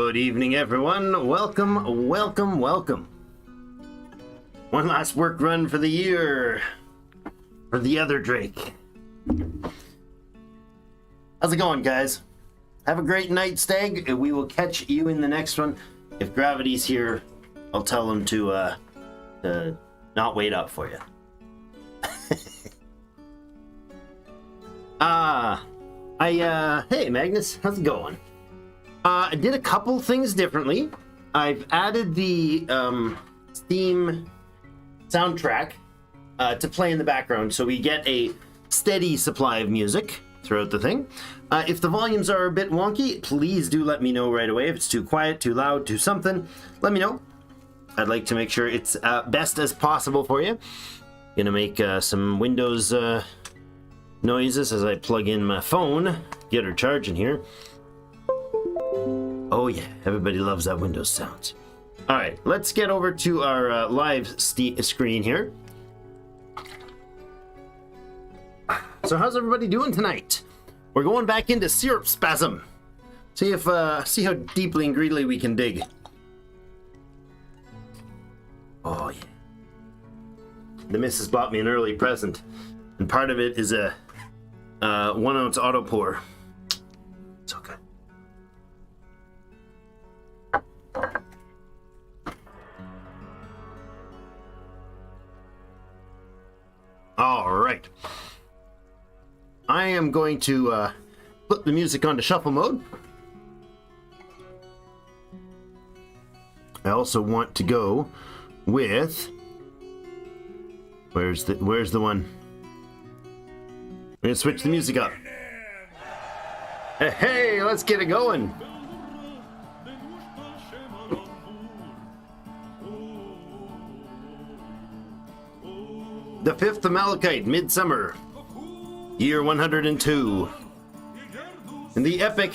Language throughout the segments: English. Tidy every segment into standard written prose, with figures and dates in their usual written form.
Good evening, everyone. Welcome, welcome, welcome. One last work run for the year for the other Drake. How's it going, guys? Have a great night, Stag. We will catch you in the next one. If Gravity's here, I'll tell him to not wait up for you. Hey, Magnus, how's it going? I did a couple things differently. I've added the Steam soundtrack to play in the background, so we get a steady supply of music throughout the thing. If the volumes are a bit wonky, please do let me know right away. If it's too quiet, too loud, too something, let me know. I'd like to make sure it's best as possible for you. Gonna make some Windows noises as I plug in my phone, get her charging here. Oh yeah, everybody loves that Windows sounds. All right, let's get over to our live screen here. So how's everybody doing tonight? We're going back into Syrupspasms. See how deeply and greedily we can dig. Oh yeah. The missus bought me an early present, and part of it is a 1 ounce auto pour. So good. All right. I am going to put the music onto shuffle mode. I also want to go with where's the one? We're gonna switch the music up. Hey, let's get it going. The 5th Amalekite, Midsummer, year 102. And the epic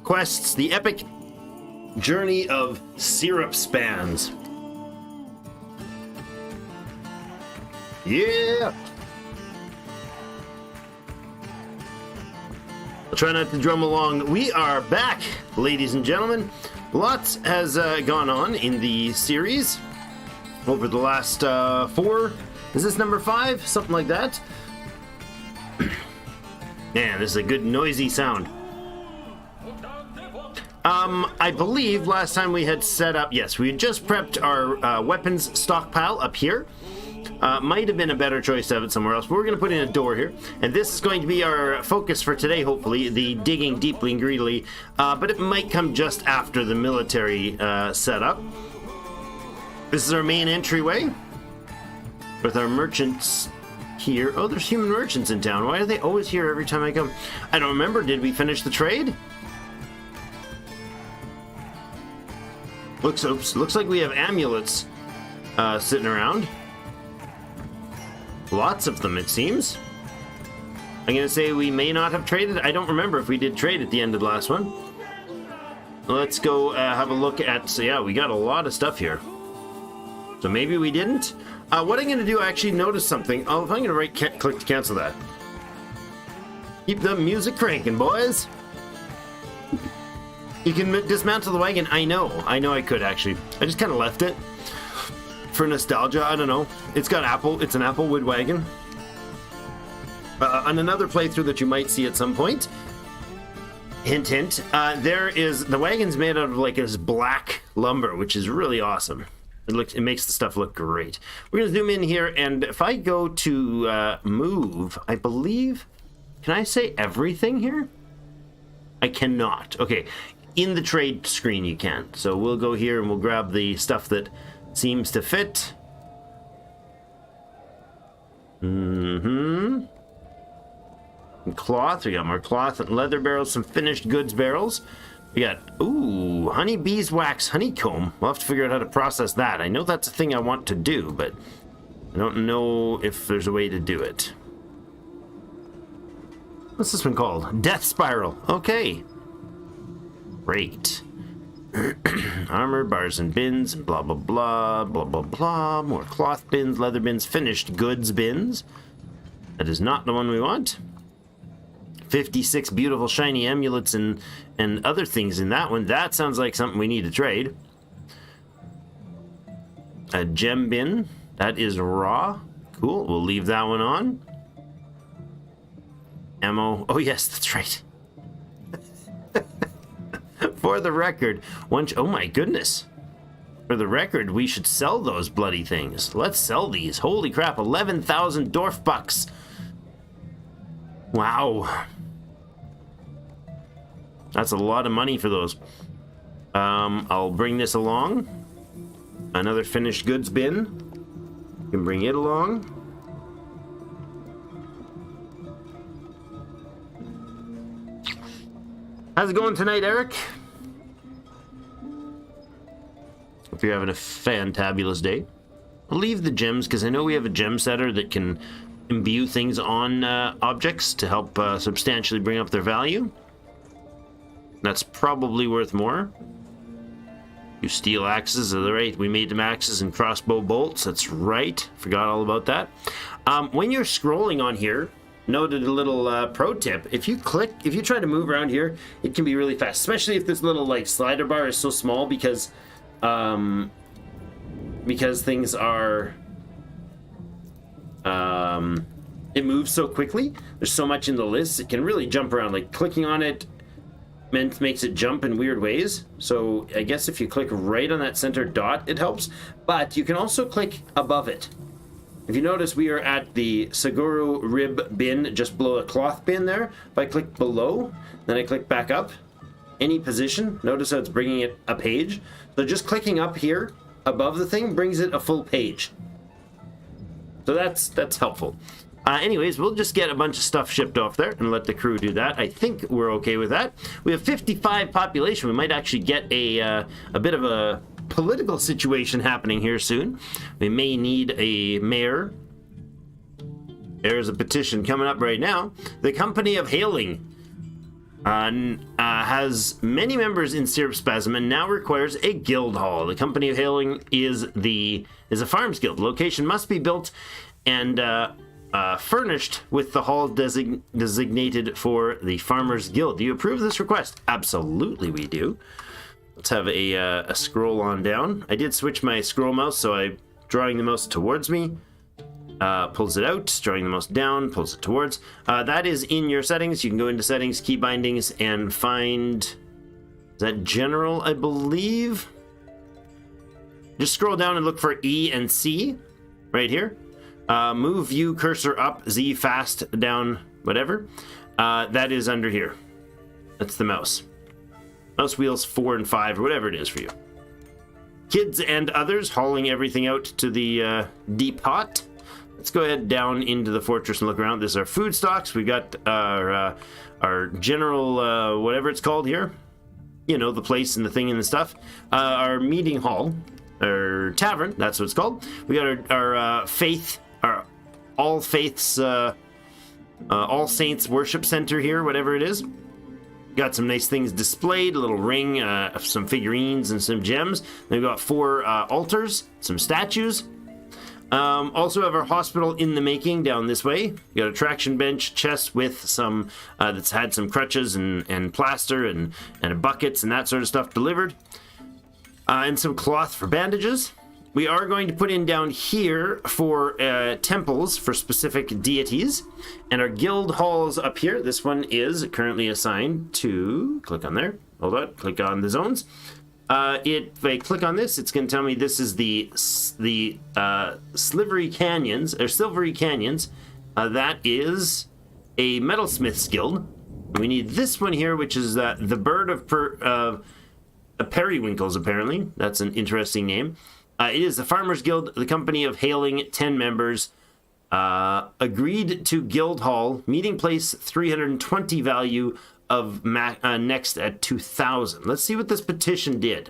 quests, the epic journey of Syrupspasms. Yeah! I'll try not to drum along. We are back, ladies and gentlemen. Lots has gone on in the series over the last 4. Is this number 5? Something like that. Man, this is a good noisy sound. I believe last time we had set up, yes, we had just prepped our weapons stockpile up here. Might have been a better choice to have it somewhere else, but we're going to put in a door here. And this is going to be our focus for today, hopefully, the digging deeply and greedily. But it might come just after the military setup. This is our main entryway with our merchants here. Oh, there's human merchants in town. Why are they always here every time I come? I don't remember. Did we finish the trade? Looks like we have amulets sitting around. Lots of them, it seems. I'm going to say we may not have traded. I don't remember if we did trade at the end of the last one. Let's go have a look at... So yeah, we got a lot of stuff here. So maybe we didn't. What I'm going to do, I actually noticed something. Oh, if I'm going to right-click to cancel that. Keep the music cranking, boys. You can dismantle the wagon. I know I could, actually. I just kind of left it. For nostalgia, I don't know. It's an Applewood wagon. On another playthrough that you might see at some point. Hint, hint. The wagon's made out of like this black lumber, which is really awesome. It makes the stuff look great. We're gonna zoom in here, and if I go to move, I believe, can I say everything here? I cannot. Okay, in the trade screen you can. So we'll go here and we'll grab the stuff that seems to fit. And cloth. We got more cloth and leather barrels, some finished goods barrels. We got, ooh, honey beeswax honeycomb. We'll have to figure out how to process that. I know that's a thing I want to do, but I don't know if there's a way to do it. What's this one called? Death Spiral. Okay. Great. Armor, bars and bins, blah, blah, blah, blah, blah, blah. More cloth bins, leather bins, finished goods bins. That is not the one we want. 56 beautiful shiny amulets and other things in that one. That sounds like something we need to trade. A gem bin. That is raw. Cool. We'll leave that one on. Ammo. Oh, yes, that's right. For the record, oh my goodness. For the record, we should sell those bloody things. Let's sell these. Holy crap, 11,000 dwarf bucks. Wow. That's a lot of money for those. I'll bring this along. Another finished goods bin. You can bring it along. How's it going tonight, Eric? Hope you're having a fantabulous day. I'll leave the gems because I know we have a gem setter that can imbue things on objects to help substantially bring up their value. That's probably worth more. You steel axes are right. We made them axes and crossbow bolts. That's right. Forgot all about that. When you're scrolling on here, noted a little pro tip. If you try to move around here, it can be really fast, especially if this little like slider bar is so small because things are it moves so quickly. There's so much in the list. It can really jump around. Like clicking on it makes it jump in weird ways. So I guess if you click right on that center dot, it helps. But you can also click above it. If you notice, we are at the Saguru rib bin, just below a cloth bin there. If I click below, then I click back up, any position, notice how it's bringing it a page. So just clicking up here above the thing brings it a full page. So that's helpful. Anyways, we'll just get a bunch of stuff shipped off there and let the crew do that. I think we're okay with that. We have 55 population. We might actually get a bit of a political situation happening here soon. We may need a mayor. There's a petition coming up right now. The Company of Hailing has many members in Syrupspasms and now requires a guild hall. The Company of Hailing is a farms guild. Location must be built and furnished with the hall designated for the Farmers Guild. Do you approve this request? Absolutely we do. Let's have a scroll on down. I did switch my scroll mouse, so I'm drawing the mouse towards me. Pulls it out, drawing the mouse down, pulls it towards. That is in your settings. You can go into settings, key bindings, and find... Is that general, I believe? Just scroll down and look for E and C right here. Move view cursor up, Z fast down, whatever. That is under here. That's the mouse. Mouse wheels 4 and 5, or whatever it is for you. Kids and others hauling everything out to the depot. Let's go ahead down into the fortress and look around. This is our food stocks. We got our general, whatever it's called here. You know, the place and the thing and the stuff. Our meeting hall, or tavern, that's what it's called. We got our faith, our All Faiths, All Saints Worship Center here, whatever it is. Got some nice things displayed, a little ring, some figurines, and some gems. Then we've got 4 altars, some statues. Also have our hospital in the making down this way. We got a traction bench, chest with some, that's had some crutches and plaster and buckets and that sort of stuff delivered. And some cloth for bandages. We are going to put in down here for temples for specific deities. And our guild halls up here. This one is currently assigned to... Click on there. Hold on. Click on the zones. If I click on this, it's going to tell me this is the Silvery Canyons. That is a metalsmith's guild. We need this one here, which is the Bird of Periwinkles, apparently. That's an interesting name. It is the Farmers Guild, the Company of Hailing, 10 members. Agreed to Guild Hall, meeting place 320 value of next at 2,000. Let's see what this petition did.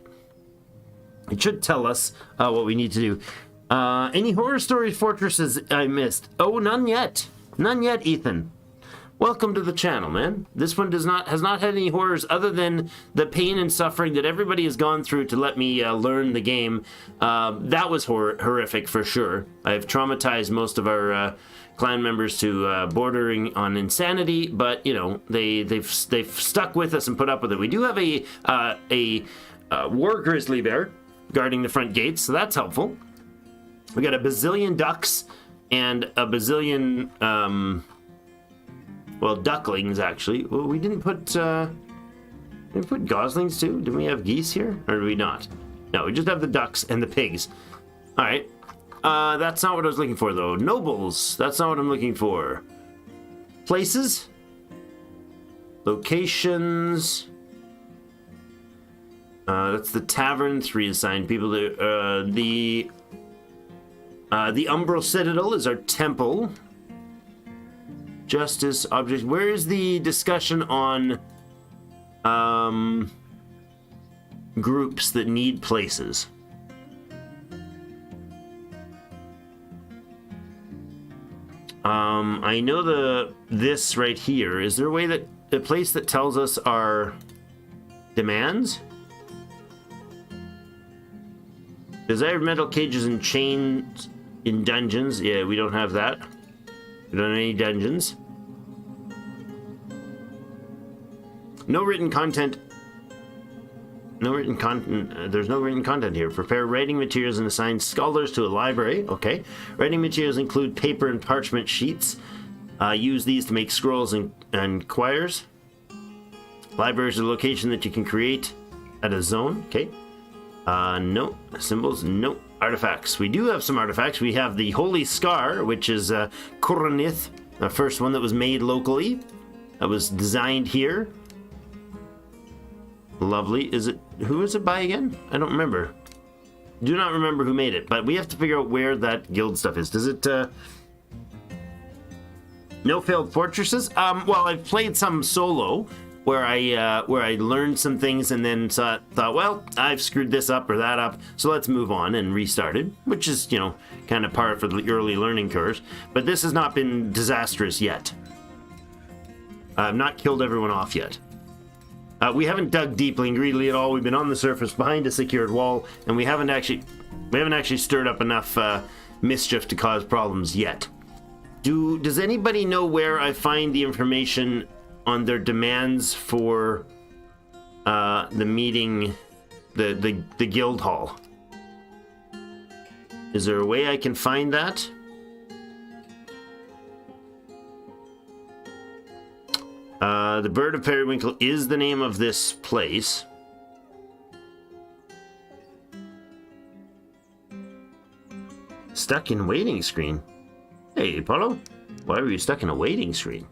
It should tell us what we need to do. Any horror story fortresses I missed? Oh, none yet. None yet, Ethan. Welcome to the channel, man. This one has not had any horrors other than the pain and suffering that everybody has gone through to let me learn the game. That was horrific for sure. I've traumatized most of our clan members to bordering on insanity, but you know they've stuck with us and put up with it. We do have a war grizzly bear guarding the front gates, so that's helpful. We got a bazillion ducks and a bazillion well, ducklings actually. Well, we didn't put goslings too. Do we have geese here, or do we not? No, we just have the ducks and the pigs. All right. That's not what I was looking for, though. Nobles. That's not what I'm looking for. Places. Locations. That's the tavern. 3 assigned people. The Umbral Citadel is our temple. Justice. Object. Where is the discussion on groups that need places? I know this right here. Is there a way that a place that tells us our demands? Desired metal cages and chains in dungeons. Yeah, we don't have that. We don't have any dungeons. No written content. There's no written content here. Prepare writing materials and assign scholars to a library. Okay. Writing materials include paper and parchment sheets. Use these to make scrolls and quires. Library is a location that you can create at a zone. Okay. No. Symbols. No. Artifacts. We do have some artifacts. We have the Holy Scar, which is Kuranith, the first one that was made locally. That was designed here. Lovely. Who is it by again? I don't remember. Do not remember who made it, but we have to figure out where that guild stuff is. Does it, no failed fortresses? Well, I've played some solo where I learned some things and then thought, well, I've screwed this up or that up, so let's move on, and restarted, which is, you know, kind of par for the early learning curves. But this has not been disastrous yet. I've not killed everyone off yet. We haven't dug deeply and greedily at all. We've been on the surface behind a secured wall, and we haven't actually stirred up enough mischief to cause problems yet. Does anybody know where I find the information on their demands for the meeting, the guild hall? Is there a way I can find that? The Bird of Periwinkle is the name of this place. Stuck in waiting screen. Hey, Apollo, why were you stuck in a waiting screen?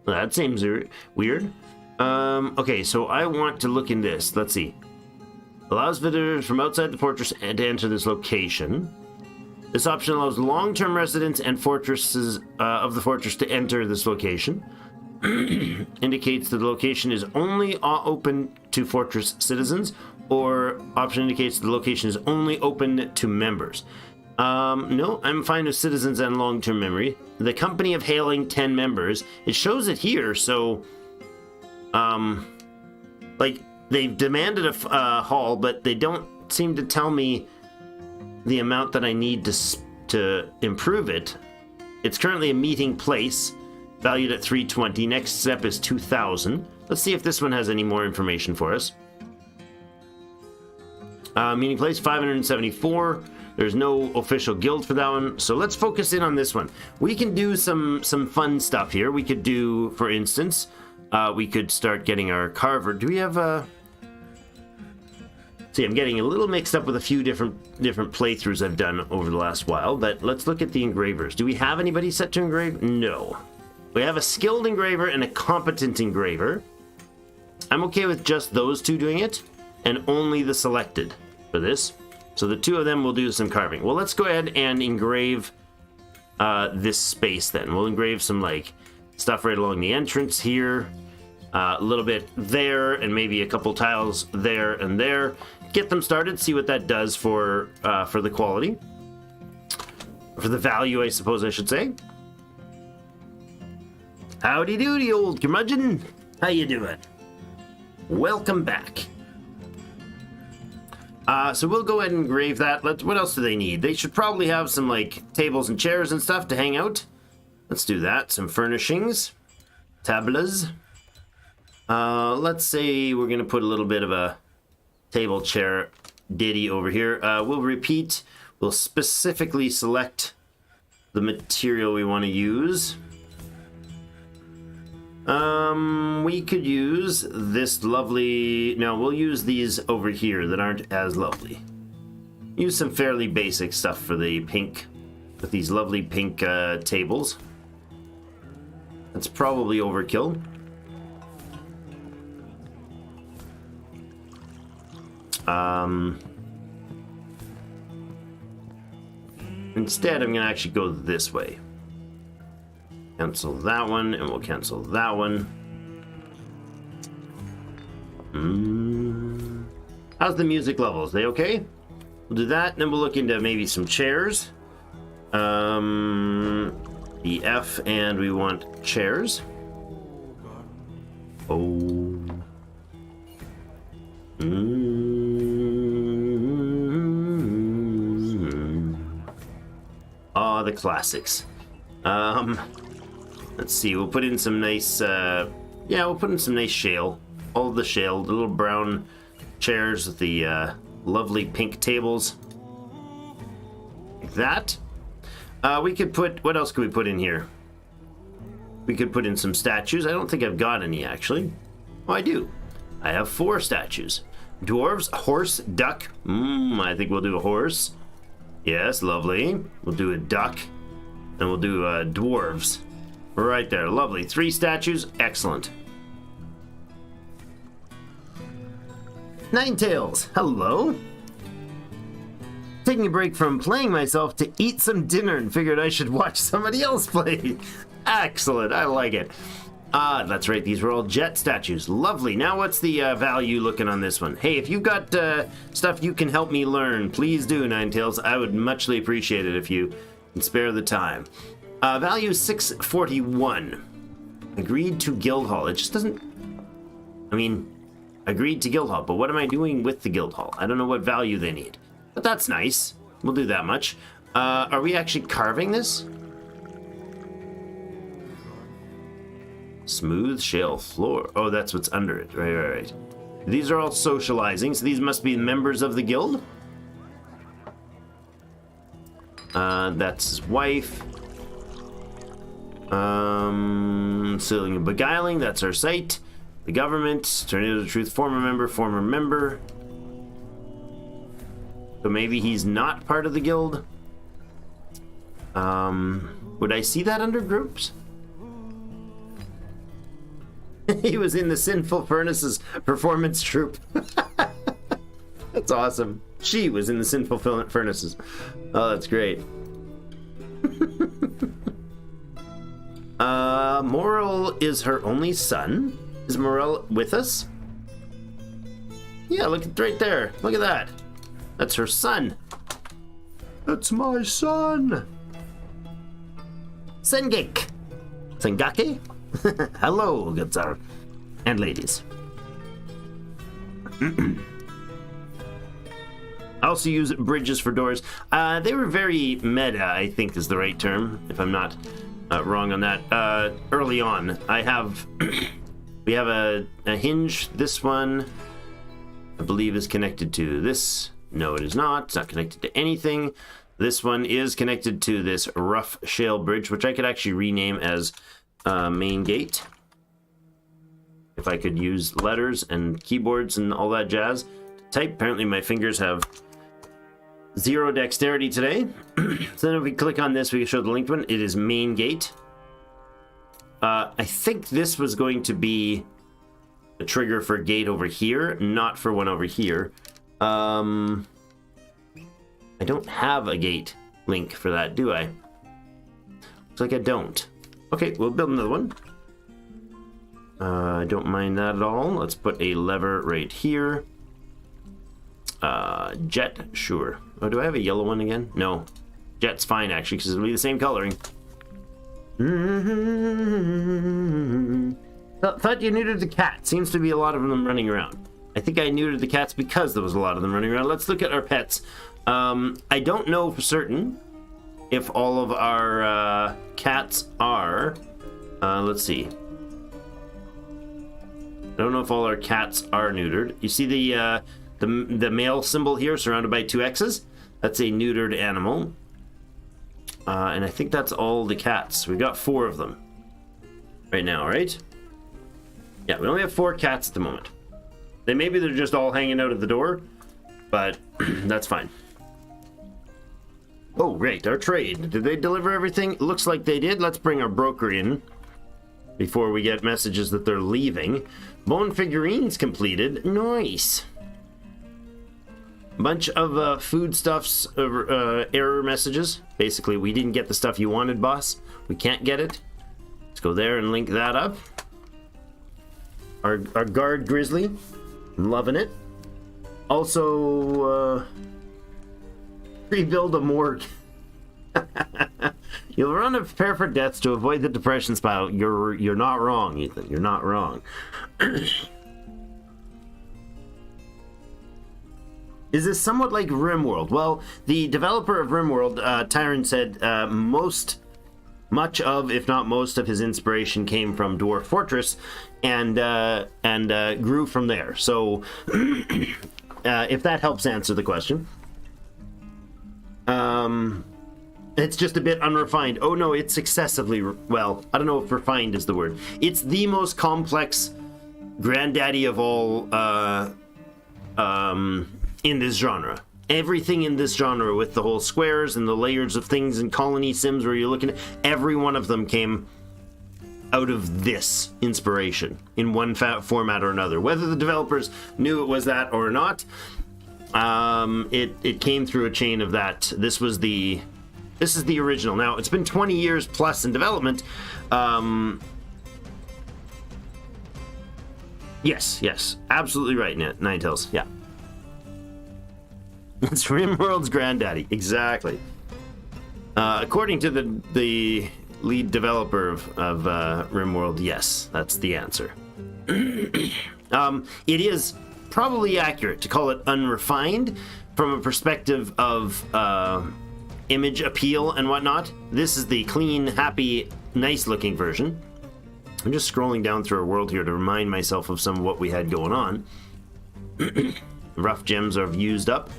Well, that seems weird. Okay, so I want to look in this. Let's see. Allows visitors from outside the fortress to enter this location. This option allows long-term residents and fortresses of the fortress to enter this location. Indicates that the location is only open to fortress citizens, or option indicates the location is only open to members. No, I'm fine with citizens and long-term memory. The company of hailing 10 members. It shows it here, so like they've demanded a hall, but they don't seem to tell me the amount that I need to improve it. It's currently a meeting place, valued at 320. Next step is 2,000. Let's see if this one has any more information for us. Meeting place 574. There's no official guild for that one, so let's focus in on this one. We can do some fun stuff here. We could do, for instance, we could start getting our carver. Do we have a... See, I'm getting a little mixed up with a few different playthroughs I've done over the last while, but let's look at the engravers. Do we have anybody set to engrave? No. We have a skilled engraver and a competent engraver. I'm okay with just those two doing it, and only the selected for this. So the two of them will do some carving. Well, let's go ahead and engrave this space then. We'll engrave some like stuff right along the entrance here, a little bit there, and maybe a couple tiles there and there. Get them started, see what that does for the quality, for the value, I suppose I should say. Howdy doody, old curmudgeon. How you doing? Welcome back. So we'll go ahead and engrave that. What else do they need? They should probably have some like tables and chairs and stuff to hang out. Let's do that. Some furnishings. Tables. Let's say we're going to put a little bit of a table chair ditty over here. We'll repeat. We'll specifically select the material we want to use. We could use this lovely... No, we'll use these over here that aren't as lovely. Use some fairly basic stuff for the pink, with these lovely pink tables. That's probably overkill. Instead, I'm going to actually go this way. Cancel that one, and we'll cancel that one. How's the music levels? They okay? We'll do that, and then we'll look into maybe some chairs. The F, and we want chairs. Oh. Ah, the classics. Let's see, we'll put in some nice, we'll put in some nice shale. All the shale, the little brown chairs with the lovely pink tables. Like that. We could put, what else could we put in here? We could put in some statues. I don't think I've got any, actually. Oh, I do. I have 4 statues. Dwarves, horse, duck. I think we'll do a horse. Yes, lovely. We'll do a duck. And we'll do dwarves. Right there, lovely. 3 statues, excellent. Ninetails, hello. Taking a break from playing myself to eat some dinner and figured I should watch somebody else play. Excellent, I like it. Ah, that's right, these were all jet statues. Lovely. Now what's the value looking on this one? Hey, if you've got stuff you can help me learn, please do, Ninetails. I would muchly appreciate it if you can spare the time. Value 641. Agreed to Guildhall. It just doesn't... I mean, agreed to Guildhall, but what am I doing with the Guildhall? I don't know what value they need. But that's nice. We'll do that much. Are we actually carving this? Smooth shale floor. Oh, that's what's under it. Right. These are all socializing, so these must be members of the guild. That's his wife. Sealing and beguiling, that's our site. The government, Tornado of Truth, former member. So maybe he's not part of the guild. Would I see that under groups? He was in the Sinful Furnaces performance troupe. That's awesome. She was in the Sinful Furnaces. Oh, that's great. Morel is her only son. Is Morel with us? Yeah, look right there. Look at that. That's her son. That's my son. Sengek. Sengake? Hello, good sir. And ladies. I also use bridges for doors. They were very meta, I think is the right term, if I'm not wrong on that. Early on, I have... we have a hinge. This one, I believe, is connected to this. No, it is not. It's not connected to anything. This one is connected to this rough shale bridge, which I could actually rename as main gate. If I could use letters and keyboards and all that jazz to type. Apparently my fingers have 0 dexterity today. So then if we click on this, we can show the linked one. It is main gate. I think this was going to be a trigger for a gate over here, not for one over here. I don't have a gate link for that, do I? Looks like I don't. Okay, we'll build another one. I don't mind that at all. Let's put a lever right here. Jet, sure. Oh, do I have a yellow one again? No. Jet's fine, actually, because it'll be the same coloring. Thought you neutered the cat. Seems to be a lot of them running around. I think I neutered the cats because there was a lot of them running around. Let's look at our pets. I don't know for certain if all of our cats are. Let's see. I don't know if all our cats are neutered. You see the male symbol here surrounded by 2 X's? That's a neutered animal. And I think that's all the cats. We've got 4 of them right now, right? Yeah, we only have 4 cats at the moment. Maybe they're just all hanging out at the door, but that's fine. Oh, great, our trade. Did they deliver everything? It looks like they did. Let's bring our broker in before we get messages that they're leaving. Bone figurines completed. Nice. Bunch of foodstuffs error messages. Basically, we didn't get the stuff you wanted, boss. We can't get it. Let's go there and link that up. Our guard grizzly. I'm loving it. Also, rebuild a morgue. You'll run a prepare for deaths to avoid the depression spiral. You're not wrong, Ethan. You're not wrong. Is this somewhat like RimWorld? Well, the developer of RimWorld, Tyron, said much of, if not most of, his inspiration came from Dwarf Fortress, and grew from there. So, if that helps answer the question. It's just a bit unrefined. Oh no, it's excessively, well, I don't know if refined is the word. It's the most complex granddaddy of all in this genre. Everything in this genre, with the whole squares and the layers of things and colony sims where you're looking at, every one of them came out of this inspiration in one format or another. Whether the developers knew it was that or not, it came through a chain of that. This is the original. Now, it's been 20 years plus in development. Yes, absolutely right, Ninetales. Yeah. It's RimWorld's granddaddy. Exactly. According to the lead developer of RimWorld, yes, that's the answer. It is probably accurate to call it unrefined from a perspective of image appeal and whatnot. This is the clean, happy, nice-looking version. I'm just scrolling down through our world here to remind myself of some of what we had going on. Rough gems are used up.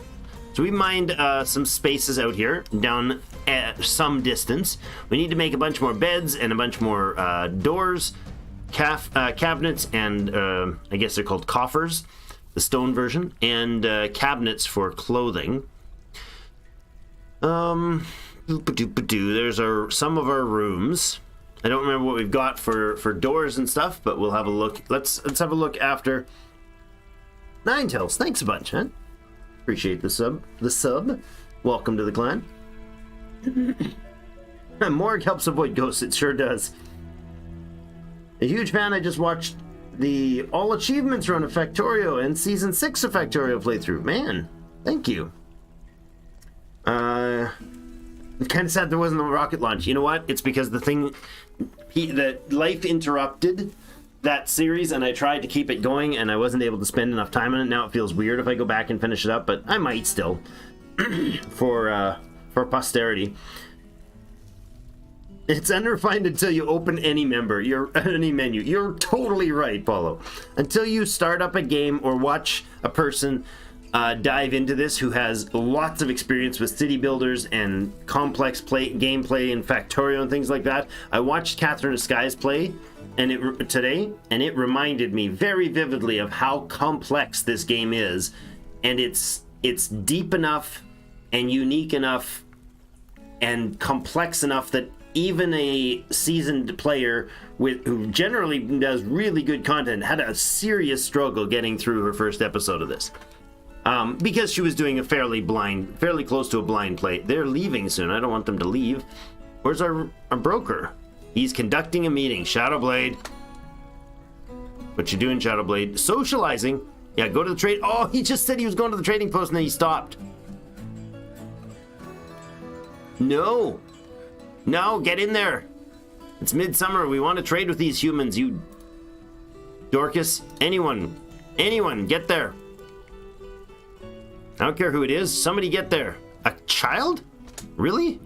So we mined some spaces out here, down at some distance. We need to make a bunch more beds and a bunch more doors, cabinets, and I guess they're called coffers, the stone version, and cabinets for clothing. There's some of our rooms. I don't remember what we've got for doors and stuff, but we'll have a look. Let's have a look after. Ninetales, thanks a bunch, huh? Appreciate the sub. Welcome to the clan. Morgue helps avoid ghosts. It sure does. A huge fan. I just watched the all achievements run of Factorio and season 6 of Factorio playthrough. Man, thank you. It's kind of sad there wasn't a rocket launch. You know what? It's because that life interrupted that series, and I tried to keep it going, and I wasn't able to spend enough time on it. Now it feels weird if I go back and finish it up, but I might still for posterity. It's unrefined until you open any menu. You're totally right, Paulo. Until you start up a game or watch a person dive into this who has lots of experience with city builders and complex gameplay and Factorio and things like that. I watched Catherine of Skies play today, and it reminded me very vividly of how complex this game is, and it's deep enough and unique enough and complex enough that even a seasoned player who generally does really good content had a serious struggle getting through her first episode of this. Because she was doing a fairly close to a blind play. They're leaving soon. I don't want them to leave. Where's our broker? He's conducting a meeting. Shadowblade. What you doing, Shadowblade? Socializing. Yeah, go to the trade. Oh, he just said he was going to the trading post and then he stopped. No, get in there. It's midsummer. We want to trade with these humans, you Dorcas. Anyone, get there. I don't care who it is. Somebody get there. A child? Really?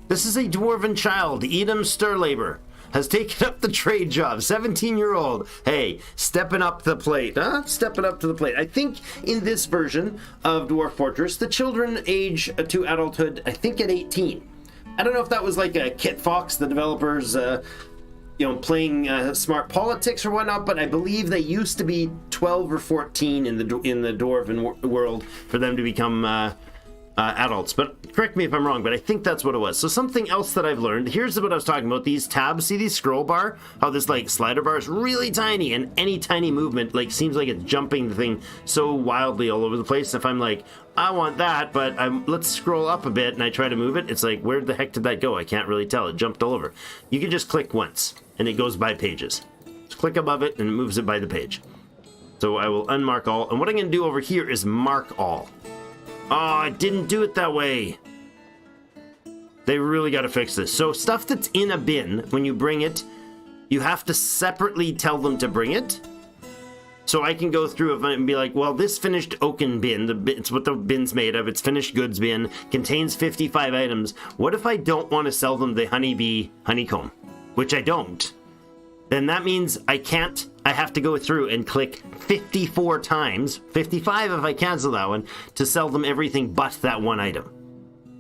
This is a dwarven child, Edom Sturlabor, has taken up the trade job. 17-year-old. Hey, stepping up the plate, huh? Stepping up to the plate. I think in this version of Dwarf Fortress, the children age to adulthood, I think at 18. I don't know if that was like a Kit Fox, the developers, playing smart politics or whatnot, but I believe they used to be 12 or 14 in the dwarven world for them to become adults. But correct me if I'm wrong, but I think that's what it was. So something else that I've learned, here's what I was talking about, these tabs. See these scroll bar? How this like slider bar is really tiny, and any tiny movement like seems like it's jumping the thing so wildly all over the place. If I'm like, I want that, but let's scroll up a bit and I try to move it, it's like, where the heck did that go? I can't really tell. It jumped all over. You can just click once and it goes by pages. Just click above it and it moves it by the page. So I will unmark all, and what I'm going to do over here is mark all. Oh, I didn't do it that way. They really got to fix this. So stuff that's in a bin, when you bring it, you have to separately tell them to bring it. So I can go through it and be like, well, this finished oaken bin, it's what the bin's made of, it's finished goods bin, contains 55 items. What if I don't want to sell them the honeybee honeycomb? Which I don't. Then that means I have to go through and click 54 times, 55 if I cancel that one, to sell them everything but that one item.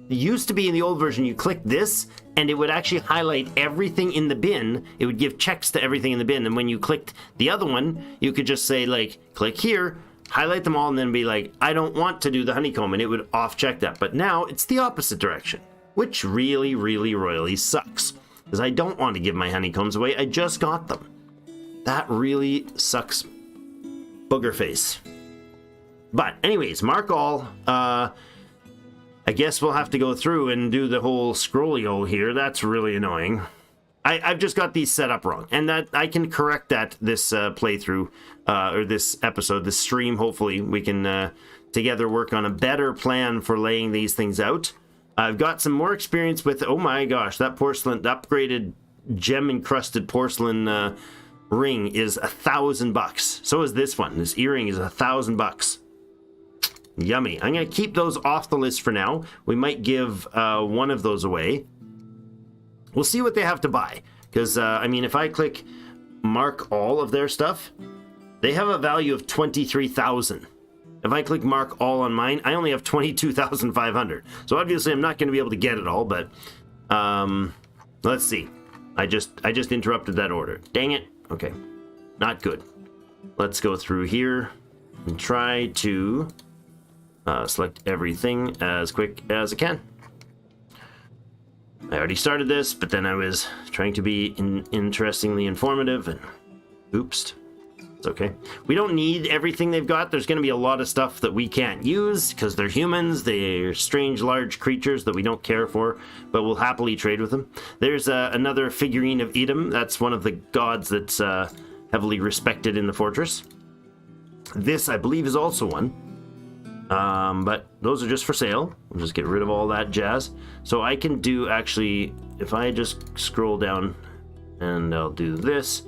It used to be in the old version, you click this, and it would actually highlight everything in the bin. It would give checks to everything in the bin, and when you clicked the other one, you could just say, like, click here, highlight them all, and then be like, I don't want to do the honeycomb, and it would off-check that. But now, it's the opposite direction, which really, really royally sucks, because I don't want to give my honeycombs away. I just got them. That really sucks. Booger face. But anyways, mark all. I guess we'll have to go through and do the whole scrollio here. That's really annoying. I've just got these set up wrong, and that I can correct that this playthrough or this episode, this stream. Hopefully we can together work on a better plan for laying these things out. I've got some more experience with, oh my gosh, that porcelain, upgraded gem encrusted porcelain ring is $1,000. So is this one. This earring is $1,000. Yummy. I'm going to keep those off the list for now. We might give one of those away. We'll see what they have to buy. Because, I mean, if I click mark all of their stuff, they have a value of 23,000. If I click mark all on mine, I only have 22,500. So obviously I'm not going to be able to get it all, but let's see. I just interrupted that order. Dang it. Okay. Not good. Let's go through here and try to select everything as quick as I can. I already started this, but then I was trying to be interestingly informative, and oops. It's okay. We don't need everything they've got. There's going to be a lot of stuff that we can't use because they're humans. They're strange, large creatures that we don't care for, but we'll happily trade with them. There's another figurine of Edom. That's one of the gods that's heavily respected in the fortress. This, I believe, is also one. But those are just for sale. We'll just get rid of all that jazz. So I can do, actually, if I just scroll down, and I'll do this,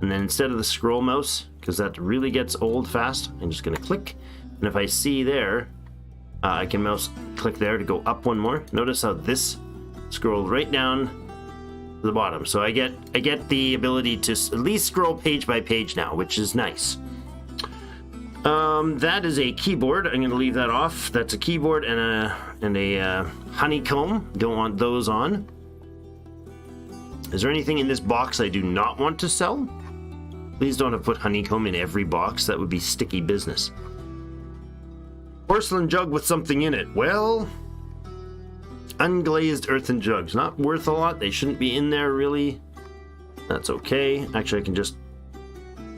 and then instead of the scroll mouse, because that really gets old fast, I'm just going to click, and if I see there, I can mouse click there to go up one more. Notice how this scrolled right down to the bottom. So I get the ability to at least scroll page by page now, which is nice. That is a keyboard. I'm going to leave that off. That's a keyboard and a honeycomb. Don't want those on. Is there anything in this box I do not want to sell? Please don't have put honeycomb in every box. That would be sticky business. Porcelain jug with something in it. Well, unglazed earthen jugs. Not worth a lot. They shouldn't be in there, really. That's okay. Actually, I can just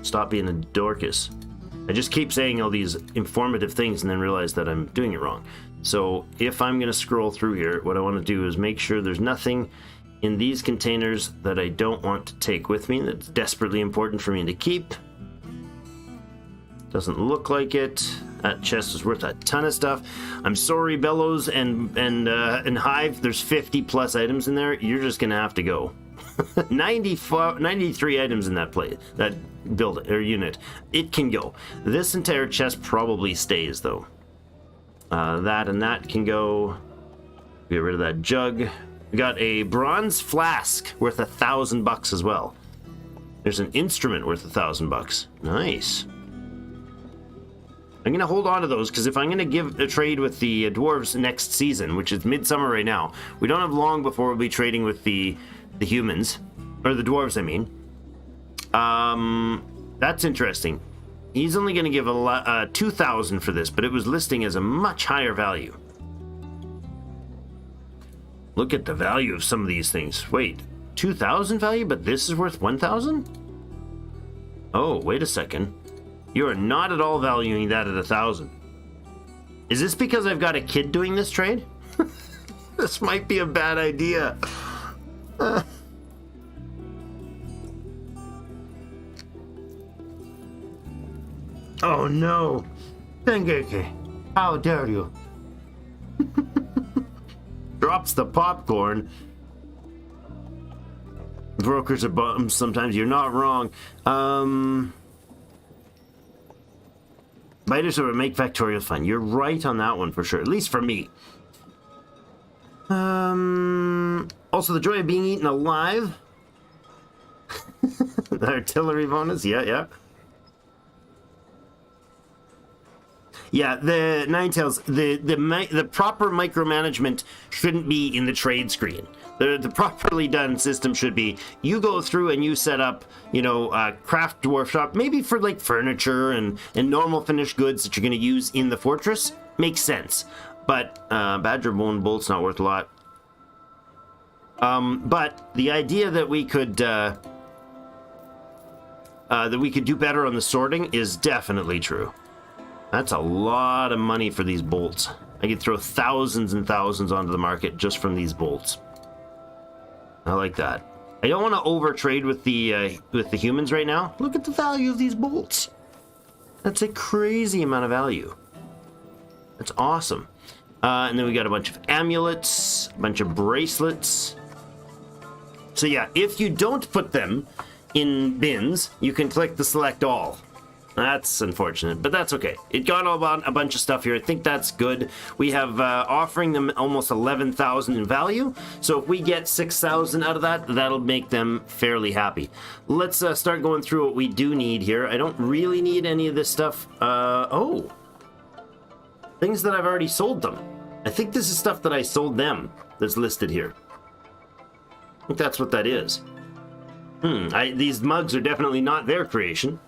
stop being a Dorcas. I just keep saying all these informative things and then realize that I'm doing it wrong. So if I'm going to scroll through here, what I want to do is make sure there's nothing in these containers that I don't want to take with me that's desperately important for me to keep. Doesn't look like it. That chest is worth a ton of stuff. I'm sorry, Bellows and Hive. There's 50 plus items in there. You're just going to have to go. 93 items in that build or unit. It can go. This entire chest probably stays though. That and that can go. Get rid of that jug. We got a bronze flask worth $1,000 as well. There's an instrument worth $1,000. Nice. I'm going to hold on to those because if I'm going to give a trade with the dwarves next season, which is midsummer right now, we don't have long before we'll be trading with the humans, or the dwarves, I mean. That's interesting. He's only going to give a 2,000 for this, but it was listing as a much higher value. Look at the value of some of these things. Wait, 2,000 value, but this is worth 1,000? Oh, wait a second. You are not at all valuing that at 1,000. Is this because I've got a kid doing this trade? This might be a bad idea. Oh no. Dengeki, how dare you? Drops the popcorn. Brokers are bums sometimes. You're not wrong. Biters are make factorial fun. You're right on that one for sure. At least for me. Also, the joy of being eaten alive. The artillery bonus. Yeah. Yeah, the Ninetales, the proper micromanagement shouldn't be in the trade screen. The properly done system should be, you go through and you set up, craft dwarf shop, maybe for like furniture and normal finished goods that you're going to use in the fortress. Makes sense. But Badger Bone Bolt's not worth a lot. But the idea that we could do better on the sorting is definitely true. That's a lot of money for these bolts. I could throw thousands and thousands onto the market just from these bolts. I like that. I don't want to overtrade with the humans right now. Look at the value of these bolts. That's a crazy amount of value. That's awesome. And then we got a bunch of amulets, a bunch of bracelets. So yeah, if you don't put them in bins, you can click the select all. That's unfortunate, but that's okay. It got all about a bunch of stuff here. I think that's good. We have offering them almost 11,000 in value. So if we get 6,000 out of that, that'll make them fairly happy. Let's start going through what we do need here. I don't really need any of this stuff. Oh, things that I've already sold them. I think this is stuff that I sold them that's listed here. I think that's what that is. These mugs are definitely not their creation.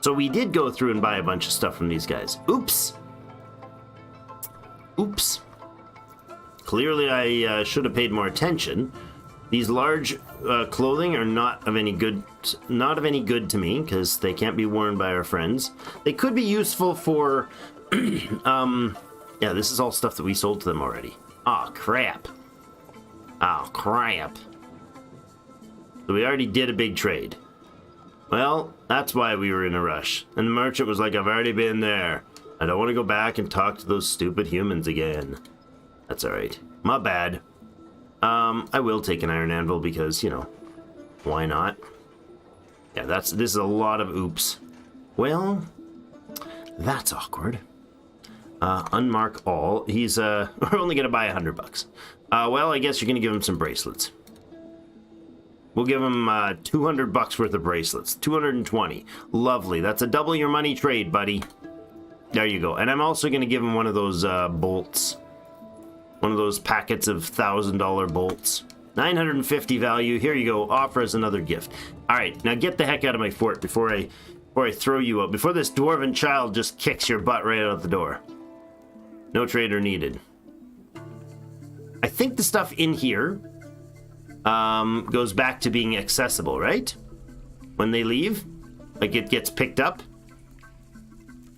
So we did go through and buy a bunch of stuff from these guys. Oops. Clearly I should have paid more attention. These large clothing are not of any good to me because they can't be worn by our friends. They could be useful for yeah, this is all stuff that we sold to them already. Oh crap. So we already did a big trade. Well, that's why we were in a rush. And the merchant was like, I've already been there. I don't want to go back and talk to those stupid humans again. That's alright. My bad. I will take an iron anvil because, why not? Yeah, this is a lot of oops. Well, that's awkward. Unmark all. He's, we're only going to buy $100. Well, I guess you're going to give him some bracelets. We'll give him $200 worth of bracelets. 220. Lovely. That's a double your money trade, buddy. There you go. And I'm also going to give him one of those bolts. One of those packets of $1,000 bolts. 950 value. Here you go. Offer as another gift. All right. Now get the heck out of my fort before I throw you out. Before this dwarven child just kicks your butt right out the door. No trader needed. I think the stuff in here goes back to being accessible, right? When they leave, like it gets picked up.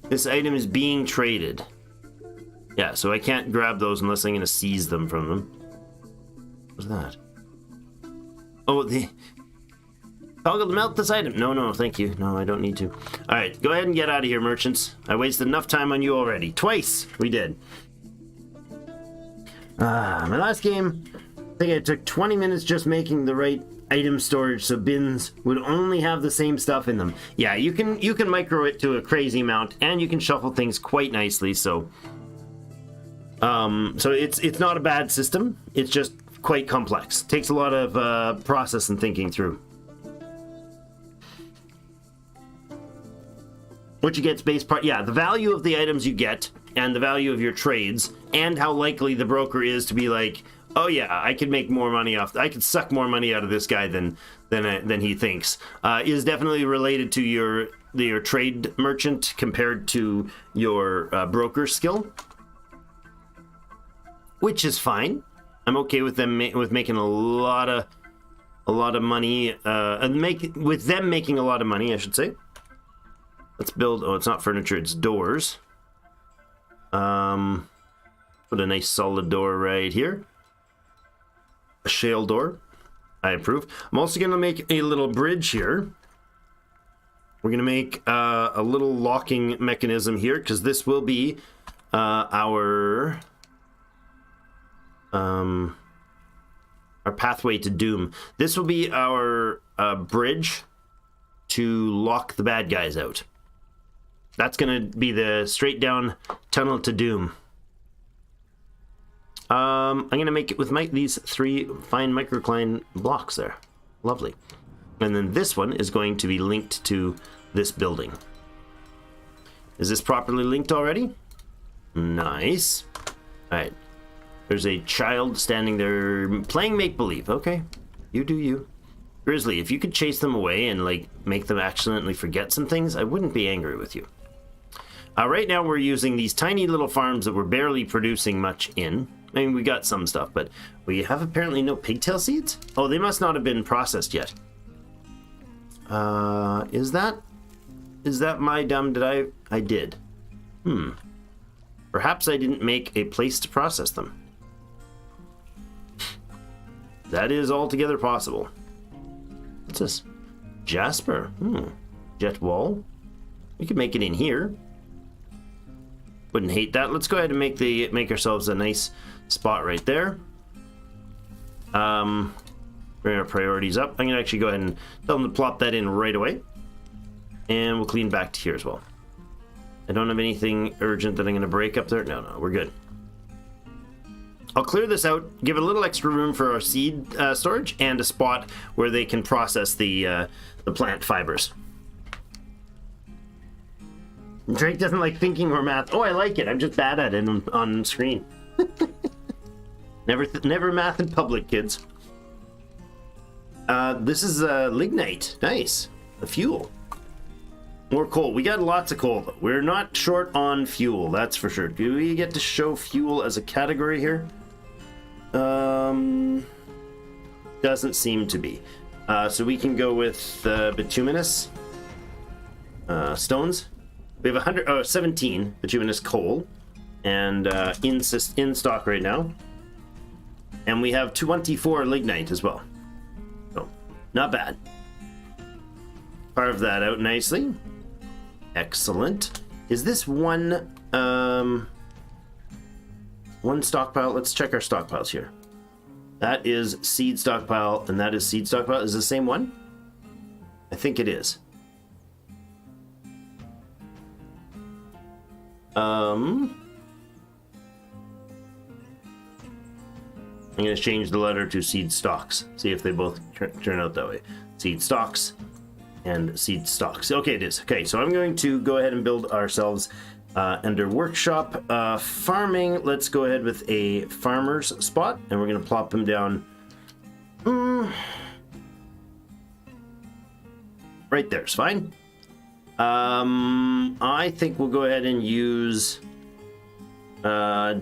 This item is being traded. Yeah, so I can't grab those unless I'm going to seize them from them. What's that? Oh, the toggle to melt this item. No, thank you. No, I don't need to. All right, go ahead and get out of here, merchants. I wasted enough time on you already. Twice we did. My last game, I think it took 20 minutes just making the right item storage so bins would only have the same stuff in them. Yeah, you can micro it to a crazy amount, and you can shuffle things quite nicely. So it's not a bad system. It's just quite complex. Takes a lot of process and thinking through. Which you get's base part. Yeah, the value of the items you get and the value of your trades and how likely the broker is to be like, oh yeah, I could make more money off. I could suck more money out of this guy than he thinks. Is definitely related to your trade merchant compared to your broker skill, which is fine. I'm okay with them making a lot of money, with them making a lot of money, I should say. Let's build. Oh, it's not furniture; it's doors. Put a nice solid door right here. A shale door. I approve. I'm also going to make a little bridge here. We're going to make a little locking mechanism here because this will be our pathway to doom. This will be our bridge to lock the bad guys out. That's going to be the straight down tunnel to doom. I'm going to make it with these 3 fine microcline blocks there. Lovely. And then this one is going to be linked to this building. Is this properly linked already? Nice. All right. There's a child standing there playing make-believe. Okay. You do you. Grizzly, if you could chase them away and like make them accidentally forget some things, I wouldn't be angry with you. Right now we're using these tiny little farms that we're barely producing much in. I mean, we got some stuff, but we have apparently no pigtail seeds? Oh, they must not have been processed yet. Is that my dumb? I did. Perhaps I didn't make a place to process them. That is altogether possible. What's this? Jasper. Jet wall. We could make it in here. Wouldn't hate that. Let's go ahead and make ourselves a nice spot right there. Bring our priorities up. I'm gonna actually go ahead and tell them to plop that in right away. And we'll clean back to here as well. I don't have anything urgent that I'm gonna break up there. No, we're good. I'll clear this out, give it a little extra room for our seed storage and a spot where they can process the plant fibers. Drake doesn't like thinking or math. Oh, I like it. I'm just bad at it on screen. Never math in public, kids. This is lignite. Nice. The fuel. More coal. We got lots of coal, though. We're not short on fuel, that's for sure. Do we get to show fuel as a category here? Doesn't seem to be. So we can go with bituminous stones. We have 17 bituminous coal, and in stock right now. And we have 24 lignite as well. So, not bad. Carve that out nicely. Excellent. Is this one stockpile? Let's check our stockpiles here. That is seed stockpile, and that is seed stockpile. Is it the same one? I think it is. I'm going to change the letter to seed stocks. See if they both turn out that way. Seed stocks and seed stocks. Okay, it is. Okay, so I'm going to go ahead and build ourselves under workshop. Farming, let's go ahead with a farmer's spot, and we're going to plop them down right there. It's fine. I think we'll go ahead and use I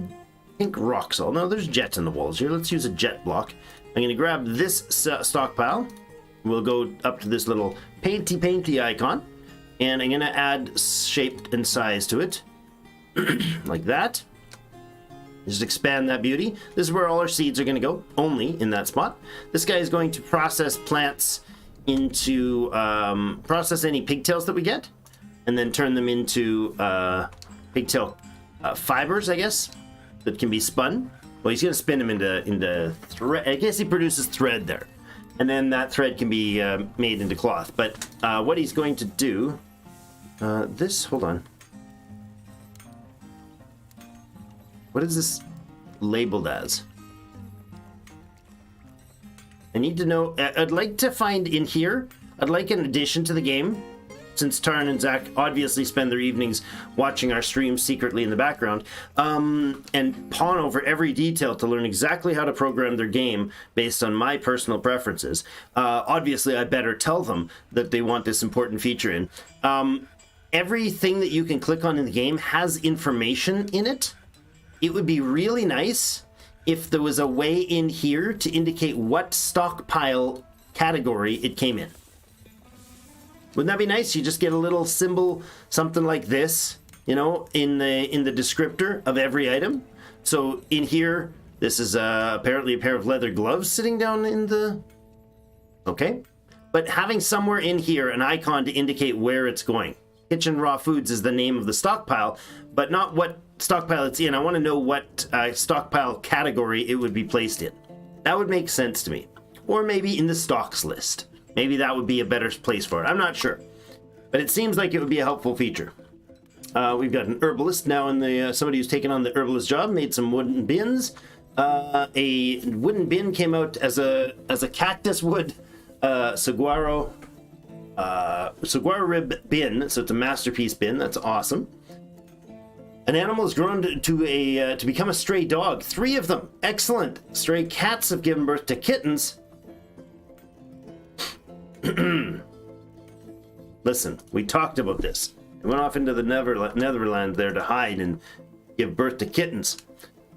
think rock salt. No, there's jets in the walls here. Let's use a jet block. I'm going to grab this stockpile. We'll go up to this little painty icon, and I'm going to add shape and size to it like that. Just expand that beauty. This is where all our seeds are going to go, only in that spot. This guy is going to process plants into process any pigtails that we get, and then turn them into pigtail fibers, I guess, that can be spun. Well, he's going to spin them into thread. I guess he produces thread there, and then that thread can be made into cloth. But what he's going to do, hold on. What is this labeled as? I need to know. I'd like to find in here, I'd like an addition to the game, since Tarn and Zach obviously spend their evenings watching our streams secretly in the background, and pawn over every detail to learn exactly how to program their game based on my personal preferences. Obviously, I better tell them that they want this important feature in. Everything that you can click on in the game has information in it. It would be really nice if there was a way in here to indicate what stockpile category it came in. Wouldn't that be nice? You just get a little symbol, something like this, you know, in the descriptor of every item. So in here, this is apparently a pair of leather gloves sitting down in the... Okay. But having somewhere in here an icon to indicate where it's going. Kitchen Raw Foods is the name of the stockpile, but not what stockpile it's in. I want to know what stockpile category it would be placed in. That would make sense to me. Or maybe in the stocks list. Maybe that would be a better place for it. I'm not sure. But it seems like it would be a helpful feature. We've got an herbalist now in the... somebody who's taken on the herbalist job, made some wooden bins. A wooden bin came out as a cactus wood saguaro rib bin. So it's a masterpiece bin. That's awesome. An animal has grown to become a stray dog. 3 of them. Excellent. Stray cats have given birth to kittens. Listen, we talked about this. We went off into the Netherlands there to hide and give birth to kittens.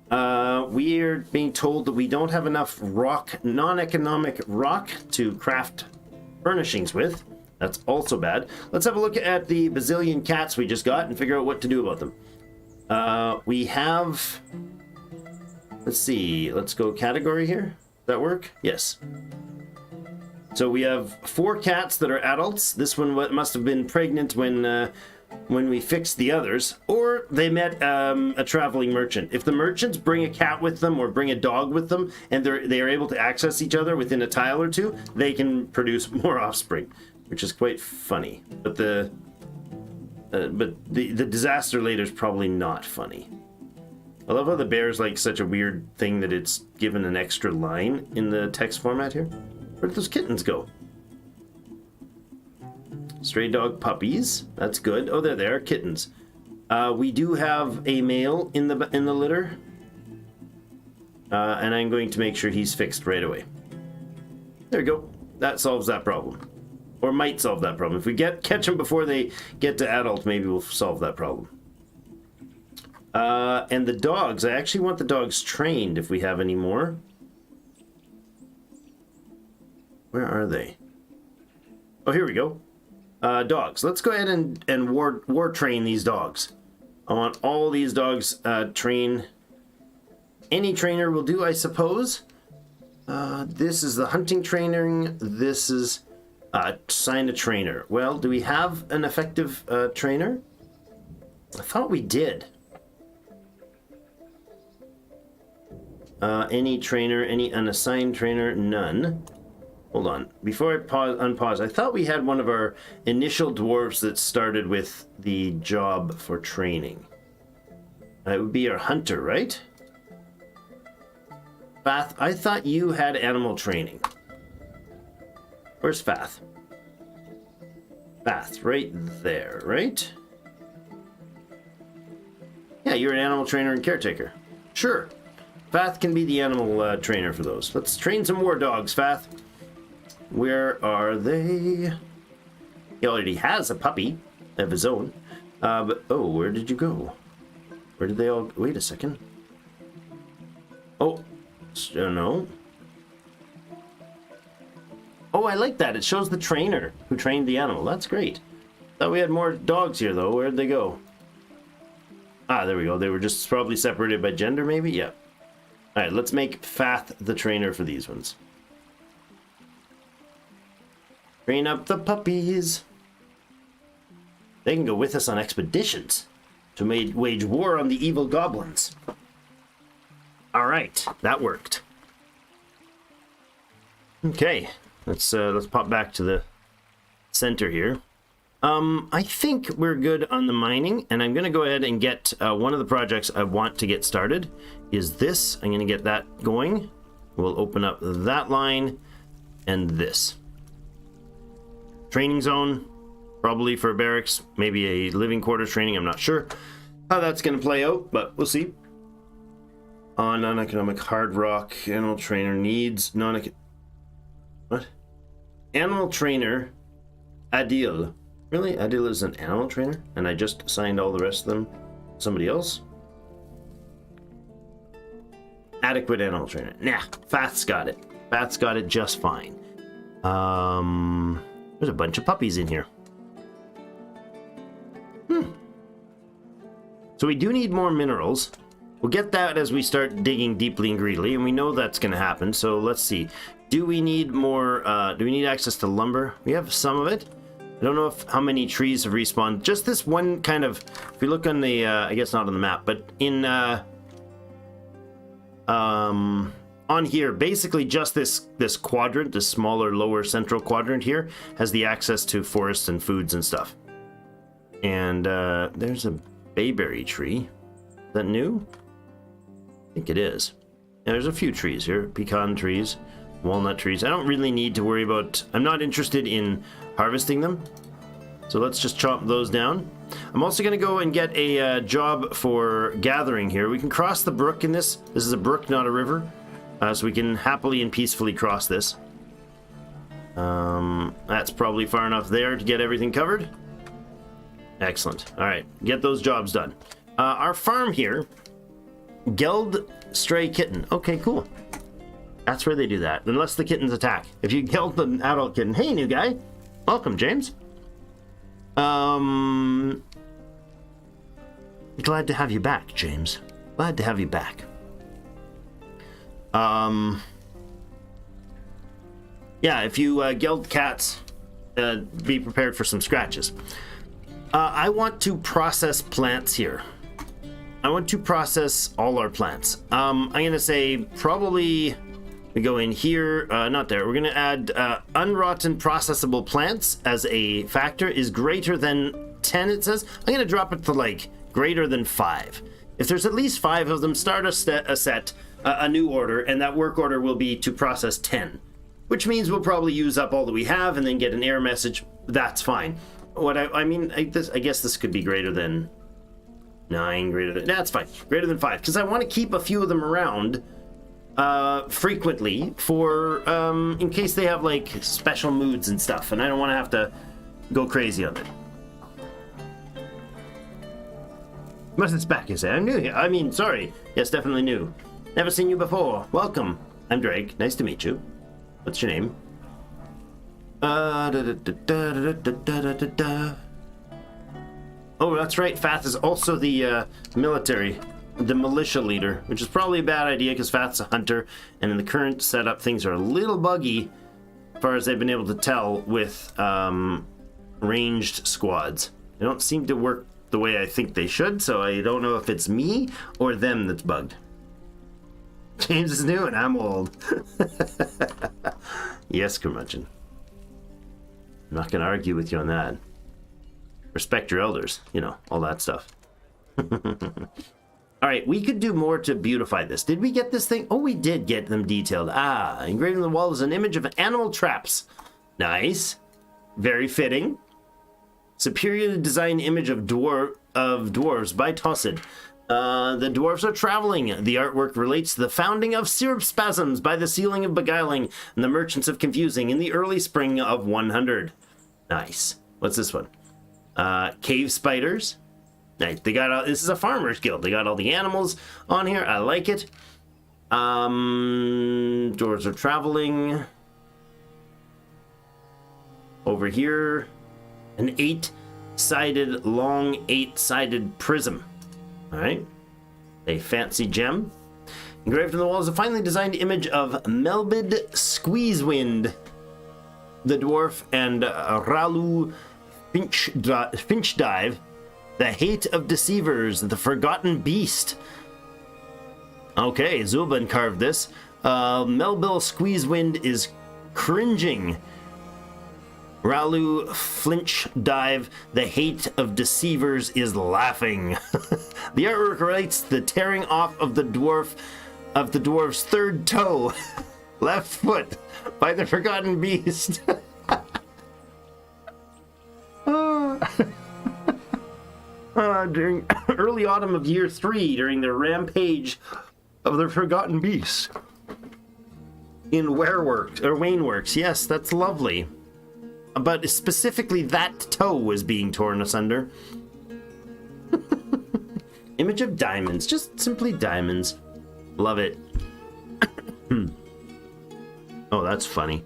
We are being told that we don't have enough non-economic rock to craft furnishings with. That's also bad. Let's have a look at the bazillion cats we just got and figure out what to do about them. We have... Let's see. Let's go category here. Does that work? Yes. So we have 4 cats that are adults. This one must have been pregnant when we fixed the others, or they met a traveling merchant. If the merchants bring a cat with them or bring a dog with them, and they are able to access each other within a tile or 2, they can produce more offspring, which is quite funny. But the disaster later is probably not funny. I love how the bear's like such a weird thing that it's given an extra line in the text format here. Where'd those kittens go? Stray dog puppies. That's good. Oh, they're there. Kittens. We do have a male in the litter. And I'm going to make sure he's fixed right away. There we go. That solves that problem. Or might solve that problem. If we catch them before they get to adult, maybe we'll solve that problem. And the dogs. I actually want the dogs trained if we have any more. Where are they? Oh, here we go. Dogs. Let's go ahead and war train these dogs. I want all these dogs train. Any trainer will do, I suppose. This is the hunting training. This is assign a trainer. Well, do we have an effective trainer? I thought we did. Any trainer, any unassigned trainer? None. Hold on. Before I unpause, I thought we had one of our initial dwarves that started with the job for training. It would be our hunter, right? Fath, I thought you had animal training. Where's Fath? Fath, right there, right? Yeah, you're an animal trainer and caretaker. Sure. Fath can be the animal trainer for those. Let's train some more dogs, Fath. Where are they? He already has a puppy of his own. But, oh, where did you go? Where did they all... Wait a second. Oh, no. Oh, I like that. It shows the trainer who trained the animal. That's great. Thought we had more dogs here, though. Where'd they go? Ah, there we go. They were just probably separated by gender, maybe? Yeah. All right, let's make Fath the trainer for these ones. Train up the puppies. They can go with us on expeditions to wage war on the evil goblins. All right, that worked. Okay, let's pop back to the center here. I think we're good on the mining, and I'm going to go ahead and get one of the projects I want to get started. Is this? I'm going to get that going. We'll open up that line. and this. Training zone, probably for barracks, maybe a living quarters training. I'm not sure how that's going to play out, but we'll see. Non-economic hard rock. Animal trainer needs what? Animal trainer Adil. Really? Adil is an animal trainer? And I just assigned all the rest of them to somebody else? Adequate animal trainer. Nah, Fat's got it. Fat's got it just fine. There's a bunch of puppies in here. So we do need more minerals. We'll get that as we start digging deeply and greedily, and we know that's going to happen. So let's see. Do we need more? Do we need access to lumber? We have some of it. I don't know how many trees have respawned. Just this one kind of. If we look on the, I guess not on the map, but in on here, basically just this quadrant, this smaller lower central quadrant here, has the access to forests and foods and stuff. And there's a bayberry tree. Is that new? I think it is. Yeah, there's a few trees here. Pecan trees, walnut trees. I don't really need to worry about... I'm not interested in harvesting them. So let's just chop those down. I'm also going to go and get a job for gathering here. We can cross the brook in this. This is a brook, not a river. So we can happily and peacefully cross this. That's probably far enough there to get everything covered. Excellent. All right, get those jobs done. Our farm here, Geld Stray Kitten. Okay, cool. That's where they do that, unless the kittens attack. If you geld an adult kitten, hey, new guy. Welcome, James. Glad to have you back, James. Glad to have you back. Yeah, if you geld cats, be prepared for some scratches. I want to process plants here. I want to process all our plants. I'm gonna say probably we go in here, not there. We're gonna add unrotten processable plants as a factor is greater than 10, it says. I'm gonna drop it to like greater than 5. If there's at least 5 of them, start a new order, and that work order will be to process 10, which means we'll probably use up all that we have and then get an error message. That's fine. What I guess this could be greater than 9, that's fine. Greater than 5, because I want to keep a few of them around frequently for in case they have like special moods and stuff, and I don't want to have to go crazy on it. Must it's back, you say? I'm new here. I mean, sorry. Yes, definitely new. Never seen you before. Welcome. I'm Drake. Nice to meet you. What's your name? Oh, that's right. Fath is also the military, the militia leader, which is probably a bad idea because Fath's a hunter, and in the current setup, things are a little buggy as far as they've been able to tell with ranged squads. They don't seem to work the way I think they should, so I don't know if it's me or them that's bugged. James is new and I'm old. Yes, curmudgeon. I'm not going to argue with you on that. Respect your elders, you know, all that stuff. All right, we could do more to beautify this. Did we get this thing? Oh, we did get them detailed. Ah, engraved on the wall is an image of animal traps. Nice. Very fitting. Superior design image of dwarves by Tossid. The dwarves are traveling. The artwork relates to the founding of Syrupspasms by the sealing of Beguiling and the Merchants of Confusing in the early spring of 100. Nice. What's this one? Cave spiders. Nice. They got all, this is a farmer's guild. They got all the animals on here. I like it. Dwarves are traveling. Over here, an long 8-sided prism. All right, a fancy gem. Engraved on the wall is a finely designed image of Melbid Squeezewind, the dwarf, and Ralu Finchdive, the hate of deceivers, the forgotten beast. Okay, Zulban carved this. Melbil Squeezewind is cringing. Ralu Flinchdive, the hate of deceivers, is laughing. The artwork relates the tearing off of the dwarf's third toe. Left foot by the Forgotten Beast. During early autumn of year 3, during the rampage of the Forgotten Beast. In Waneworks. Yes, that's lovely. But specifically, that toe was being torn asunder. Image of diamonds. Just simply diamonds. Love it. Oh, that's funny.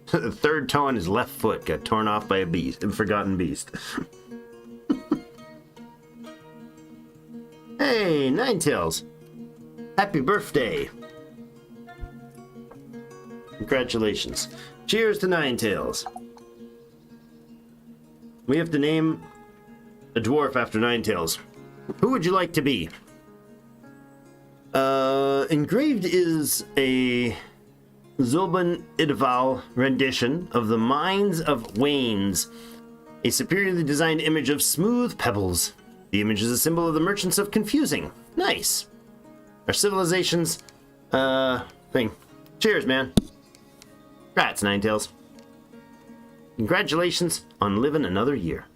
The third toe on his left foot got torn off by a forgotten beast. Hey, Ninetails. Happy birthday. Congratulations. Cheers to Ninetails. We have to name a dwarf after Ninetails. Who would you like to be? Engraved is a Zolban Idval rendition of the Mines of Wanes, a superiorly designed image of smooth pebbles. The image is a symbol of the merchants of confusing. Nice. Our civilization's thing. Cheers, man. Congrats, Ninetails. Congratulations on living another year.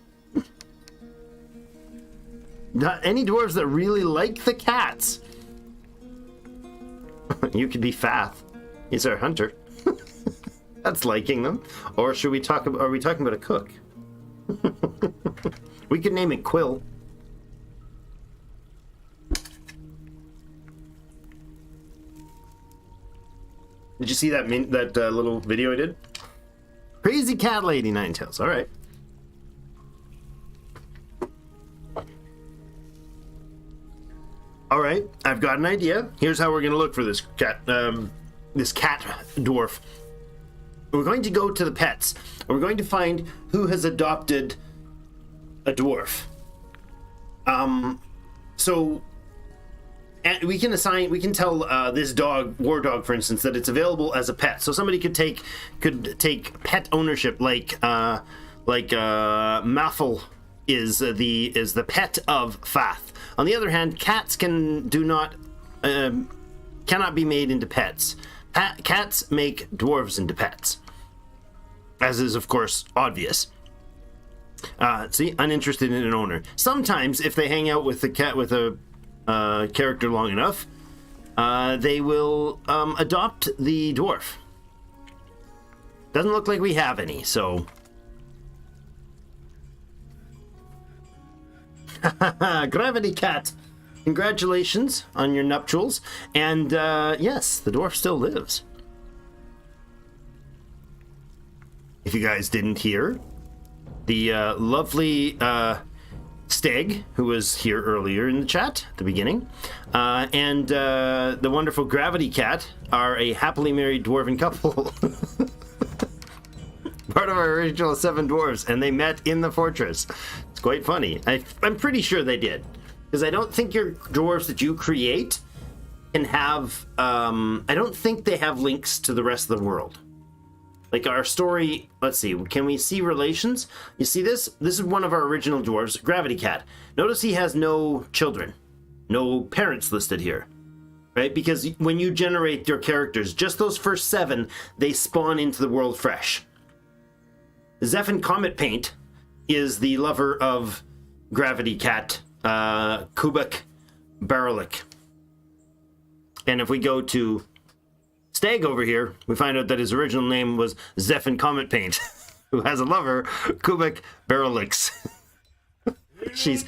Any dwarves that really like the cats? You could be Fath. He's our hunter. That's liking them. Or should we talk about? Are we talking about a cook? We could name it Quill. Did you see that little video I did? Crazy cat lady, Ninetails. All right. All right, I've got an idea. Here's how we're going to look for this cat dwarf. We're going to go to the pets. We're going to find who has adopted a dwarf. So and we can tell this dog, war dog, for instance, that it's available as a pet. So somebody could take pet ownership, like Maffle is the pet of Fath. On the other hand, cats cannot be made into pets. Cats make dwarves into pets, as is of course obvious. See, uninterested in an owner. Sometimes, if they hang out with the cat with a character long enough, they will adopt the dwarf. Doesn't look like we have any, so. Gravity Cat, congratulations on your nuptials. And yes, the dwarf still lives. If you guys didn't hear, the lovely Steg, who was here earlier in the chat at the beginning, and the wonderful Gravity Cat are a happily married dwarven couple. Part of our original 7 dwarves, and they met in the fortress. It's quite funny. I'm pretty sure they did, because I don't think your dwarves that you create can have. I don't think they have links to the rest of the world. Like our story. Let's see. Can we see relations? You see this? This is one of our original dwarves, Gravity Cat. Notice he has no children, no parents listed here, right? Because when you generate your characters, just those first 7, they spawn into the world fresh. Zephyr Comet Paint is the lover of Gravity Cat, Kubik Baralik. And if we go to Stag over here, we find out that his original name was Zephyr Comet Paint, who has a lover, Kubik Baralix. She's...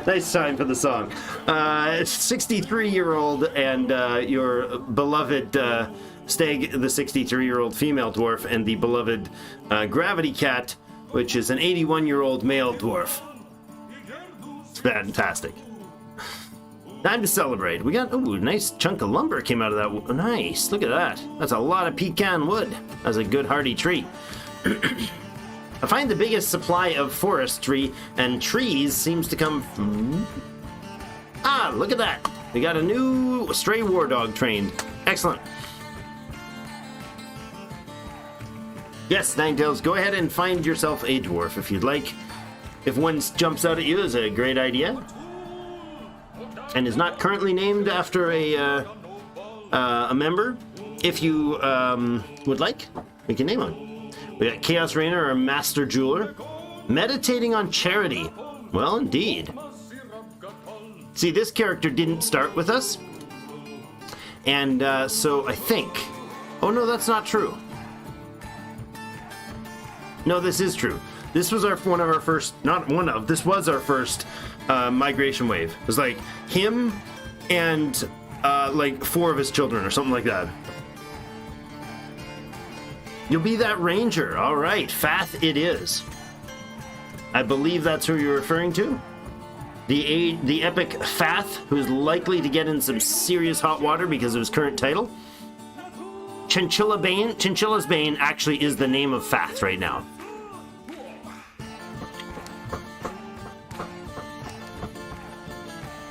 Nice time for the song. 63-year-old and your beloved... Stag, the 63-year-old female dwarf, and the beloved Gravity Cat, which is an 81-year-old male dwarf. It's fantastic. Time to celebrate. We got, a nice chunk of lumber came out of that. Nice, look at that. That's a lot of pecan wood. That's a good hardy tree. I find the biggest supply of forestry and trees seems to come from... Ah, look at that. We got a new stray war dog trained. Excellent. Yes, Ninetails, go ahead and find yourself a dwarf if you'd like. If one jumps out at you, is a great idea. And is not currently named after a a member, if you would like, we can name one. We got Chaos Rainer, our master jeweler, meditating on charity. Well, indeed. See, this character didn't start with us, and so I think. Oh no, that's not true. No, this is true. This was one of our first. Not one of. This was our first migration wave. It was like him and like 4 of his children or something like that. You'll be that ranger. All right, Fath it is. I believe that's who you're referring to. The epic Fath, who's likely to get in some serious hot water because of his current title. Chinchilla's Bane actually is the name of Fath right now.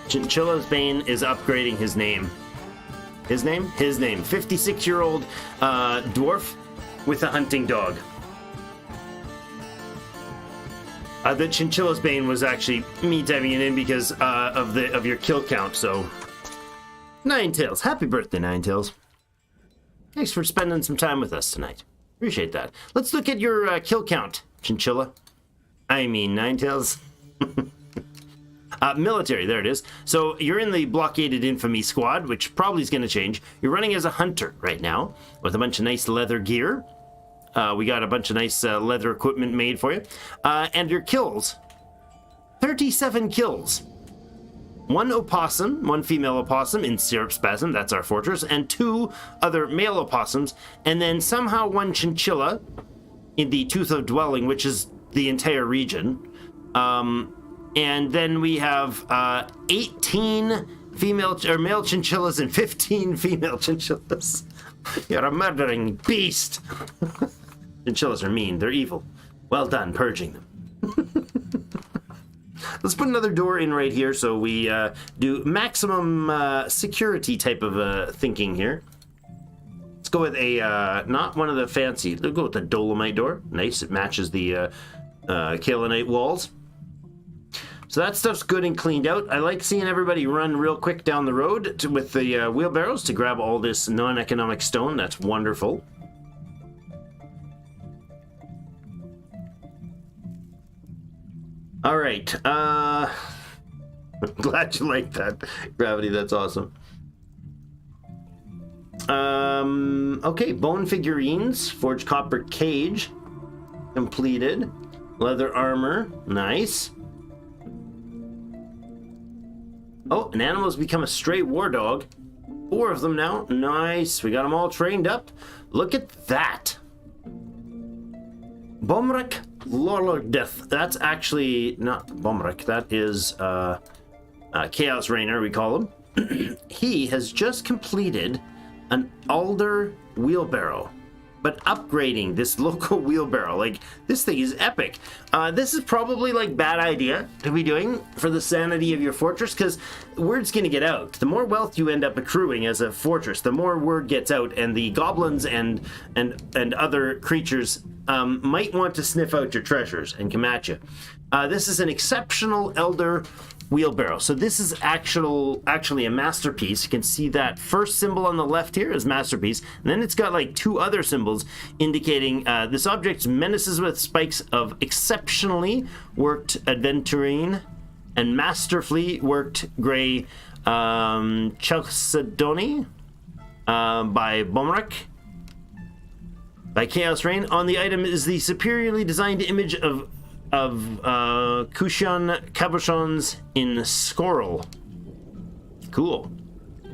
Chinchilla's Bane is upgrading his name. His name? His name. 56-year-old dwarf with a hunting dog. The Chinchilla's Bane was actually me typing it in because of your kill count, so... Ninetails. Happy birthday, Ninetails. Thanks for spending some time with us tonight. Appreciate that. Let's look at your kill count, Chinchilla. I mean, Ninetails. Military, there it is. So you're in the blockaded infamy squad, which probably is going to change. You're running as a hunter right now with a bunch of nice leather gear. We got a bunch of nice leather equipment made for you. And your kills, 37 kills. 1 opossum, 1 female opossum in Syrupspasm, that's our fortress, and 2 other male opossums, and then somehow 1 chinchilla in the Tooth of Dwelling, which is the entire region. And then we have 18 male chinchillas and 15 female chinchillas. You're a murdering beast. Chinchillas are mean. They're evil. Well done purging them. Let's put another door in right here so we do maximum security type of thinking here. Let's go with a, not one of the fancy, let's go with the Dolomite door. Nice, it matches the Kaelinite walls. So that stuff's good and cleaned out. I like seeing everybody run real quick down the road with the wheelbarrows to grab all this non-economic stone. That's wonderful. All right. I'm glad you like that, Gravity. That's awesome. Okay, bone figurines, forged copper cage, completed. Leather armor, nice. Oh, an animal has become a stray war dog. 4 of them now. Nice. We got them all trained up. Look at that. Bomrek Lorlordeth. That's actually not Bomrek. That is Chaos Rainer, we call him. He has just completed an alder wheelbarrow. But upgrading this local wheelbarrow, like, this thing is epic. This is probably, like, bad idea to be doing for the sanity of your fortress, because word's gonna get out. The more wealth you end up accruing as a fortress, the more word gets out, and the goblins and other creatures might want to sniff out your treasures and come at you. This is an exceptional elder wheelbarrow. So this is actually a masterpiece. You can see that first symbol on the left here is masterpiece, and then it's got like 2 other symbols indicating this object menaces with spikes of exceptionally worked aventurine and masterfully worked gray chalcedony by Bomrek. By Chaos Rain. On the item is the superiorly designed image of Kushan cabochons in Scorl. Cool.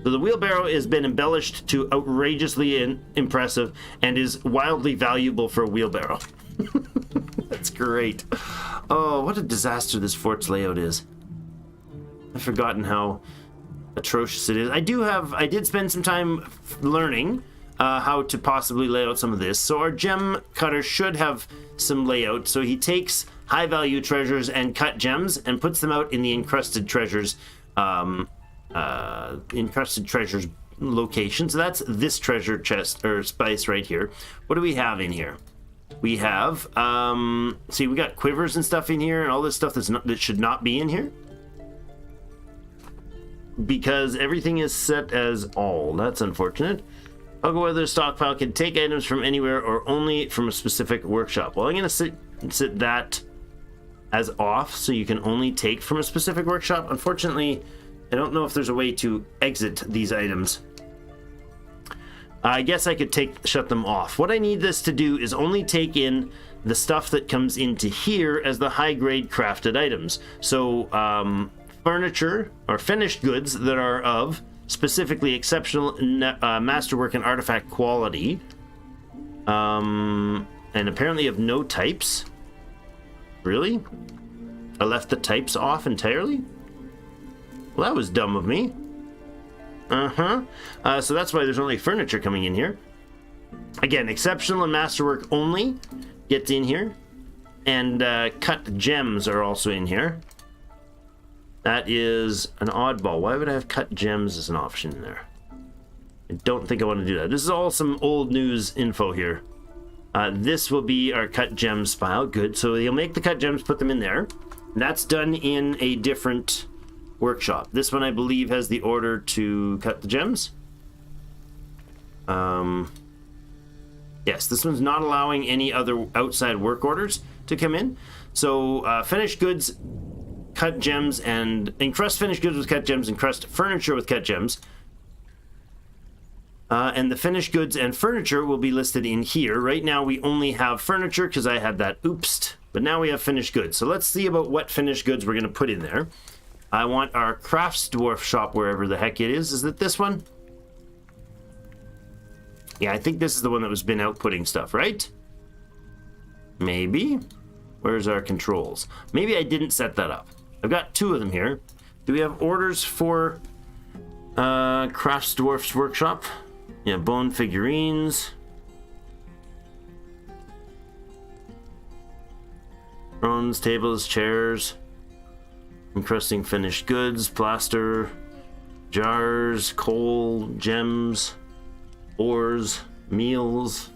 So the wheelbarrow has been embellished to outrageously impressive and is wildly valuable for a wheelbarrow. That's great. Oh, what a disaster this fort's layout is. I've forgotten how atrocious it is. I did spend some time learning how to possibly lay out some of this. So our gem cutter should have some layout. So he takes high value treasures and cut gems and puts them out in the encrusted treasures location. So that's this treasure chest or spice right here. What do we have in here? We have see, we got quivers and stuff in here and all this stuff that should not be in here. because everything is set as all. That's unfortunate. I'll go whether the stockpile can take items from anywhere or only from a specific workshop. Well, I'm going to set that as off, so you can only take from a specific workshop. Unfortunately, I don't know if there's a way to exit these items. I guess I could shut them off. What I need this to do is only take in the stuff that comes into here as the high-grade crafted items. So furniture or finished goods that are of specifically exceptional masterwork and artifact quality, and apparently of no types. Really? I left the types off entirely? Well, that was dumb of me. So that's why there's only furniture coming in here. Again, exceptional and masterwork only gets in here. And cut gems are also in here. That is an oddball. Why would I have cut gems as an option in there? I don't think I want to do that. This is all some old news info here. This will be our cut gems file. Good. So you'll make the cut gems, put them in there. That's done in a different workshop. This one, I believe, has the order to cut the gems. Yes, this one's not allowing any other outside work orders to come in. So finished goods, cut gems, and encrust finished goods with cut gems, encrust furniture with cut gems. And the finished goods and furniture will be listed in here. Right now we only have furniture because I had that oopsed, but now we have finished goods. So let's see about what finished goods we're going to put in there. I want our crafts dwarf shop wherever the heck it is. Is it this one? Yeah, I think this is the one that was been outputting stuff, right? Maybe. Where's our controls? Maybe I didn't set that up. I've got two of them here. Do we have orders for crafts dwarf's workshop? Yeah, bone figurines. Thrones, tables, chairs. Encrusting finished goods, plaster, jars, coal, gems, ores, meals,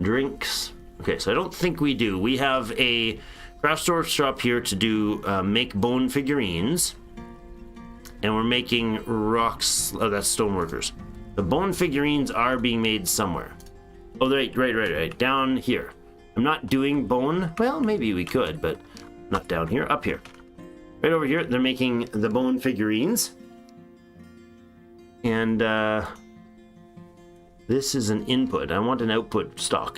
drinks. Okay, so I don't think we do. We have a craft store shop here to do make bone figurines. And we're making rocks. Oh, that's stoneworkers. The bone figurines are being made somewhere. Oh, right. Down here. I'm not doing bone. Well, maybe we could, but not down here. Up here. Right over here, they're making the bone figurines. And this is an input. I want an output stock.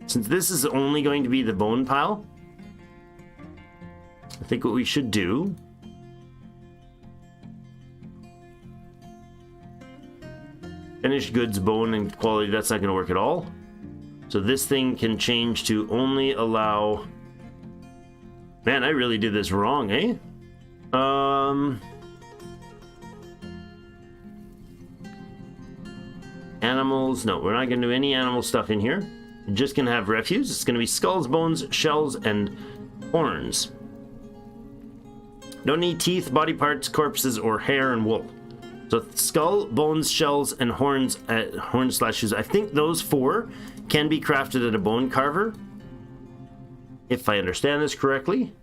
Since this is only going to be the bone pile, I think what we should do finished goods, bone, and quality, that's not going to work at all. So this thing can change to only allow... Man, I really did this wrong, eh? Animals. No, we're not going to do any animal stuff in here. We're just going to have refuse. It's going to be skulls, bones, shells, and horns. Don't need teeth, body parts, corpses, or hair and wool. So skull, bones, shells, and horns, horn/shoes. I think those four can be crafted at a bone carver, if I understand this correctly.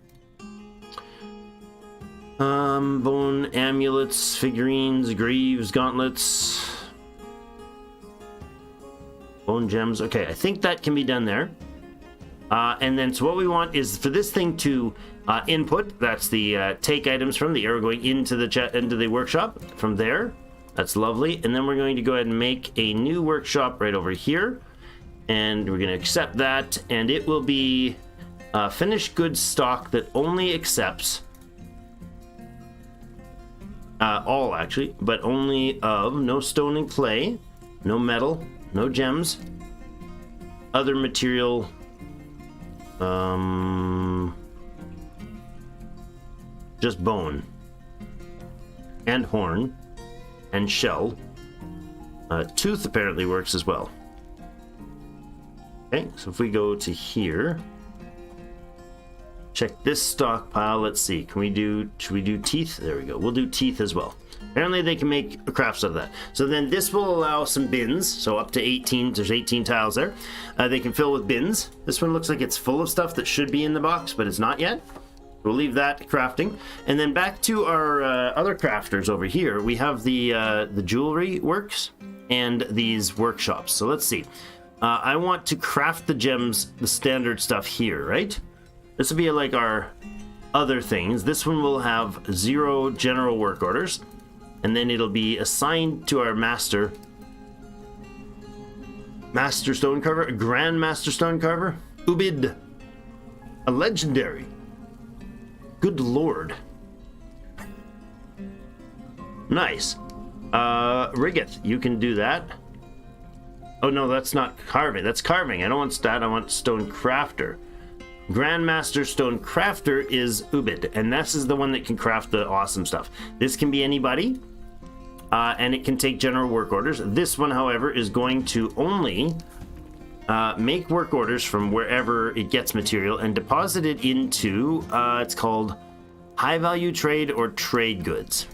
Bone amulets, figurines, greaves, gauntlets, bone gems. Okay, I think that can be done there. And then, so what we want is for this thing to input. That's the take items from the arrow going into the workshop. From there, that's lovely. And then we're going to go ahead and make a new workshop right over here, and we're going to accept that, and it will be finished goods stock that only accepts all actually, but only of no stone and clay, no metal, no gems, other material. Just bone and horn and shell. Tooth apparently works as well. Okay, so if we go to here, check this stockpile. Let's see. Should we do teeth? There we go. We'll do teeth as well. Apparently they can make crafts out of that. So then this will allow some bins. So up to 18, there's 18 tiles there. They can fill with bins. This one looks like it's full of stuff that should be in the box, but it's not yet. We'll leave that crafting. And then back to our other crafters over here. We have the jewelry works and these workshops. So let's see. I want to craft the gems, the standard stuff here, right? This will be like our other things. This one will have 0 general work orders. And then it'll be assigned to our master stone carver, a grand master stone carver, Ubid, a legendary. Good lord. Nice. Riggeth, you can do that. Oh no, that's not carving. That's carving. I don't want that. I want stone crafter. Grandmaster Stone Crafter is Ubid, and this is the one that can craft the awesome stuff. This can be anybody. And it can take general work orders. This one, however, is going to only make work orders from wherever it gets material and deposit it into, it's called high value trade or trade goods.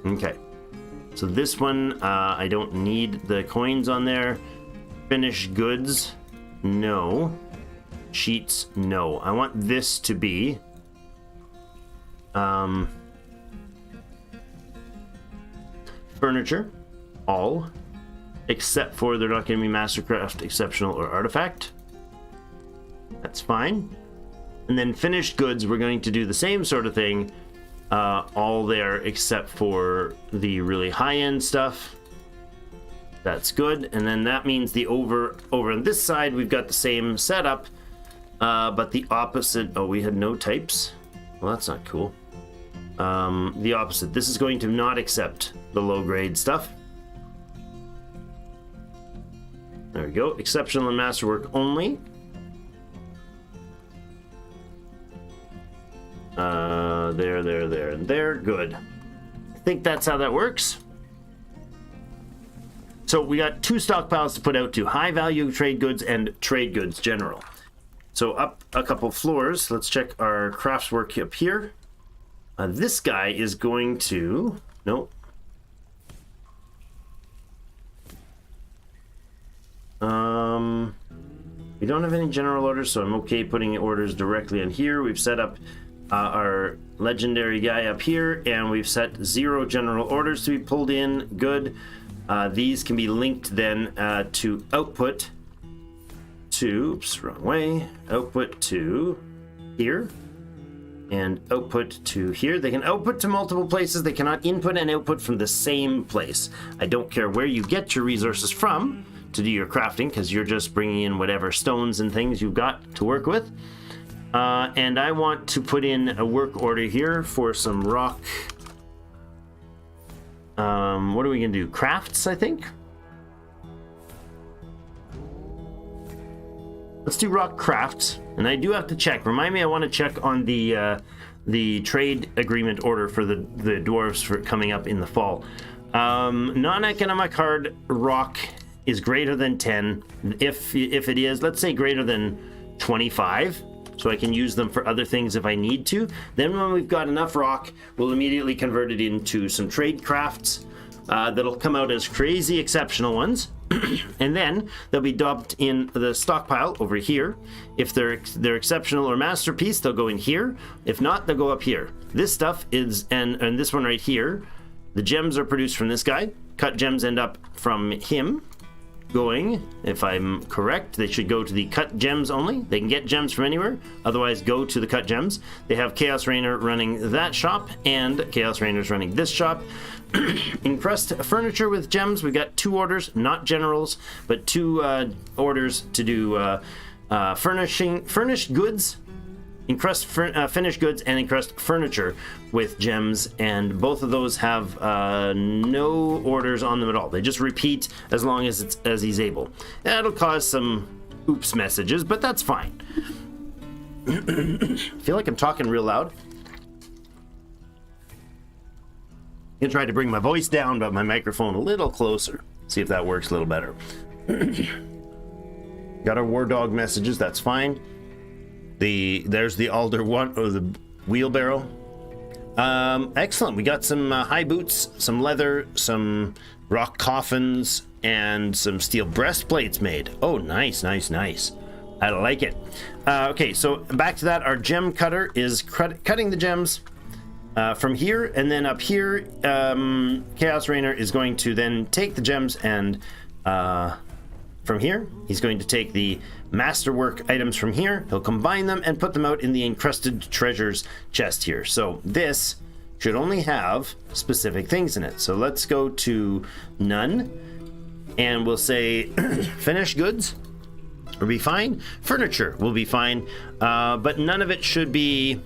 Okay. So this one, I don't need the coins on there. Finished goods, no. Sheets, no. I want this to be... furniture, all, except for they're not going to be Mastercraft, Exceptional, or Artifact. That's fine. And then finished goods, we're going to do the same sort of thing, all there except for the really high-end stuff. That's good. And then that means the over on this side, we've got the same setup, but the opposite. Oh, we had no types. Well, that's not cool. The opposite. This is going to not accept the low grade stuff. There we go. Exceptional and masterwork only. There, and there. Good. I think that's how that works. So we got 2 stockpiles to put out to high value trade goods and trade goods general. So up a couple floors. Let's check our craftswork up here. This guy is going to... Nope. We don't have any general orders, so I'm okay putting orders directly in here. We've set up our legendary guy up here, and we've set 0 general orders to be pulled in. Good. These can be linked then to output to... Oops, wrong way. Output to here. And output to here. They can output to multiple places. They cannot input and output from the same place. I don't care where you get your resources from to do your crafting, because you're just bringing in whatever stones and things you've got to work with. And I want to put in a work order here for some rock. What are we going to do? Crafts, I think? Let's do rock crafts. And I do have to check. Remind me, I want to check on the trade agreement order for the dwarves for coming up in the fall. Non-economic hard rock is greater than 10. If it is, let's say greater than 25, so I can use them for other things if I need to. Then when we've got enough rock, we'll immediately convert it into some trade crafts that'll come out as crazy exceptional ones. And then they'll be dumped in the stockpile over here. If they're exceptional or masterpiece, they'll go in here. If not, they'll go up here. This stuff is, and this one right here, the gems are produced from this guy. Cut gems end up from him. Going, if I'm correct, they should go to the cut gems only. They can get gems from anywhere, otherwise go to the cut gems. They have Chaos Rainer running that shop, and Chaos Rainer's running this shop. Encrust furniture with gems. We've got 2 orders, not generals, but 2 orders to do furnished goods, encrust finished goods, and encrust furniture with gems, and both of those have no orders on them at all. They just repeat as long as he's able. That'll cause some oops messages, but that's fine. I feel like I'm talking real loud. I tried to bring my voice down, but my microphone a little closer. See if that works a little better. Got our war dog messages, that's fine. There's the alder one, or the wheelbarrow. Excellent. We got some high boots, some leather, some rock coffins, and some steel breastplates made. Oh, nice. I like it. Okay, so back to that. Our gem cutter is cutting the gems from here, and then up here, Chaos Rainer is going to then take the gems, and from here, he's going to take the masterwork items from here. He'll combine them and put them out in the encrusted treasures chest here. So this should only have specific things in it. So let's go to none, and we'll say finished goods will be fine. Furniture will be fine, but none of it should be.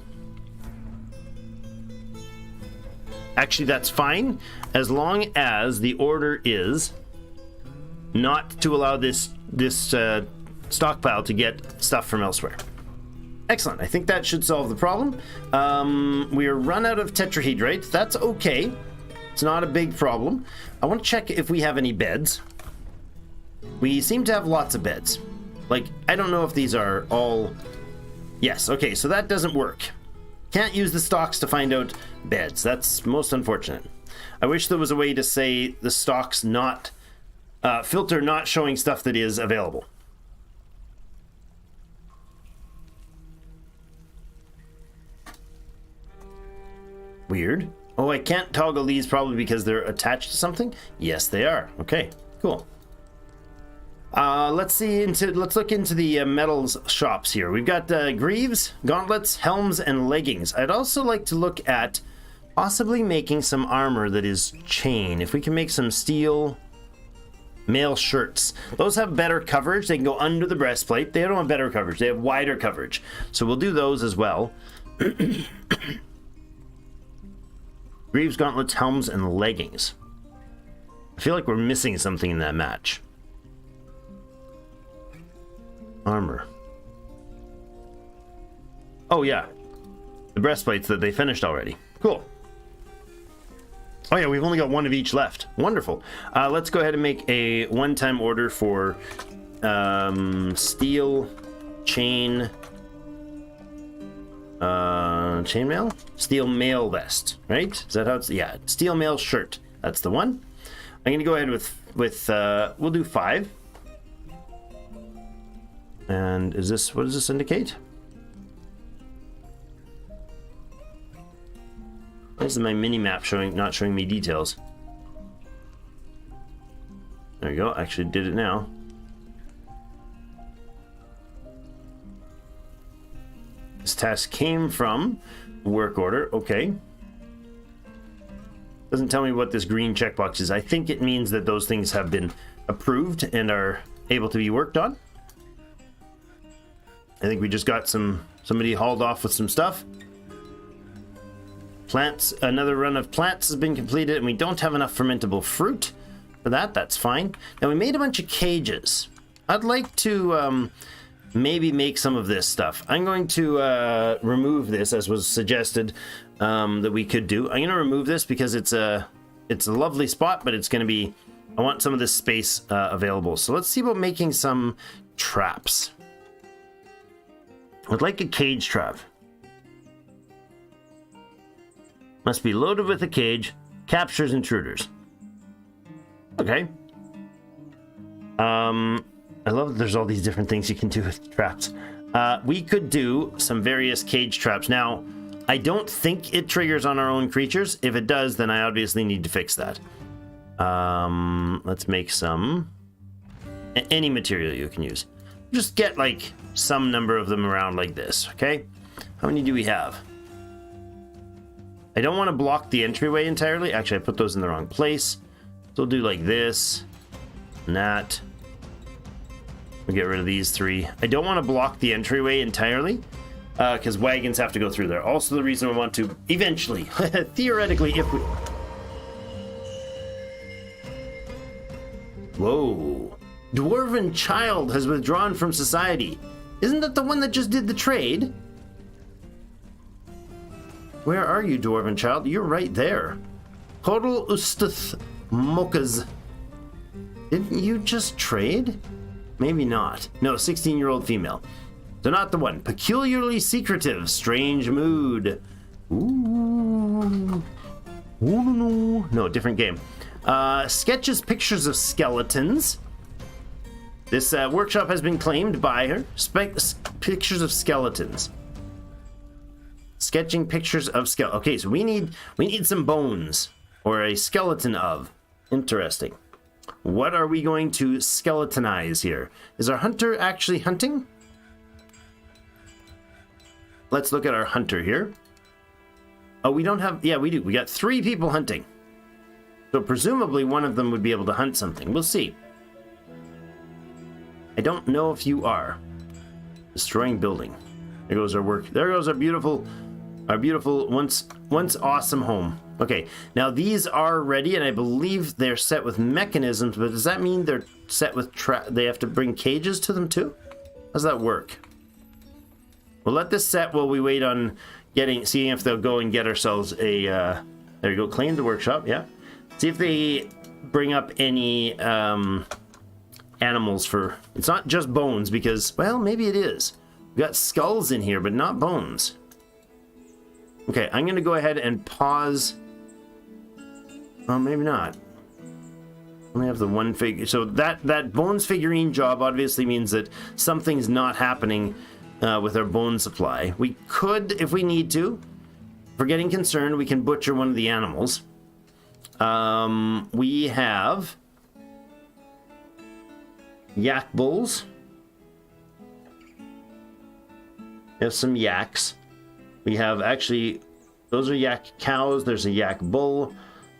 Actually, that's fine as long as the order is not to allow this stockpile to get stuff from elsewhere. Excellent. I think that should solve the problem. We are run out of tetrahedrite. That's okay. It's not a big problem. I want to check if we have any beds. We seem to have lots of beds. Like, I don't know if these are all... Yes, okay, so that doesn't work. Can't use the stocks to find out beds. That's most unfortunate. I wish there was a way to say the stocks not... filter not showing stuff that is available. Weird. Oh, I can't toggle these probably because they're attached to something? Yes, they are. Okay, cool. Let's look into the metals shops here. We've got greaves, gauntlets, helms, and leggings. I'd also like to look at possibly making some armor that is chain. If we can make some steel mail shirts. Those have better coverage. They can go under the breastplate. They don't have better coverage. They have wider coverage. So we'll do those as well. Greaves, gauntlets, helms, and leggings. I feel like we're missing something in that match. Armor. Oh yeah, the breastplates that they finished already. Cool. Oh yeah, we've only got one of each left. Wonderful. Let's go ahead and make a one-time order for steel chain chainmail? Steel mail vest, right? Is that how it's... Yeah, steel mail shirt. That's the one. I'm gonna go ahead with we'll do 5. And is this, what does this indicate? This is my mini map showing, not showing me details. There we go. Actually did it now. This task came from work order. Okay. Doesn't tell me what this green checkbox is. I think it means that those things have been approved and are able to be worked on. I think we just got somebody hauled off with some stuff. Plants, another run of plants has been completed, and we don't have enough fermentable fruit for that. That's fine. Now we made a bunch of cages. I'd like to maybe make some of this stuff. I'm going to remove this, as was suggested that we could do. I'm going to remove this because it's a lovely spot, but it's going to be, I want some of this space available. So let's see about making some traps. I'd like a cage trap. Must be loaded with a cage. Captures intruders. Okay. I love that there's all these different things you can do with traps. We could do some various cage traps. Now, I don't think it triggers on our own creatures. If it does, then I obviously need to fix that. Let's make some. Any material you can use. Just get like some number of them around like this, okay? How many do we have? I don't want to block the entryway entirely. Actually, I put those in the wrong place. So we'll do like this and that. We'll get rid of these 3. I don't want to block the entryway entirely because wagons have to go through there. Also, the reason I want to eventually, theoretically, if we... Whoa. Dwarven child has withdrawn from society. Isn't that the one that just did the trade? Where are you, Dwarven child? You're right there. Hodl Ustath Mokas. Didn't you just trade? Maybe not. No, 16-year-old female. So not the one. Peculiarly secretive, strange mood. Ooh. Ooh, no, different game. Sketches pictures of skeletons. This workshop has been claimed by her. Pictures of skeletons. Sketching pictures of skeletons. Okay, so we need some bones. Or a skeleton of. Interesting. What are we going to skeletonize here? Is our hunter actually hunting? Let's look at our hunter here. Oh, we don't have... Yeah, we do. We got 3 people hunting. So presumably one of them would be able to hunt something. We'll see. I don't know if you are. Destroying building. There goes our work. There goes our beautiful once awesome home. Okay, now these are ready, and I believe they're set with mechanisms, but does that mean they're set with they have to bring cages to them too? How does that work? We'll let this set while we wait on seeing if they'll go and get ourselves a, there you go, claim the workshop, yeah. See if they bring up any animals for, it's not just bones because, well, maybe it is. We've got skulls in here, but not bones. Okay, I'm going to go ahead and pause. Well, maybe not. Only have the one figure. So that bones figurine job obviously means that something's not happening with our bone supply. We could, if we need to. If we're getting concerned, we can butcher one of the animals. We have yak bulls. We have some yaks. We have actually, those are yak cows. There's a yak bull,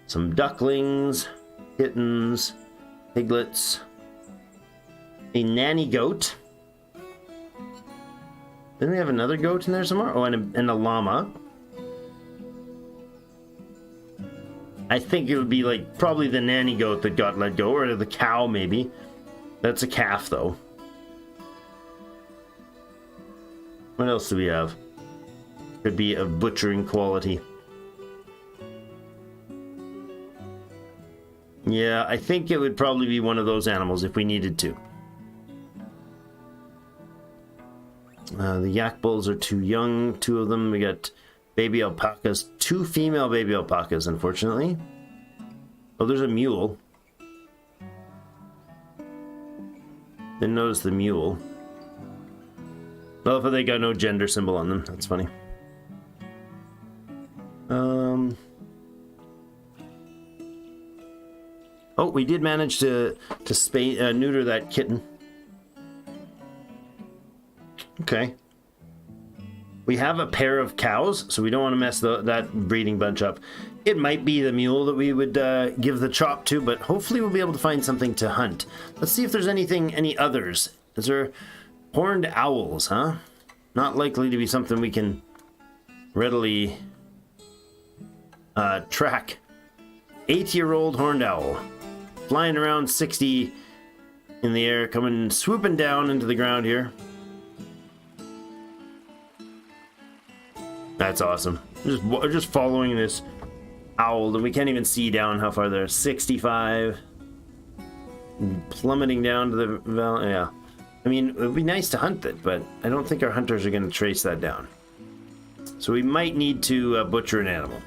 some ducklings, kittens, piglets, a nanny goat. Then we have another goat in there somewhere. Oh, and a llama. I think it would be like probably the nanny goat that got let go, or the cow maybe. That's a calf though. What else do we have? Could be of butchering quality. Yeah, I think it would probably be one of those animals if we needed to. The yak bulls are too young, 2 of them. We got baby alpacas, 2 female baby alpacas, unfortunately. Oh, there's a mule. Didn't notice the mule. Well, if they got no gender symbol on them, that's funny. Oh, we did manage to neuter that kitten. Okay. We have a pair of cows, so we don't want to mess that breeding bunch up. It might be the mule that we would give the chop to, but hopefully we'll be able to find something to hunt. Let's see if there's any others. Is there horned owls, huh? Not likely to be something we can readily track. 8-year-old horned owl. Flying around 60 in the air, swooping down into the ground here. That's awesome. Just following this owl, and we can't even see down how far they're. 65. Plummeting down to the valley. Yeah. I mean, it would be nice to hunt it, but I don't think our hunters are going to trace that down. So we might need to butcher an animal.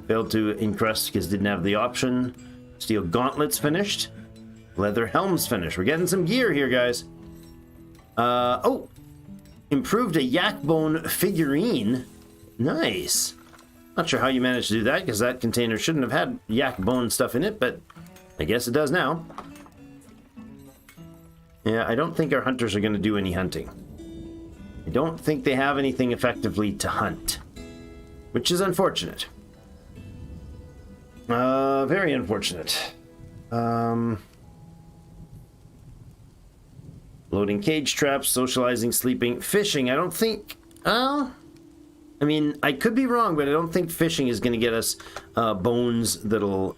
Failed to encrust because didn't have the option. Steel gauntlets finished. Leather helms finished. We're getting some gear here, guys. Oh! Improved a yak bone figurine. Nice. Not sure how you managed to do that, because that container shouldn't have had yak bone stuff in it, but I guess it does now. Yeah, I don't think our hunters are going to do any hunting. I don't think they have anything effectively to hunt, which is unfortunate. Very unfortunate. Loading cage traps, socializing, sleeping, fishing. I don't think... I mean, I could be wrong, but I don't think fishing is going to get us bones that'll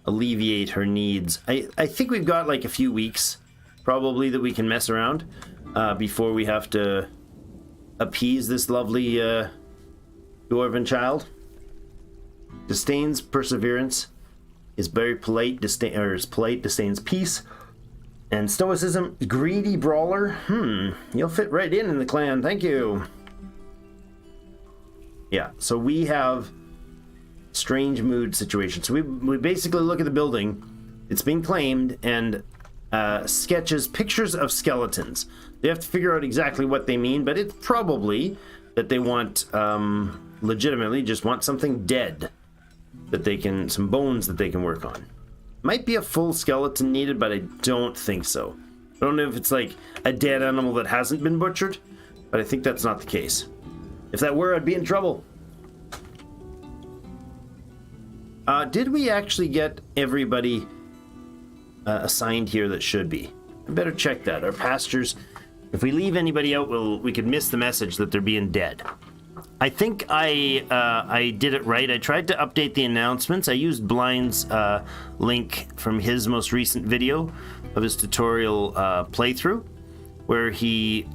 alleviate her needs. I think we've got like a few weeks, probably, that we can mess around before we have to appease this lovely dwarven child. Disdains perseverance, is very polite, disdains peace. And stoicism, greedy brawler. You'll fit right in the clan. Thank you. Yeah, so we have strange mood situation. So we basically look at the building. It's been claimed, and sketches pictures of skeletons. They have to figure out exactly what they mean, but it's probably that they want, legitimately just want something dead that they can, some bones that they can work on. Might be a full skeleton needed, but I don't think so. I don't know if it's like a dead animal that hasn't been butchered, but I think that's not the case. If that were, I'd be in trouble. Did we actually get everybody assigned here that should be? I better check that. Our pastures, if we leave anybody out, we could miss the message that they're being dead. I think I did it right. I tried to update the announcements. I used Blind's link from his most recent video of his tutorial playthrough, where he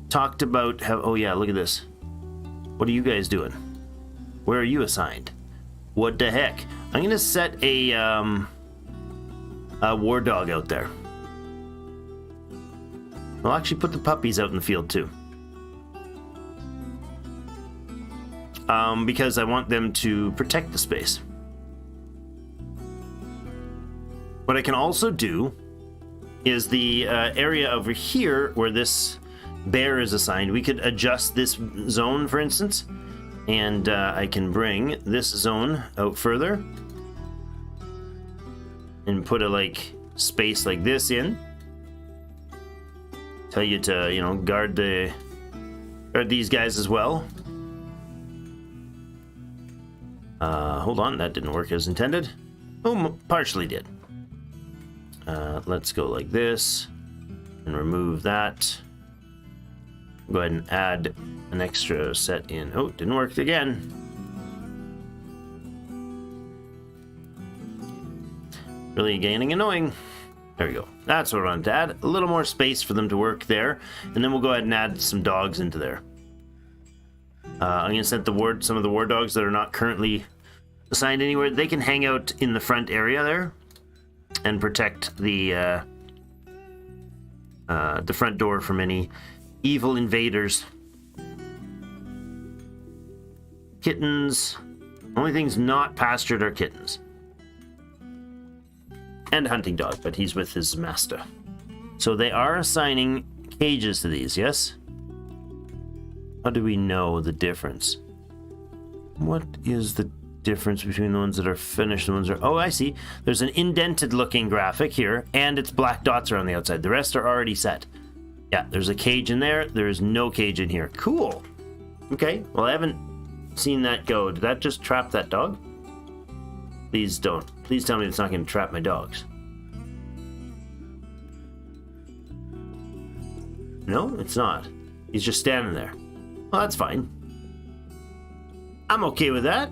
talked about how, oh yeah, look at this. What are you guys doing? Where are you assigned? What the heck? I'm gonna set a war dog out there. I'll actually put the puppies out in the field too. Because I want them to protect the space. What I can also do is the area over here where this bear is assigned, we could adjust this zone, for instance, and I can bring this zone out further and put a like space like this in. Tell you to, you know, guard these guys as well. Hold on, that didn't work as intended. Oh, partially did. Let's go like this and remove that. Go ahead and add an extra set in. Oh, didn't work again. Really getting annoying. There we go. That's what I wanted to add. A little more space for them to work there. And then we'll go ahead and add some dogs into there. I'm going to set some of the war dogs that are not currently assigned anywhere. They can hang out in the front area there and protect the front door from any evil invaders. Kittens. Only things not pastured are kittens. And a hunting dog, but he's with his master. So they are assigning cages to these, yes? How do we know the difference? What is the difference between the ones that are finished and the ones that are... Oh, I see. There's an indented looking graphic here, and its black dots are on the outside. The rest are already set. Yeah, there's a cage in there. There's no cage in here. Cool. Okay, well, I haven't seen that go. Did that just trap that dog? Please don't. Please tell me it's not going to trap my dogs. No, it's not. He's just standing there. Well, that's fine. I'm okay with that.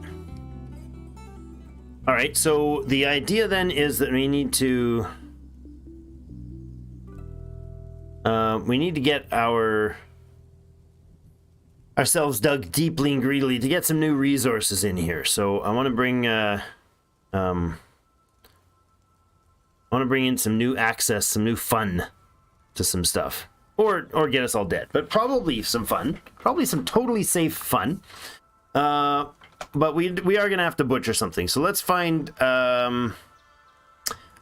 All right, so the idea then is that we need to get ourselves dug deeply and greedily to get some new resources in here. So I want to bring in some new access, some new fun to some stuff. Or get us all dead, but probably some fun, probably some totally safe fun. But we are gonna have to butcher something. So let's find. I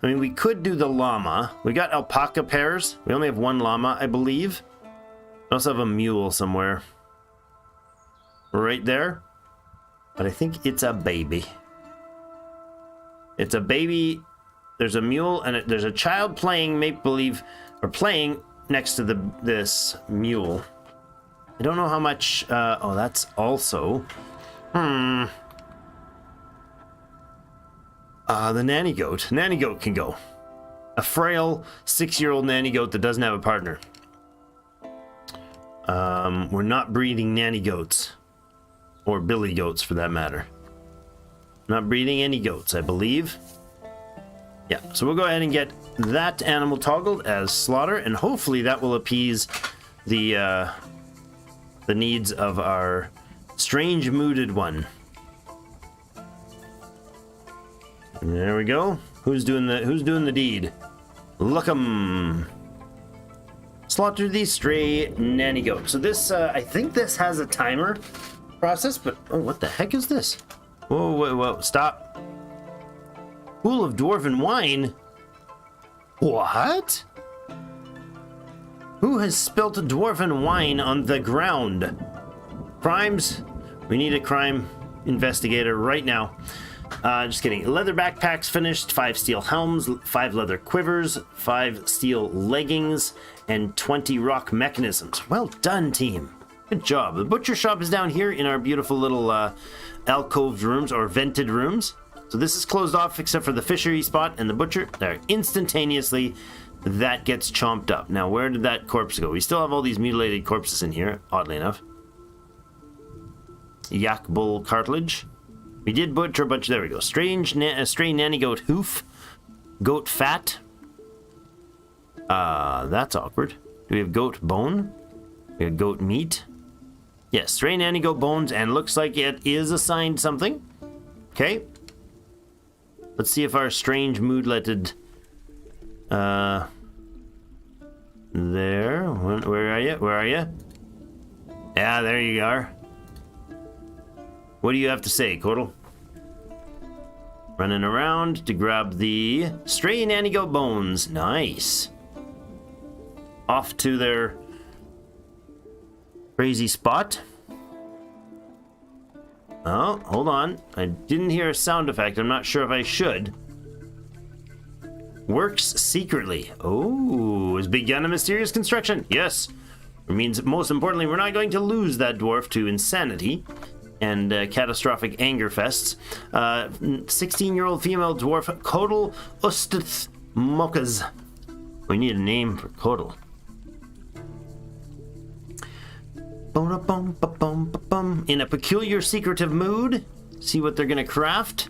mean, we could do the llama. We got alpaca pairs. We only have one llama, I believe. We also have a mule somewhere, right there. But I think it's a baby. It's a baby. There's a mule and there's a child playing make believe or playing next to this mule. I don't know how much. Oh, that's also. The nanny goat. Nanny goat can go. A frail 6-year-old nanny goat that doesn't have a partner. We're not breeding nanny goats. Or billy goats for that matter. Not breeding any goats, I believe. Yeah, so we'll go ahead and get that animal toggled as slaughter, and hopefully that will appease the needs of our strange mooded one. There we go. Who's doing the deed? Look 'em. Slaughter the stray nanny goat. So this, I think this has a timer process, but oh, what the heck is this? Whoa, whoa, whoa! Stop. Pool of dwarven wine. What? Who has spilt dwarven wine on the ground? Crimes? We need a crime investigator right now. Just kidding. Leather backpacks finished, 5 steel helms, 5 leather quivers, 5 steel leggings, and 20 rock mechanisms. Well done, team. Good job. The butcher shop is down here in our beautiful little alcoved rooms, or vented rooms. So this is closed off except for the fishery spot and the butcher. There, instantaneously, that gets chomped up. Now, where did that corpse go? We still have all these mutilated corpses in here, oddly enough. Yak bull cartilage. We did butcher a bunch. There we go. Stray nanny goat hoof. Goat fat. That's awkward. Do we have goat bone? We have goat meat. Yes, stray nanny goat bones, and looks like it is assigned something. Okay. Let's see if our strange moodleted... There. Where are you? Where are you? Yeah, there you are. What do you have to say, Cordell? Running around to grab the stray nanny goat bones. Nice. Off to their crazy spot. Oh, hold on. I didn't hear a sound effect. I'm not sure if I should. Works secretly. Oh, has begun a mysterious construction. Yes. It means, most importantly, we're not going to lose that dwarf to insanity and catastrophic anger fests. 16-year-old female dwarf Codal Ustith Mokas. We need a name for Codal. In a peculiar secretive mood. See what they're gonna craft.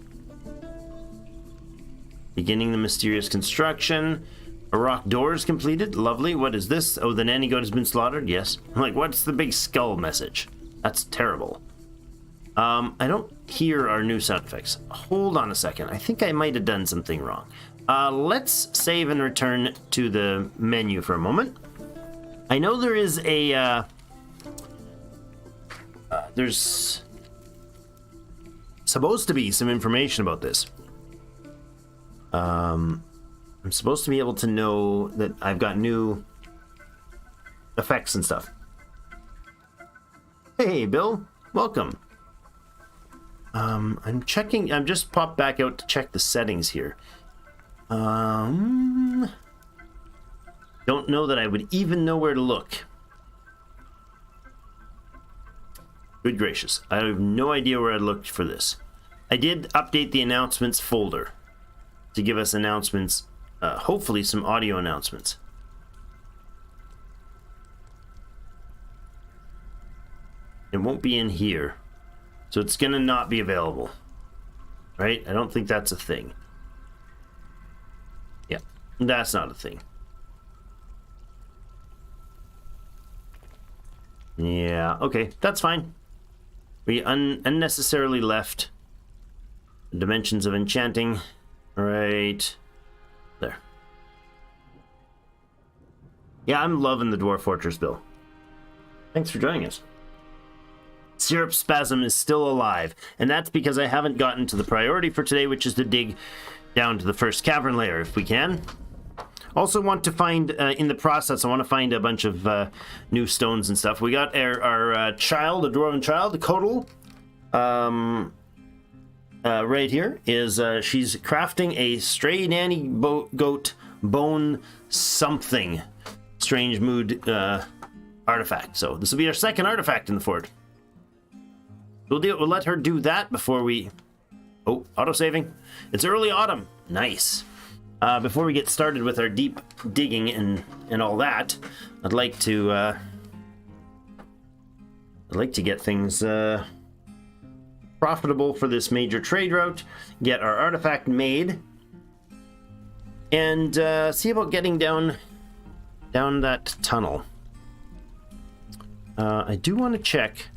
Beginning the mysterious construction. A rock door is completed. Lovely. What is this? Oh, the nanny goat has been slaughtered. Yes. I'm like, what's the big skull message? That's terrible. I don't hear our new sound effects. Hold on a second. I think I might have done something wrong. Let's save and return to the menu for a moment. I know there is a... there's supposed to be some information about this. I'm supposed to be able to know that I've got new effects and stuff. Hey, Bill. Welcome. I'm checking. I'm just popped back out to check the settings here. Don't know that I would even know where to look. Good gracious. I have no idea where I looked for this. I did update the announcements folder to give us announcements, hopefully some audio announcements. It won't be in here, so it's gonna not be available, right? I don't think that's a thing. Yeah, that's not a thing. Yeah, okay, that's fine. We unnecessarily left dimensions of enchanting right there. Yeah, I'm loving the Dwarf Fortress, Bill. Thanks for joining us. Syrupspasm is still alive, and that's because I haven't gotten to the priority for today, which is to dig down to the first cavern layer if we can. Also want to find, in the process, I want to find a bunch of new stones and stuff. We got our child, a dwarven child, the Codal, right here, is she's crafting a stray nanny goat bone something strange mood artifact. So this will be our second artifact in the fort. We'll let her do that before we... Oh, auto-saving. It's early autumn. Nice. Before we get started with our deep digging and all that, I'd like to get things profitable for this major trade route, get our artifact made, and see about getting down that tunnel. I do want to check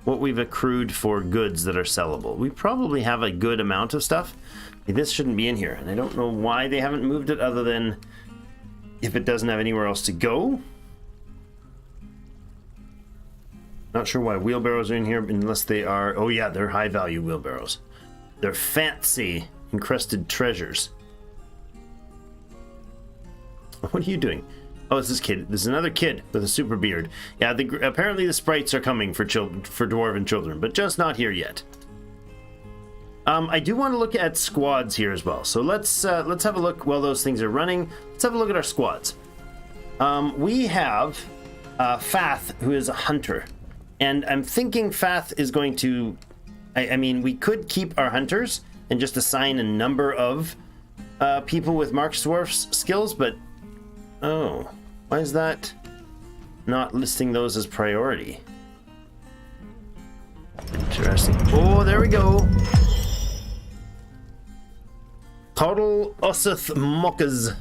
what we've accrued for goods that are sellable. We probably have a good amount of stuff. This shouldn't be in here, and I don't know why they haven't moved it other than if it doesn't have anywhere else to go. Not sure why wheelbarrows are in here unless they are... Oh yeah, they're high-value wheelbarrows. They're fancy encrusted treasures. What are you doing? Oh, it's this kid. There's another kid with a super beard. Yeah, apparently the sprites are coming for dwarven children, but just not here yet. I do want to look at squads here as well. So let's have a look while those things are running. Let's have a look at our squads. We have Fath, who is a hunter, and I'm thinking Fath is going to. I mean, we could keep our hunters and just assign a number of people with Marks Dwarfs skills, but oh, why is that not listing those as priority? Interesting. Oh, there we go. Total Oseth Mokas,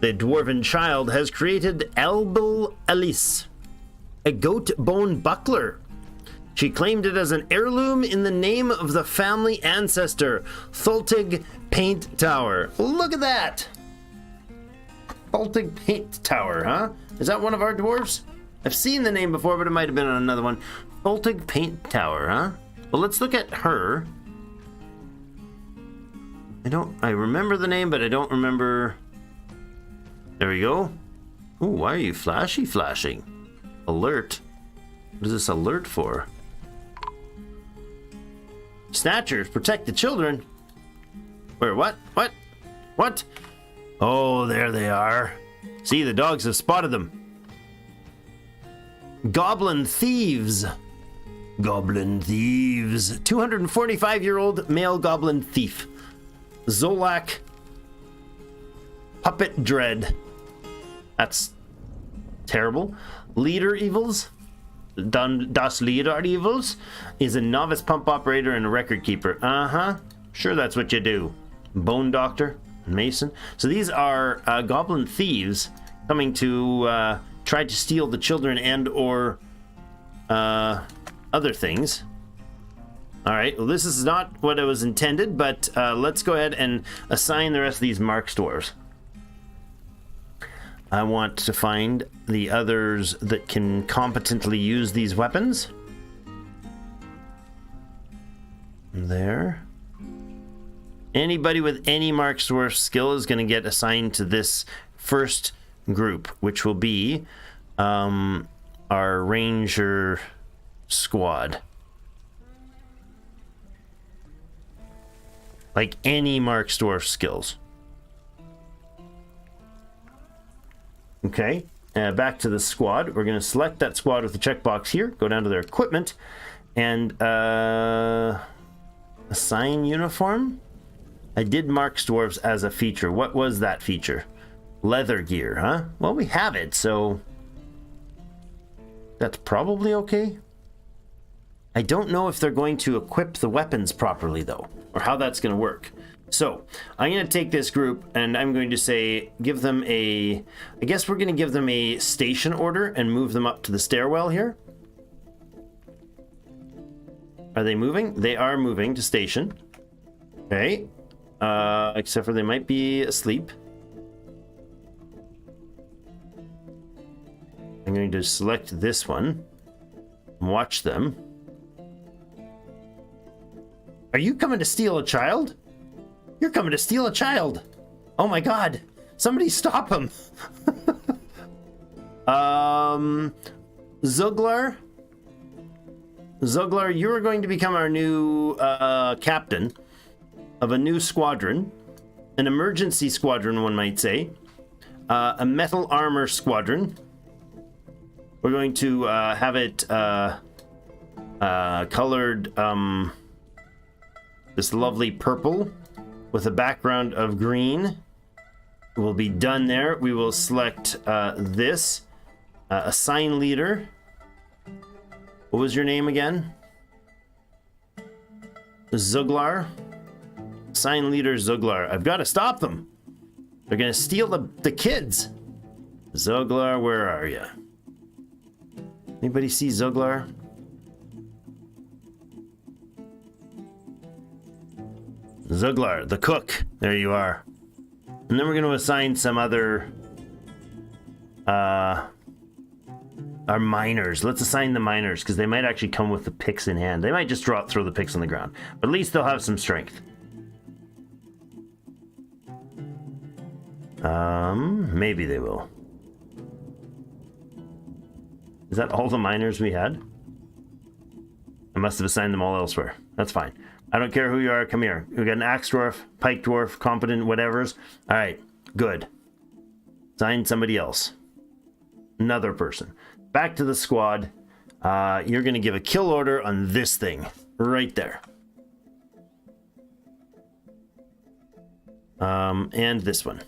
the dwarven child, has created Elbel Alice, a goat bone buckler. She claimed it as an heirloom in the name of the family ancestor, Thultig Paint Tower. Look at that! Thultig Paint Tower, huh? Is that one of our dwarves? I've seen the name before, but it might have been on another one. Thultig Paint Tower, huh? Well, let's look at her. I remember the name, but I don't remember. There we go. Ooh, why are you flashing? Alert. What is this alert for? Snatchers, protect the children. Where, what? Oh, there they are. See, the dogs have spotted them. Goblin thieves. 245-year-old male goblin thief. Zolak Puppet Dread. That's terrible. Leader Evils. Das Leader Evils is a novice pump operator and a record keeper. Sure, that's what you do. Bone Doctor, Mason. So these are goblin thieves coming to try to steal the children and or other things. All right, well, this is not what it was intended, but let's go ahead and assign the rest of these Marks Dwarves. I want to find the others that can competently use these weapons. There. Anybody with any Marks Dwarf skill is going to get assigned to this first group, which will be our Ranger squad. Like any Marks Dwarf skills. Okay, back to the squad. We're going to select that squad with the checkbox here, go down to their equipment, and assign uniform. I did Marks Dwarves as a feature. What was that feature? Leather gear, huh? Well, we have it, so that's probably okay. I don't know if they're going to equip the weapons properly, though, or how that's going to work. So I'm going to take this group and I'm going to say, give them I guess we're going to give them a station order and move them up to the stairwell here. Are they moving? They are moving to station. Okay. Except for they might be asleep. I'm going to select this one and watch them. Are you coming to steal a child? You're coming to steal a child. Oh my god. Somebody stop him. Zuglar, you are going to become our new captain of a new squadron. An emergency squadron, one might say. A metal armor squadron. We're going to have it colored this lovely purple with a background of green. We'll be done there. We will select this. Assign leader. What was your name again? Zuglar. Assign leader Zuglar. I've got to stop them. They're going to steal the kids. Zuglar, where are you? Anybody see Zuglar? Zuglar, the cook. There you are. And then we're going to assign some other our miners. Let's assign the miners because they might actually come with the picks in hand. They might just throw the picks on the ground, but at least they'll have some strength. Maybe they will. Is that all the miners we had? I must have assigned them all elsewhere. That's fine. I don't care who you are. Come here. We got an axe dwarf, pike dwarf, competent whatevers. All right, good. Assign somebody else. Another person. Back to the squad. You're going to give a kill order on this thing right there. And this one.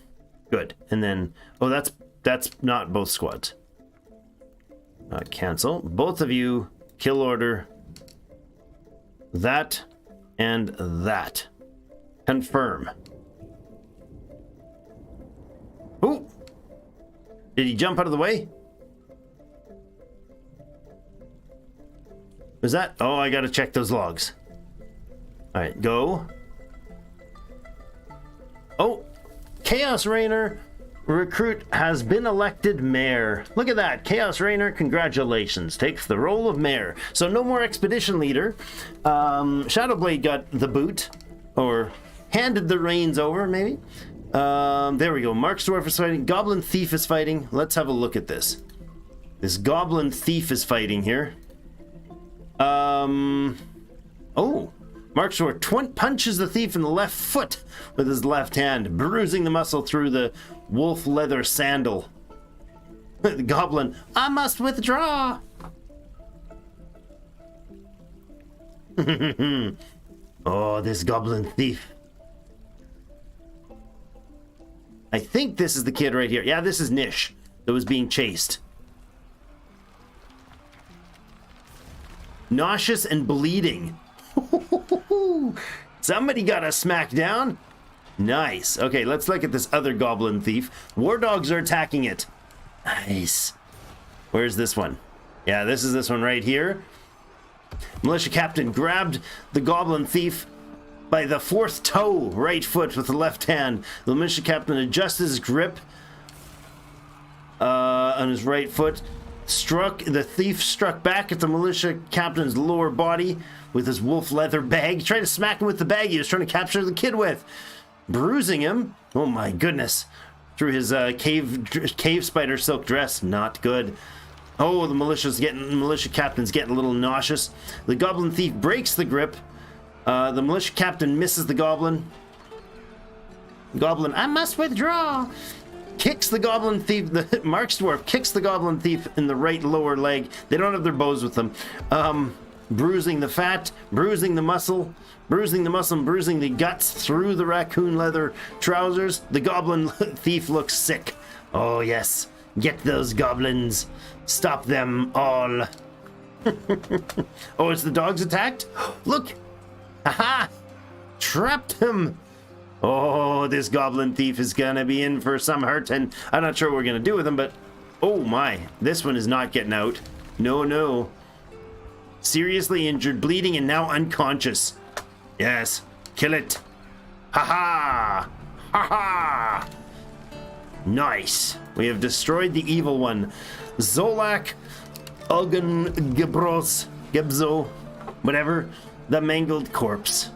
Good. And then, oh, that's not both squads. Cancel. Both of you, kill order that and that. Confirm. Oh! Did he jump out of the way? Was that? Oh, I gotta check those logs. Alright, go. Oh! Chaos Rainer recruit has been elected mayor. Look at that. Chaos Rainer, congratulations. Takes the role of mayor. So no more expedition leader. Shadowblade got the boot. Or handed the reins over, maybe. There we go. Marksdwarf is fighting. Goblin Thief is fighting. Let's have a look at this. This Goblin Thief is fighting here. Oh. Marksdwarf punches the thief in the left foot with his left hand, bruising the muscle through the wolf leather sandal. The goblin, I must withdraw. Oh, this goblin thief. I think this is the kid right here. Yeah, this is Nish that was being chased. Nauseous and bleeding. Somebody got a smackdown. Nice. Okay, let's look at this other goblin thief. War dogs are attacking it. Nice. Where's this one? Yeah, this is this one right here. Militia captain grabbed the goblin thief by the fourth toe, right foot with the left hand. The militia captain adjusted his grip on his right foot. The thief struck back at the militia captain's lower body with his wolf leather bag. He tried to smack him with the bag he was trying to capture the kid with, bruising him. Oh my goodness. Through his cave spider silk dress. Not good. Oh, the militia captain's getting a little nauseous. The goblin thief breaks the grip. The militia captain misses the goblin. Goblin, I must withdraw. Kicks the goblin thief. The Marksdwarf kicks the goblin thief in the right lower leg. They don't have their bows with them. Bruising the fat, bruising the muscle, bruising the guts through the raccoon leather trousers. The goblin thief looks sick. Oh yes, get those goblins. Stop them all. Oh, it's the dogs attacked? Look! Haha! Trapped him! Oh, this goblin thief is gonna be in for some hurt, and I'm not sure what we're gonna do with him, but oh my, this one is not getting out. No, no. Seriously injured, bleeding, and now unconscious. Yes, kill it. Ha-ha! Ha-ha! Nice. We have destroyed the evil one. Zolak, Ulgan, Gebzo, whatever. The mangled corpse.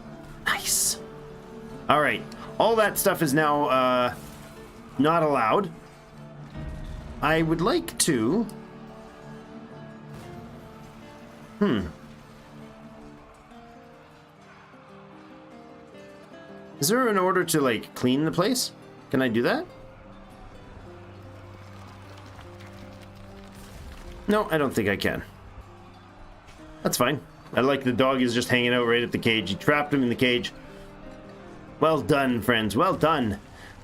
Nice. All right. All that stuff is now not allowed. I would like to... Is there an order to, like, clean the place? Can I do that? No, I don't think I can. That's fine. I like the dog is just hanging out right at the cage. He trapped him in the cage. Well done, friends. Well done.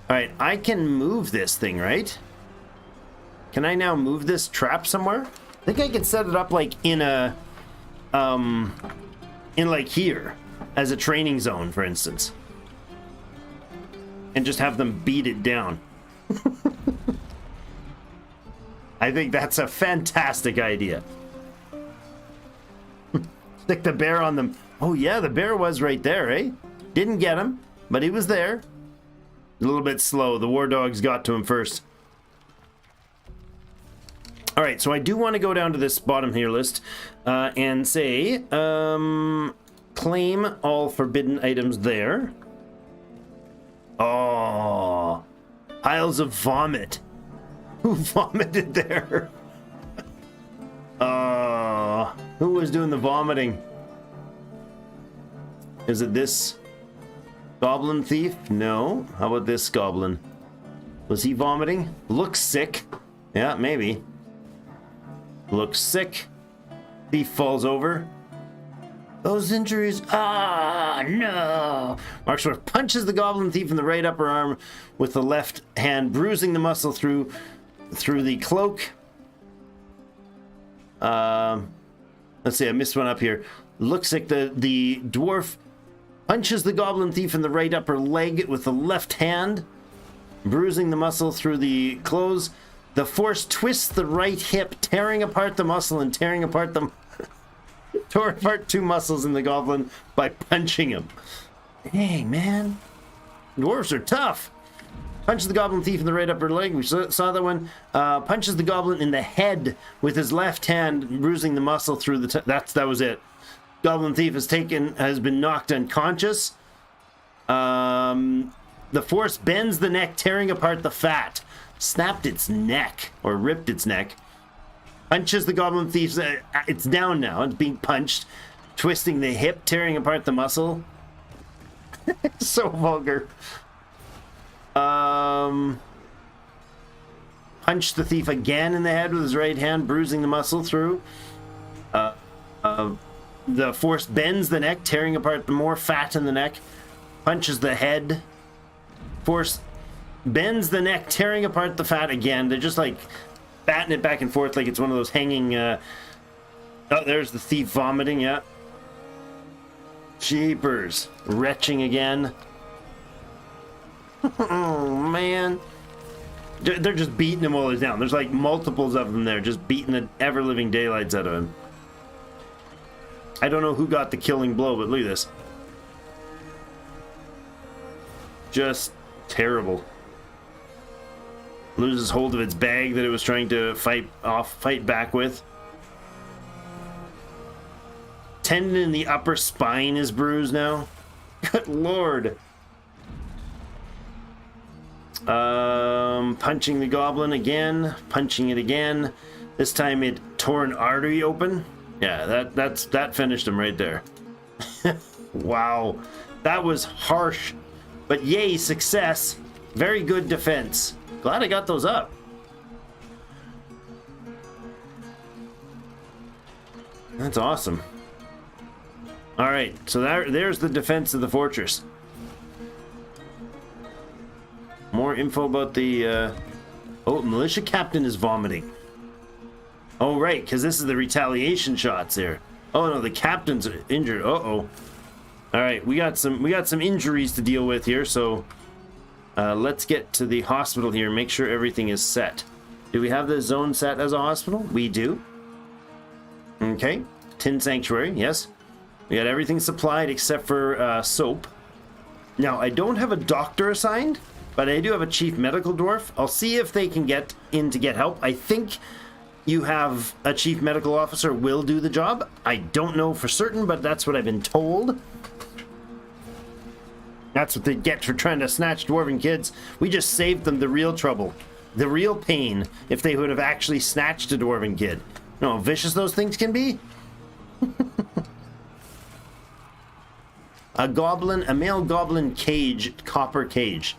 All right, I can move this thing, right? Can I now move this trap somewhere? I think I can set it up like in a, in like here as a training zone, for instance, and just have them beat it down. I think that's a fantastic idea. Stick the bear on them. Oh yeah, the bear was right there, eh? Didn't get him, but he was there. A little bit slow. The war dogs got to him first. All right, so I do want to go down to this bottom here list and say, claim all forbidden items there. Oh, Piles of vomit. Who vomited there? Who was doing the vomiting? Is it this goblin thief? No. How about this goblin? Was he vomiting? Looks sick. Yeah, maybe. Looks sick. Thief falls over. Those injuries. Ah, no. Marksworth punches the goblin thief in the right upper arm with the left hand, bruising the muscle through the cloak. Let's see, I missed one up here. Looks like the dwarf punches the goblin thief in the right upper leg with the left hand, bruising the muscle through the clothes. The force twists the right hip, tearing apart the muscle and tearing apart the tore apart two muscles in the goblin by punching him. Hey, man. Dwarves are tough. Punches the goblin thief in the right upper leg. We saw that one. Punches the goblin in the head with his left hand, bruising the muscle through the... that was it. Goblin thief has been knocked unconscious. The force bends the neck, tearing apart the fat. Snapped its neck, or ripped its neck. Punches the goblin thief. It's down now. It's being punched. Twisting the hip, tearing apart the muscle. So vulgar. Punched the thief again in the head with his right hand, bruising the muscle through. The force bends the neck, tearing apart the more fat in the neck. Punches the head. Force bends the neck, tearing apart the fat again. They're just like batting it back and forth like it's one of those hanging... Oh, there's the thief vomiting, yeah. Jeepers. Retching again. Oh, man. They're just beating him while he's down. There's like multiples of them there, just beating the ever-living daylights out of him. I don't know who got the killing blow, but look at this. Just terrible. Loses hold of its bag that it was trying to fight back with. Tendon in the upper spine is bruised now. Good lord. Punching the goblin again, punching it again. This time it tore an artery open. Yeah, that finished him right there. Wow, that was harsh, but yay, success. Very good defense. Glad I got those up. That's awesome. All right, so there's the defense of the fortress. More info about the... Oh, militia captain is vomiting. Oh, right, because this is the retaliation shots here. Oh, no, the captain's injured. Uh-oh. All right, we got some injuries to deal with here, so let's get to the hospital here and make sure everything is set. Do we have the zone set as a hospital? We do. Okay. Tin Sanctuary, yes. We got everything supplied except for soap. Now, I don't have a doctor assigned, but I do have a chief medical dwarf. I'll see if they can get in to get help. I think you have a chief medical officer will do the job. I don't know for certain, but that's what I've been told. That's what they get for trying to snatch dwarven kids. We just saved them the real trouble, the real pain, if they would have actually snatched a dwarven kid. You know how vicious those things can be? A male goblin cage, copper cage.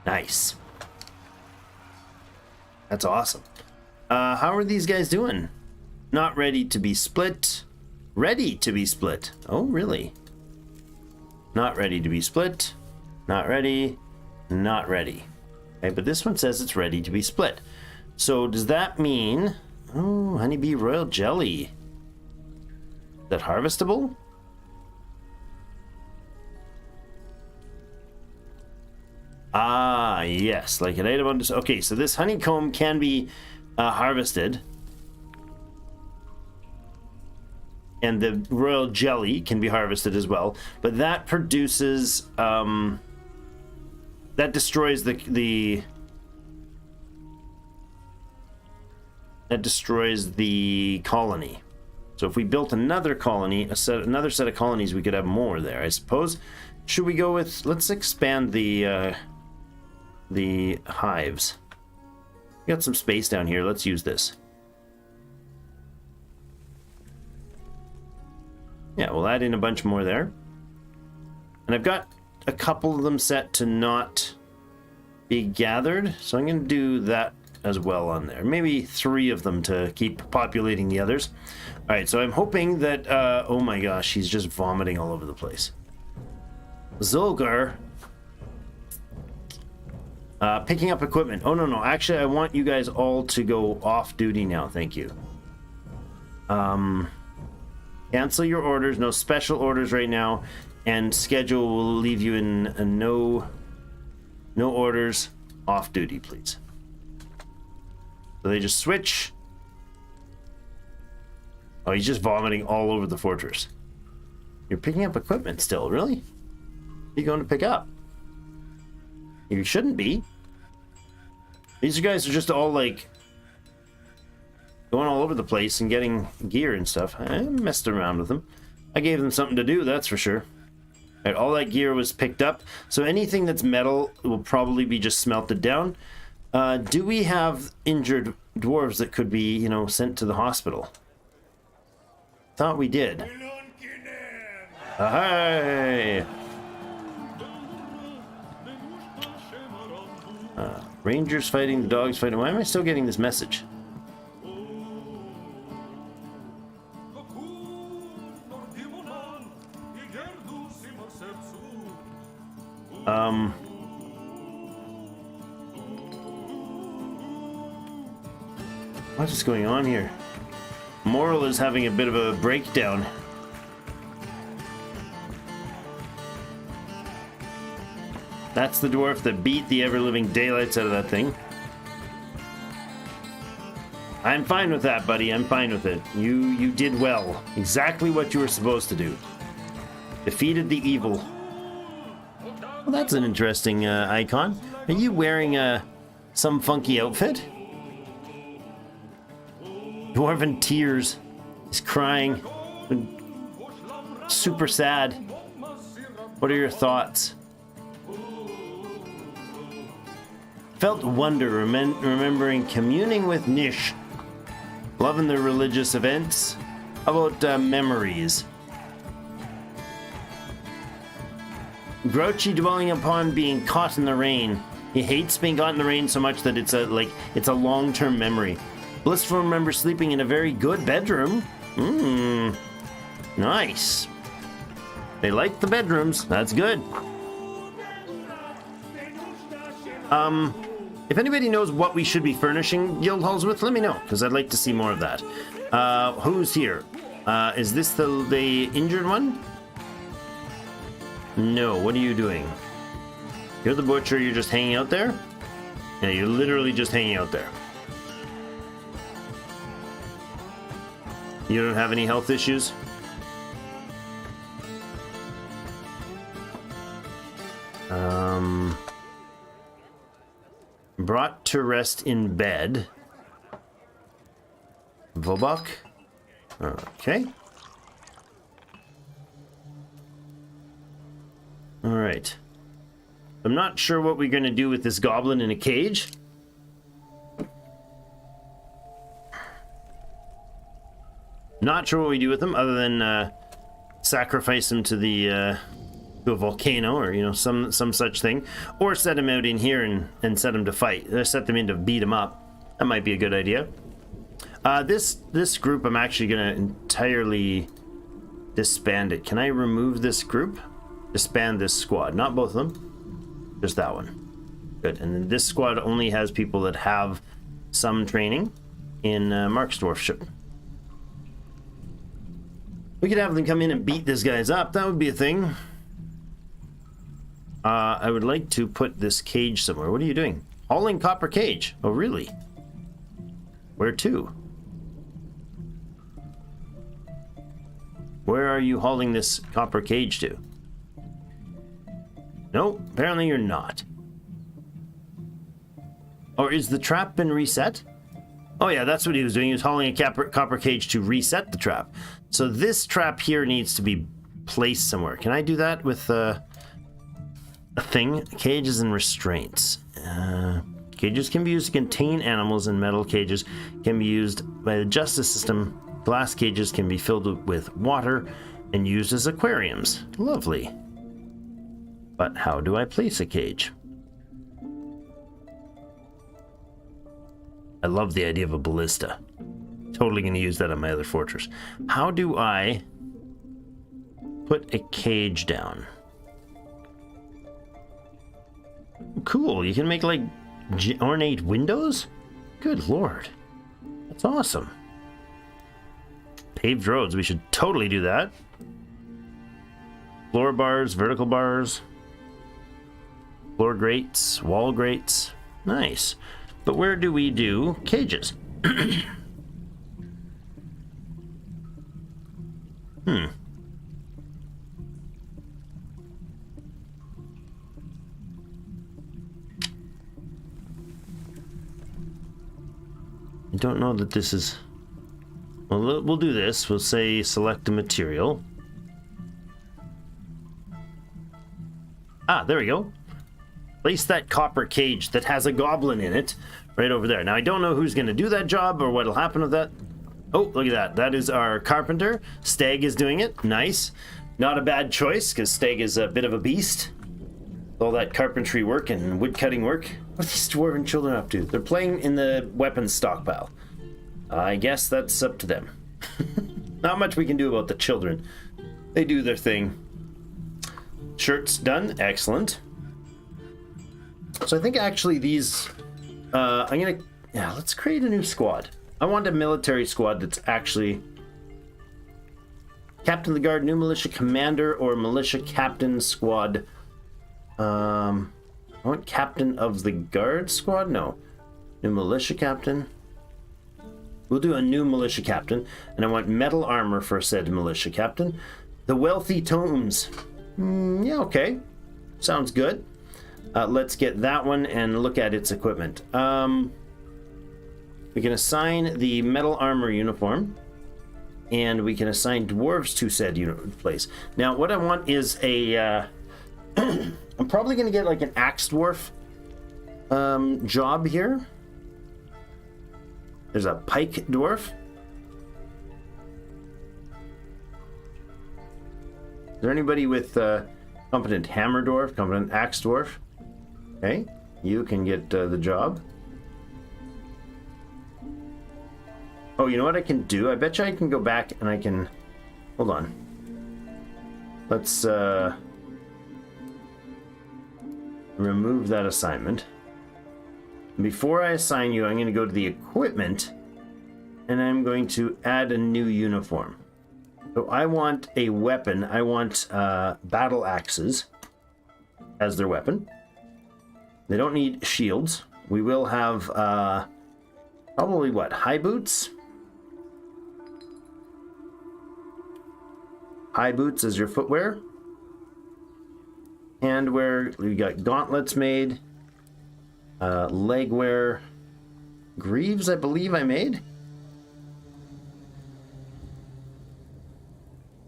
Nice. That's awesome. How are these guys doing? Not ready to be split. Ready to be split. Oh, really? Not ready to be split. Not ready. Not ready. Okay, but this one says it's ready to be split. So does that mean... Oh, honeybee royal jelly. Is that harvestable? Ah, yes. Like an item on... Okay, so this honeycomb can be harvested. And the royal jelly can be harvested as well. But that produces... that destroys the... That destroys the colony. So if we built another colony, another set of colonies, we could have more there, I suppose. Should we go with... Let's expand the the hives. We got some space down here. Let's use this. Yeah, we'll add in a bunch more there. And I've got a couple of them set to not be gathered, so I'm going to do that as well on there. Maybe 3 of them to keep populating the others. All right, so I'm hoping that... oh my gosh, he's just vomiting all over the place. Zolgar. Picking up equipment. Oh, no. Actually, I want you guys all to go off duty now. Thank you. Cancel your orders. No special orders right now. And schedule will leave you in a no orders, off duty, please. So they just switch. Oh, he's just vomiting all over the fortress. You're picking up equipment still, really? What are you going to pick up? You shouldn't be. These guys are just all like going all over the place and getting gear and stuff. I messed around with them. I gave them something to do, that's for sure. All right, all that gear was picked up. So anything that's metal will probably be just smelted down. Do we have injured dwarves that could be, you know, sent to the hospital? Thought we did. Hi. Rangers fighting, the dogs fighting. Why am I still getting this message? What is going on here? Moral is having a bit of a breakdown. That's the dwarf that beat the ever-living daylights out of that thing. I'm fine with that, buddy. I'm fine with it. You did well. Exactly what you were supposed to do. Defeated the evil. Well, that's an interesting icon. Are you wearing some funky outfit? Dwarven tears. He's crying. Super sad. What are your thoughts? Felt wonder remembering communing with Nish. Loving the religious events. How about memories? Grouchy dwelling upon being caught in the rain. He hates being caught in the rain so much that it's a long-term memory. Blissful remember sleeping in a very good bedroom. Nice. They like the bedrooms. That's good. If anybody knows what we should be furnishing guild halls with, let me know, because I'd like to see more of that. Who's here? Is this the injured one? No, what are you doing? You're the butcher, you're just hanging out there? Yeah, you're literally just hanging out there. You don't have any health issues? Brought to rest in bed. Vobok. Okay. All right. I'm not sure what we're going to do with this goblin in a cage. Not sure what we do with him other than sacrifice him to the to a volcano or, you know, some such thing, or set him out in here and set him to fight. Set them in to beat him up. That might be a good idea. This group, I'm actually going to entirely disband it. Can I remove this group? Disband this squad. Not both of them. Just that one. Good. And then this squad only has people that have some training in Mark's dwarfship. We could have them come in and beat these guys up. That would be a thing. I would like to put this cage somewhere. What are you doing? Hauling copper cage. Oh, really? Where to? Where are you hauling this copper cage to? No, apparently you're not. Or is the trap been reset? Oh yeah, that's what he was doing. He was hauling a copper cage to reset the trap. So this trap here needs to be placed somewhere. Can I do that with a thing? Cages and restraints. Cages can be used to contain animals, and metal cages can be used by the justice system. Glass cages can be filled with water and used as aquariums. Lovely. But how do I place a cage? I love the idea of a ballista. Totally going to use that on my other fortress. How do I put a cage down? Cool. You can make like ornate windows? Good lord. That's awesome. Paved roads. We should totally do that. Floor bars, vertical bars. Floor grates, wall grates. Nice. But where do we do cages? I don't know that this is... Well, we'll do this. We'll say select a material. Ah, there we go. Place that copper cage that has a goblin in it right over there. Now, I don't know who's going to do that job or what'll happen with that. Oh, look at that. That is our carpenter. Stag is doing it. Nice. Not a bad choice, because Stag is a bit of a beast. All that carpentry work and woodcutting work. What are these dwarven children up to? They're playing in the weapons stockpile. I guess that's up to them. Not much we can do about the children. They do their thing. Shirts done. Excellent. So I think actually these... let's create a new squad. I want a military squad that's actually... Captain of the Guard, new militia commander, or militia captain squad. I want Captain of the Guard squad? No. New militia captain. We'll do a new militia captain. And I want metal armor for said militia captain. The wealthy tomes. Yeah, okay. Sounds good. Let's get that one and look at its equipment. We can assign the metal armor uniform. And we can assign dwarves to said place. Now, what I want is a... I'm probably going to get like an axe dwarf job here. There's a pike dwarf. Is there anybody with competent hammer dwarf, competent axe dwarf? Okay, you can get the job. Oh, you know what I can do? I bet you I can go back and I can... Hold on. Let's remove that assignment. Before I assign you, I'm going to go to the equipment and I'm going to add a new uniform. So I want a weapon. I want battle axes as their weapon. They don't need shields. We will have probably what? High boots? High boots as your footwear. Hand wear, we got gauntlets made. Leg wear. Greaves, I believe I made.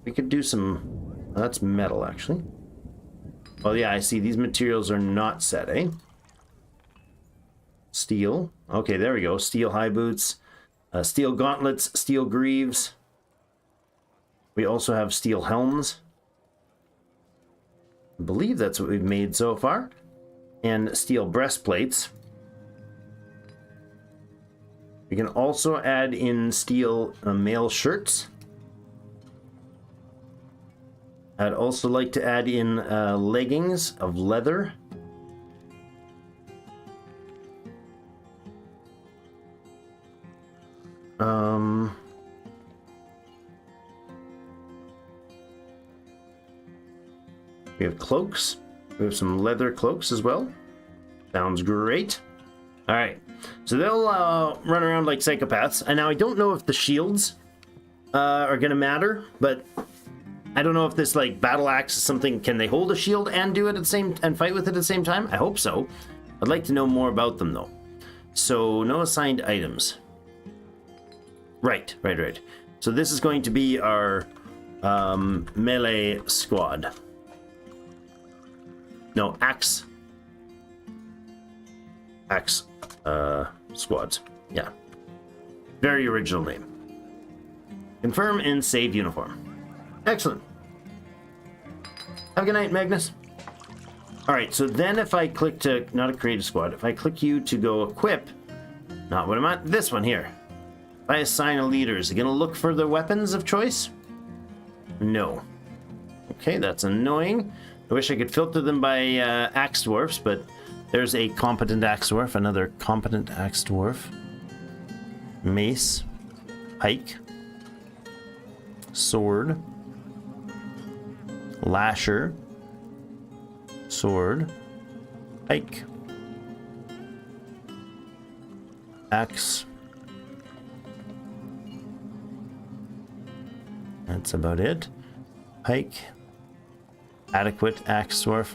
We could do some... that's metal, actually. Oh, yeah, I see. These materials are not set, eh? Steel. Okay, there we go. Steel high boots. Steel gauntlets. Steel greaves. We also have steel helms. I believe that's what we've made so far. And steel breastplates. We can also add in steel mail shirts. I'd also like to add in leggings of leather. We have cloaks. We have some leather cloaks as well. Sounds great. All right. So they'll run around like psychopaths. And now I don't know if the shields are going to matter, but I don't know if this like battle axe is something. Can they hold a shield and do it at the same and fight with it at the same time? I hope so. I'd like to know more about them though. So no assigned items. Right. So this is going to be our melee squad. No, axe. Axe squads. Yeah. Very original name. Confirm and save uniform. Excellent. Have a good night, Magnus. All right, so then if I click to, not to create a squad, if I click you to go equip, not what I'm at, this one here. If I assign a leader, is it going to look for the weapons of choice? No. Okay, that's annoying. I wish I could filter them by axe dwarfs, but there's a competent axe dwarf, another competent axe dwarf. Mace, pike, sword, lasher, sword, pike, axe. That's about it. Pike, adequate axe dwarf.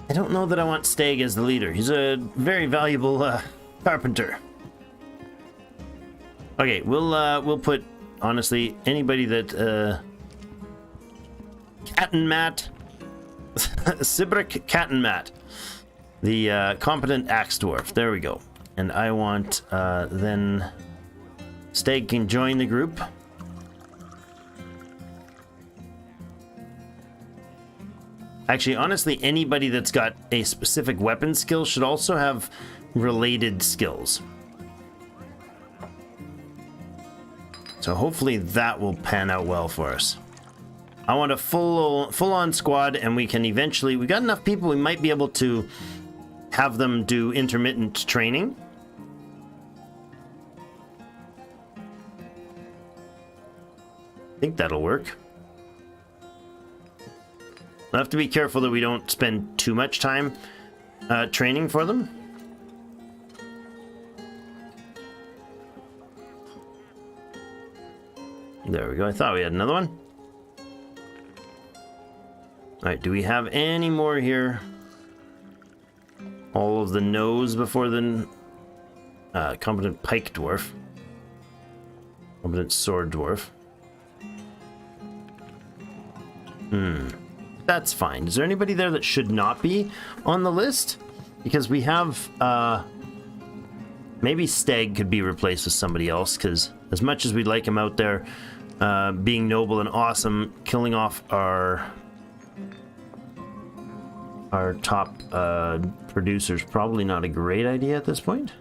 I don't know that I want Stag as the leader. He's a very valuable carpenter. Okay, we'll put, honestly, anybody that Cat and Matt, Sibrick Cat and Matt, the competent axe dwarf. There we go. And I want then Stag can join the group. Actually, honestly, anybody that's got a specific weapon skill should also have related skills. So hopefully that will pan out well for us. I want a full-on squad, and we can eventually... We got enough people, we might be able to have them do intermittent training. I think that'll work. We'll have to be careful that we don't spend too much time training for them. There we go. I thought we had another one. All right, do we have any more here? All of the no's before the competent pike dwarf. Competent sword dwarf. That's fine. Is there anybody there that should not be on the list? Because we have... maybe Stag could be replaced with somebody else, because as much as we'd like him out there being noble and awesome, killing off our top producers, probably not a great idea at this point.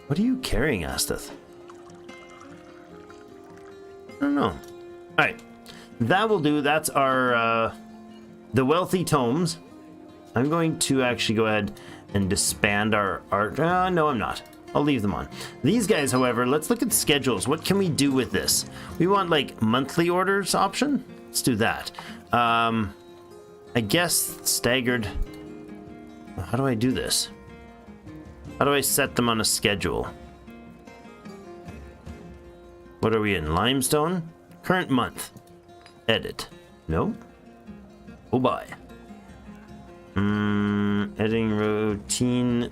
What are you carrying, Asteth? I don't know. Alright. That will do. That's our the wealthy tomes. I'm going to actually go ahead and disband our art. No, I'm not. I'll leave them on. These guys, however, let's look at schedules. What can we do with this? We want like monthly orders option. Let's do that. I guess staggered. How do I do this? How do I set them on a schedule? What are we in? Limestone? Current month. Edit. No? Oh, bye. Editing routine.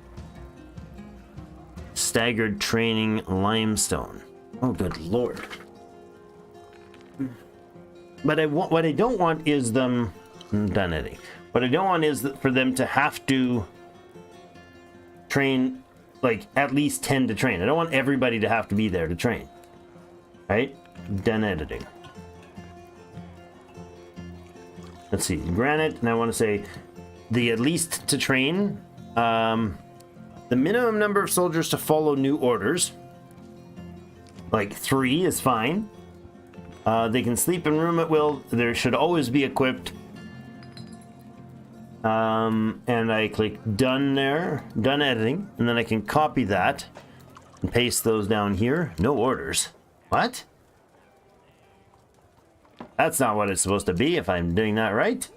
Staggered training limestone. Oh, good lord. But what I don't want is them... done editing. What I don't want is for them to have to train, like, at least 10 to train. I don't want everybody to have to be there to train. Right? Done editing. Let's see, granite, and I want to say the at least to train, the minimum number of soldiers to follow new orders, like 3 is fine. They can sleep in room at will. There should always be equipped. And I click done there, done editing, and then I can copy that and paste those down here. No orders. What? That's not what it's supposed to be if I'm doing that right.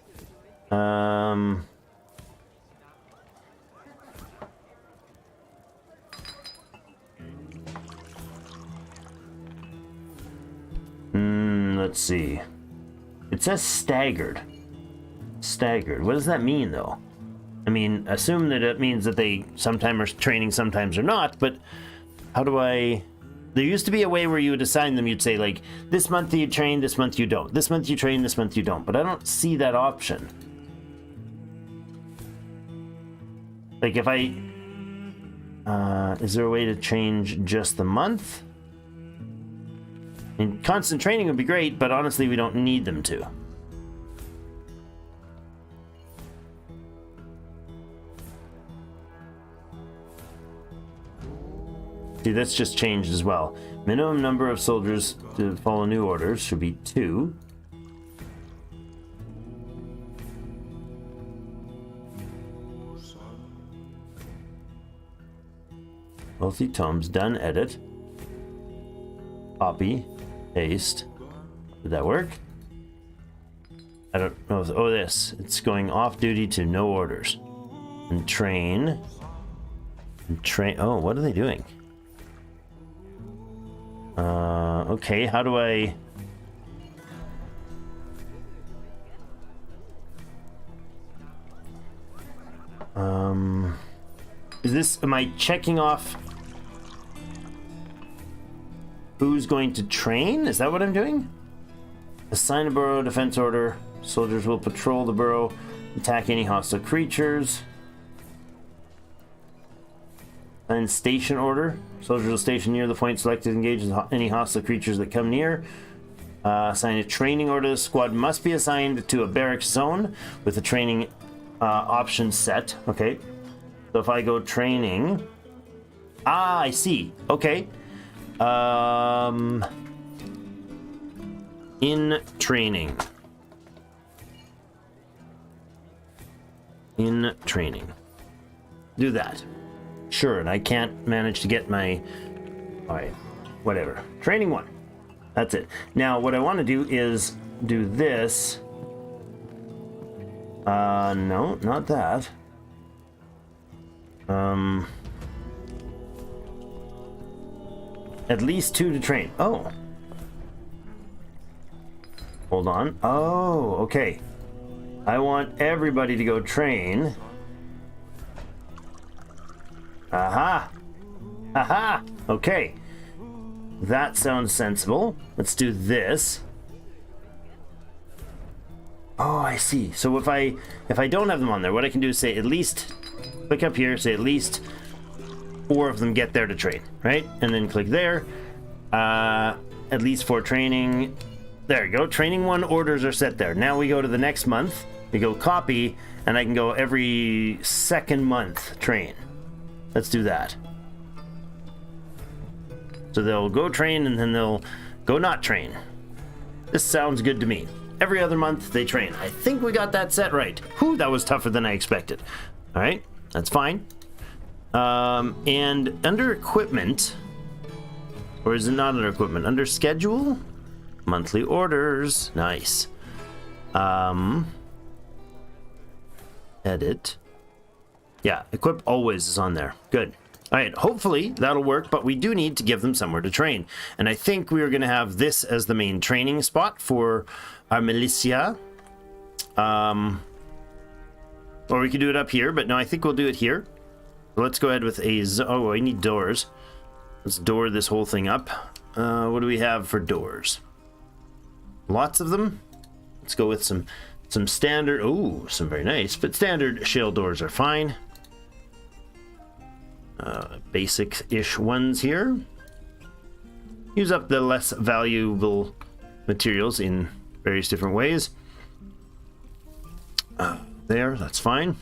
Let's see. It says staggered. Staggered. What does that mean, though? I mean, assume that it means that they sometimes are training, sometimes are not, but how do I... There used to be a way where you would assign them, you'd say, like, this month you train, this month you don't. This month you train, this month you don't. But I don't see that option. Like if I... is there a way to change just the month? And constant training would be great, but honestly, we don't need them to. See, that's just changed as well. Minimum number of soldiers to follow new orders should be 2. Healthy tomes, done, edit. Copy, paste. Did that work? I don't know. Oh, this. It's going off duty to no orders. And train. And train. Oh, what are they doing? Okay, how do I... Is this... Am I checking off who's going to train? Is that what I'm doing? Assign a burrow, defense order. Soldiers will patrol the burrow, attack any hostile creatures. And station order. Soldiers will station near the point selected, engage with any hostile creatures that come near. Assign a training order. The squad must be assigned to a barracks zone with the training option set. Okay. So if I go training... Ah, I see. Okay. In training. In training. Do that. Sure, and I can't manage to get my... Alright, whatever. Training 1. That's it. Now, what I want to do is do this. No, not that. At least 2 to train. Oh. Hold on. Oh, okay. I want everybody to go train. Aha! Aha! Okay. That sounds sensible. Let's do this. Oh, I see. So if I don't have them on there, what I can do is say at least, click up here, say at least 4 of them get there to train, right? And then click there. At least 4 training. There you go. Training 1 orders are set there. Now we go to the next month. We go copy, and I can go every second month train. Let's do that. So they'll go train and then they'll go not train. This sounds good to me. Every other month they train. I think we got that set right. Whew, that was tougher than I expected. All right, that's fine. And under equipment, or is it not under equipment? Under schedule, monthly orders. Nice. Edit. Yeah, equip always is on there. Good. All right, hopefully that'll work, but we do need to give them somewhere to train. And I think we are going to have this as the main training spot for our militia. Or we could do it up here, but no, I think we'll do it here. So let's go ahead with a... Oh, I need doors. Let's door this whole thing up. What do we have for doors? Lots of them. Let's go with some standard... Oh, some very nice, but standard shell doors are fine. Basic-ish ones here. Use up the less valuable materials in various different ways. There, that's fine.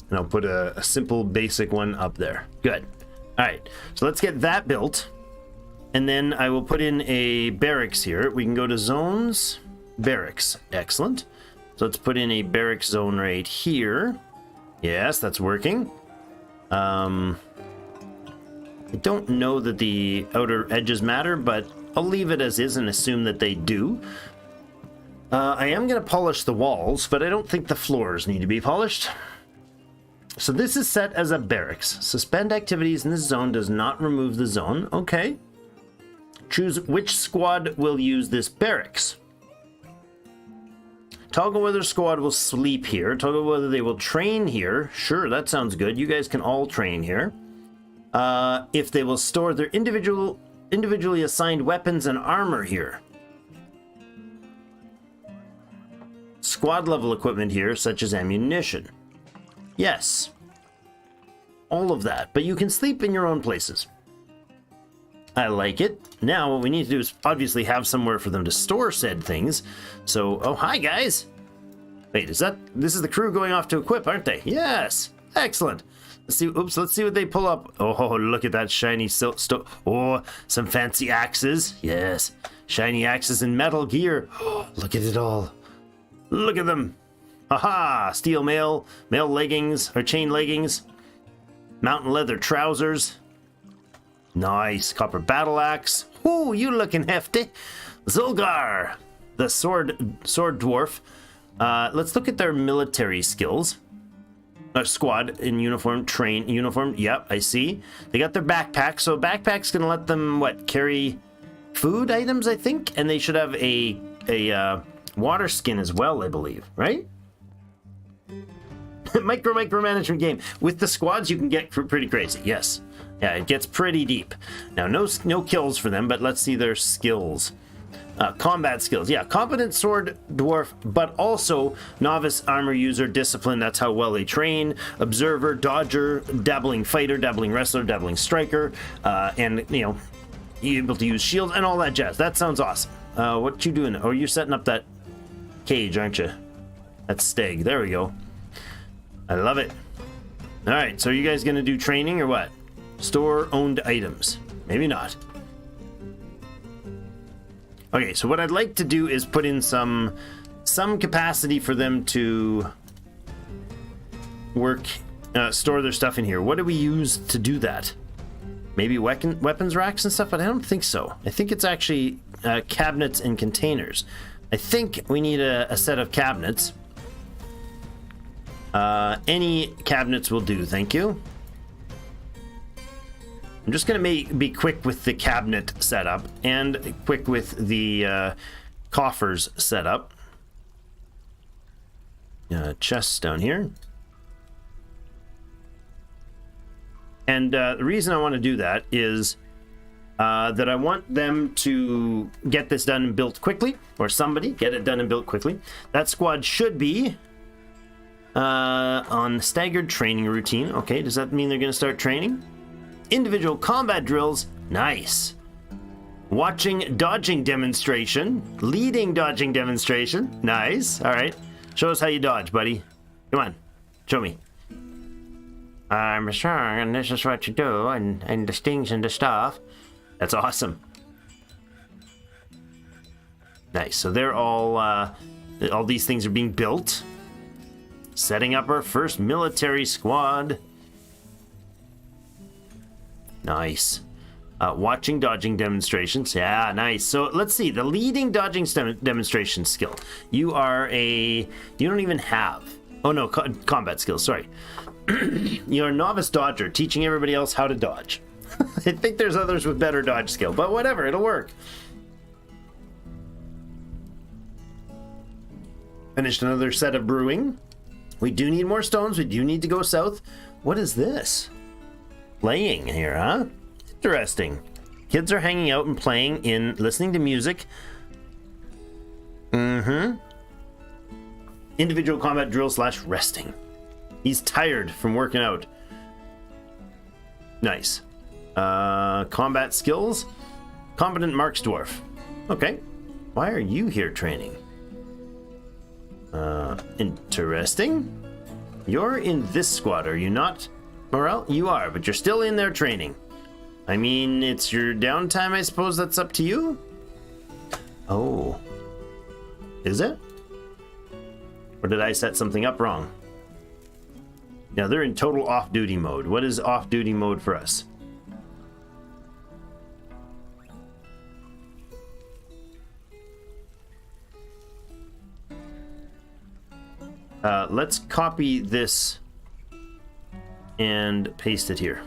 And I'll put a simple basic one up there. Good. All right, so let's get that built. And then I will put in a barracks here. We can go to zones, barracks. Excellent. So let's put in a barracks zone right here. Yes, that's working. I don't know that the outer edges matter, but I'll leave it as is and assume that they do. I am going to polish the walls, but I don't think the floors need to be polished. So this is set as a barracks. Suspend activities in this zone does not remove the zone. Okay. Choose which squad will use this barracks. Toggle whether squad will sleep here. Toggle whether they will train here. Sure, that sounds good. You guys can all train here. If they will store their individually assigned weapons and armor here. Squad level equipment here, such as ammunition. Yes. all of that, but you can sleep in your own places. I like it. Now what we need to do is obviously have somewhere for them to store said things. So, oh, hi guys. Wait, this is the crew going off to equip, aren't they? Yes. Excellent. Let's see. Oops, let's see what they pull up. Oh, look at that shiny silk oh, some fancy axes. Yes. Shiny axes and metal gear. Oh, look at it all. Look at them. Haha, steel mail leggings or chain leggings. Mountain leather trousers. Nice. Copper battle axe. Ooh, you looking hefty. Zulgar, the sword dwarf. Let's look at their military skills. Squad in uniform, Yep, I see. They got their backpack. So backpack's gonna let them carry food items, I think, and they should have a water skin as well, I believe. Right? Micromanagement game. With the squads, you can get pretty crazy. Yes. Yeah, it gets pretty deep. Now, no kills for them, but let's see their skills. Combat skills. Yeah, competent sword dwarf, but also novice armor user, discipline. That's how well they train. Observer, dodger, dabbling fighter, dabbling wrestler, dabbling striker, and you able to use shields and all that jazz. That sounds awesome. What you doing? Oh, you're setting up that cage, aren't you? That steg. There we go. I love it. All right, so are you guys gonna do training or what? Store owned items. Maybe not. Okay, so what I'd like to do is put in some capacity for them to work, store their stuff in here. What do we use to do that? Maybe weapons racks and stuff, but I don't think so. I think it's actually cabinets and containers. I think we need a set of cabinets. Any cabinets will do, thank you. I'm just going to be quick with the cabinet setup and quick with the coffers setup. Chests down here. And the reason I want to do that is that I want them to get this done and built quickly, or somebody get it done and built quickly. That squad should be on staggered training routine. Okay, does that mean they're going to start training? Individual combat drills, nice. Watching dodging demonstration, leading dodging demonstration, nice. All right, show us how you dodge, buddy. Come on, show me. I'm strong, and this is what you do, and the stings and the stuff. That's awesome. Nice. So they're all these things are being built. Setting up our first military squad. Nice. Watching dodging demonstrations. Yeah, nice. So let's see. The leading dodging demonstration skill. You don't even have. Oh no, combat skills. Sorry. You're a novice dodger, teaching everybody else how to dodge. I think there's others with better dodge skill, but whatever, it'll work. Finished another set of brewing. We do need more stones. We do need to go south. What is this? Playing here, huh? Interesting. Kids are hanging out and playing listening to music. Individual combat drill / resting. He's tired from working out. Nice. Combat skills. Competent Marks Dwarf. Okay. Why are you here training? Interesting. You're in this squad, are you not? Morel, you are, but you're still in there training. I mean, it's your downtime, I suppose. That's up to you? Oh. Is it? Or did I set something up wrong? Now, they're in total off-duty mode. What is off-duty mode for us? Let's copy this and paste it here.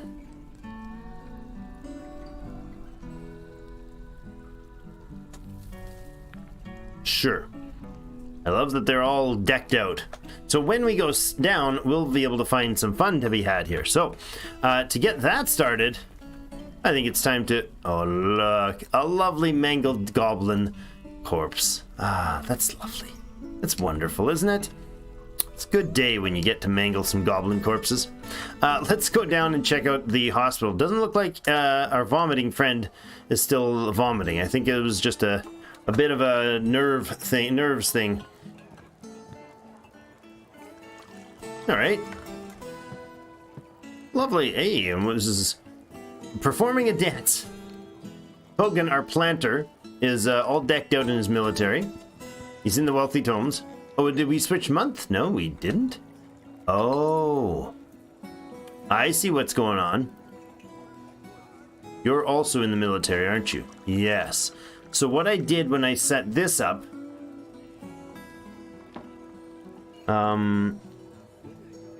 Sure. I love that they're all decked out. So when we go down, we'll be able to find some fun to be had here. So to get that started, I think it's time to... Oh, look. A lovely mangled goblin corpse. Ah, that's lovely. That's wonderful, isn't it? It's a good day when you get to mangle some goblin corpses. Let's go down and check out the hospital. Doesn't look like our vomiting friend is still vomiting. I think it was just a bit of a nerves thing. All right. Lovely. Hey, and this is performing a dance. Hogan, our planter, is all decked out in his military. He's in the wealthy tomes. Oh, did we switch month? No, we didn't. Oh. I see what's going on. You're also in the military, aren't you? Yes. So what I did when I set this up...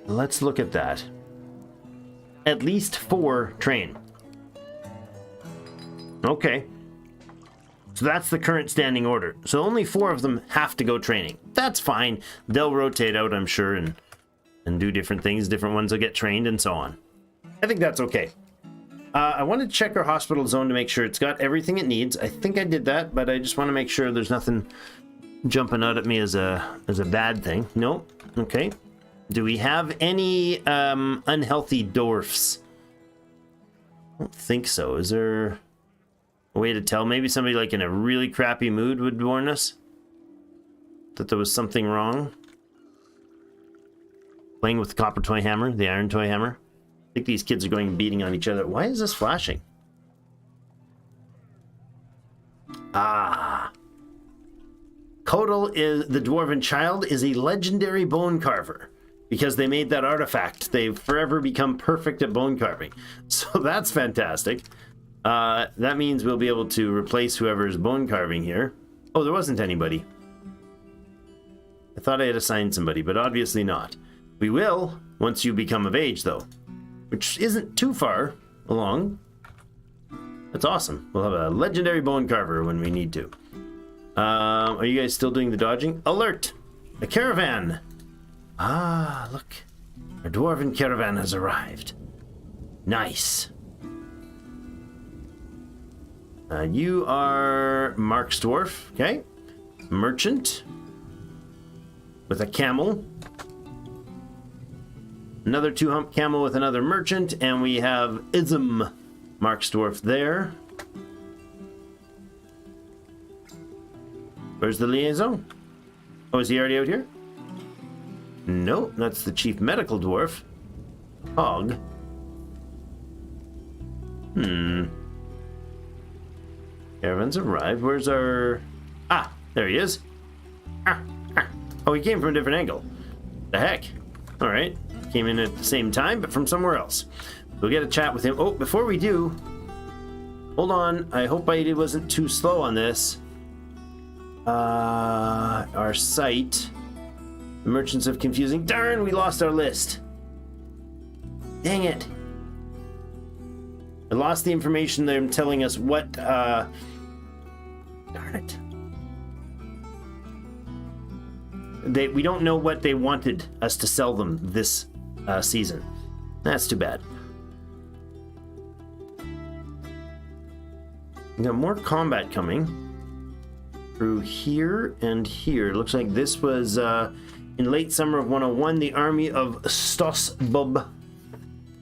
let's look at that. At least 4 train. Okay. So that's the current standing order. So only 4 of them have to go training. That's fine. They'll rotate out, I'm sure, and do different things. Different ones will get trained and so on. I think that's okay. I want to check our hospital zone to make sure it's got everything it needs. I think I did that, but I just want to make sure there's nothing jumping out at me as a bad thing. Nope. Okay. Do we have any unhealthy dwarfs? I don't think so. Is there a way to tell? Maybe somebody like in a really crappy mood would warn us that there was something wrong. Playing with the copper toy hammer, the iron toy hammer. I think these kids are going and beating on each other. Why is this flashing? Ah. Kodal, is the dwarven child, is a legendary bone carver. Because they made that artifact, they've forever become perfect at bone carving. So that's fantastic. That means we'll be able to replace whoever's bone carving here. Oh, there wasn't anybody. I thought I had assigned somebody, but obviously not. We will, once you become of age, though. Which isn't too far along. That's awesome. We'll have a legendary bone carver when we need to. Are you guys still doing the dodging? Alert! A caravan! Ah, look. Our dwarven caravan has arrived. Nice. You are Mark's dwarf, okay? Merchant. With a camel. Another 2-hump camel with another merchant, and we have Ism, Mark's dwarf there. Where's the liaison? Oh, is he already out here? No, that's the chief medical dwarf. Hog. Caravan's arrived. Where's our... Ah, there he is. Oh, he came from a different angle. The heck? All right. Came in at the same time, but from somewhere else. We'll get a chat with him. Oh, before we do... Hold on. I hope I wasn't too slow on this. Our site... The Merchants of Confusing. Darn, we lost our list. Dang it. I lost the information they're telling us what, Darn it. We don't know what they wanted us to sell them this season. That's too bad. We got more combat coming through here and here. Looks like this was in late summer of 101. The army of Stosbub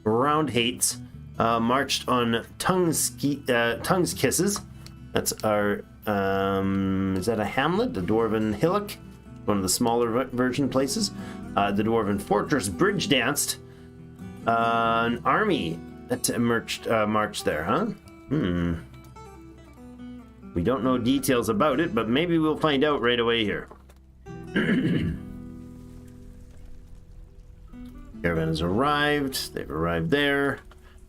Roundhates marched on Tongue's Kisses. That's our is that a hamlet? A dwarven hillock? One of the smaller version places. The Dwarven Fortress bridge danced. An army that marched there, huh? We don't know details about it, but maybe we'll find out right away here. Caravan has arrived. They've arrived there.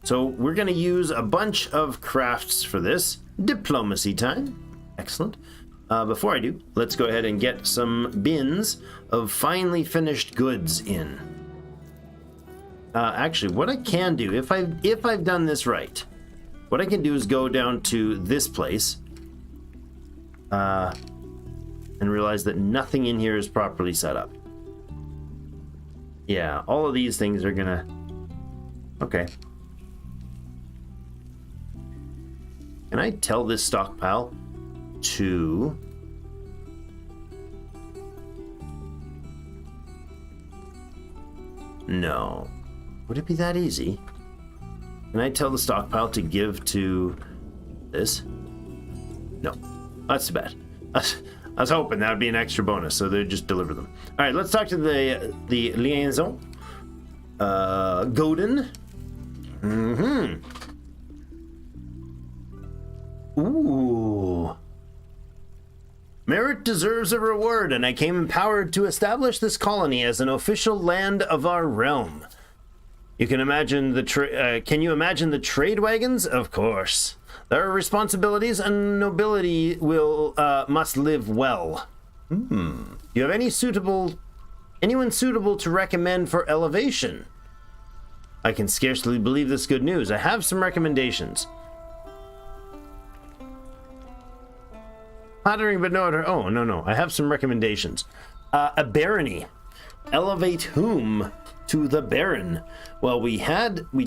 So we're going to use a bunch of crafts for this. Diplomacy time. Excellent. Before I do, let's go ahead and get some bins of finely finished goods in. Actually, what I can do, if I've done this right, what I can do is go down to this place and realize that nothing in here is properly set up. Yeah, all of these things are gonna... Okay. Can I tell this stockpile to... No. Would it be that easy? Can I tell the stockpile to give to this? No. That's too bad. I was hoping that would be an extra bonus, so they'd just deliver them. All right, let's talk to the liaison. Godin. Mm-hmm. Ooh. Merit deserves a reward, and I came empowered to establish this colony as an official land of our realm. You can imagine can you imagine the trade wagons? Of course. There are responsibilities, and nobility must live well. Do you have anyone suitable to recommend for elevation? I can scarcely believe this good news. I have some recommendations. Flattering, but no other. Oh, no. I have some recommendations. A barony. Elevate whom to the baron? Well, we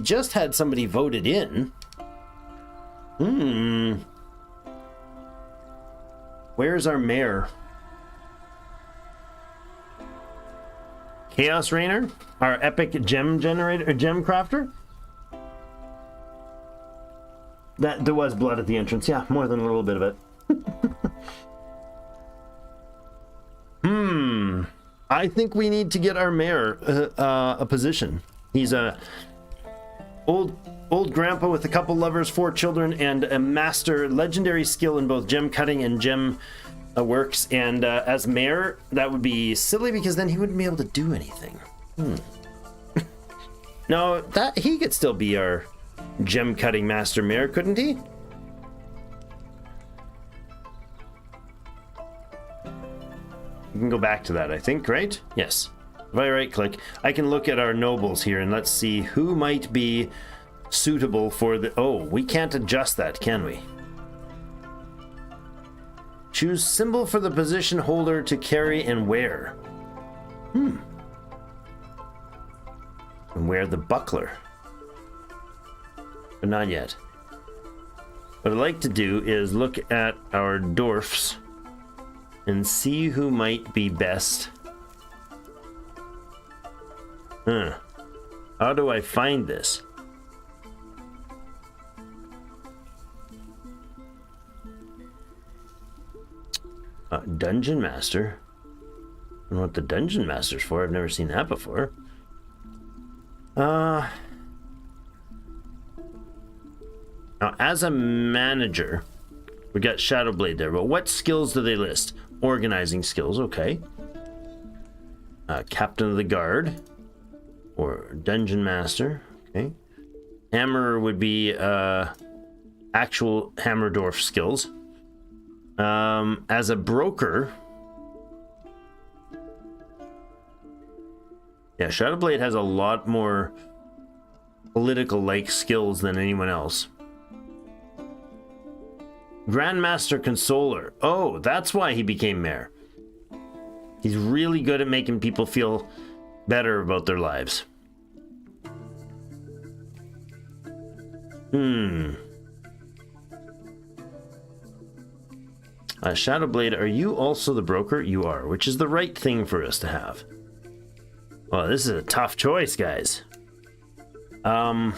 just had somebody voted in. Where's our mayor? Chaos Rainer? Our epic gem generator, or gem crafter? There was blood at the entrance. Yeah, more than a little bit of it. I think we need to get our mayor a position. He's a old grandpa with a couple lovers, 4 children, and a master legendary skill in both gem cutting and gem works. And as mayor, that would be silly because then he wouldn't be able to do anything. No, that he could still be our gem cutting master mayor, couldn't he? You can go back to that, I think, right? Yes. If I right click, I can look at our nobles here and let's see who might be suitable for the... Oh, we can't adjust that, can we? Choose symbol for the position holder to carry and wear. And wear the buckler. But not yet. What I'd like to do is look at our dwarfs and see who might be best. How do I find this? Dungeon Master. I don't know what the Dungeon Master's for. I've never seen that before. Now, as a manager, we got Shadowblade there, but what skills do they list? Organizing skills, okay. Captain of the Guard, or Dungeon Master, okay. Hammer would be actual Hammer Dwarf skills. As a broker, yeah, Shadowblade has a lot more political-like skills than anyone else. Grandmaster Consoler. Oh, that's why he became mayor. He's really good at making people feel better about their lives. Shadowblade, are you also the broker? You are, which is the right thing for us to have. Well, this is a tough choice, guys. Yeah,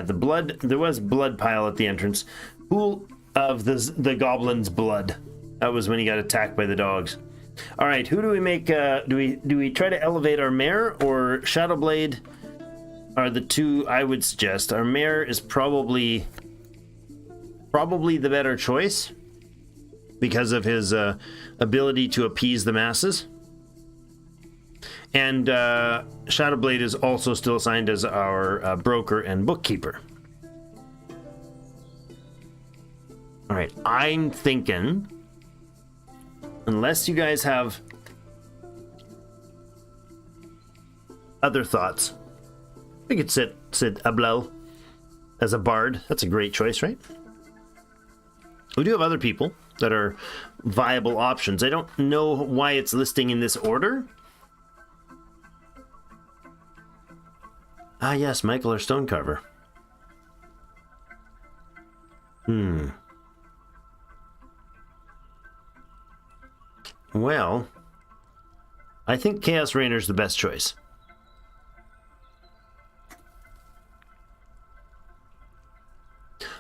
there was blood pile at the entrance. Pool of the goblin's blood. That was when he got attacked by the dogs. All right, who do we make? Do we try to elevate our mayor or Shadowblade? Are the two I would suggest. Our mayor is probably the better choice because of his ability to appease the masses. And Shadowblade is also still assigned as our broker and bookkeeper. All right, I'm thinking, unless you guys have other thoughts, we could sit Ablel as a bard. That's a great choice, right? We do have other people that are viable options. I don't know why it's listing in this order. Ah, yes, Michael or Stonecarver. Well, I think Chaos Rainer's the best choice.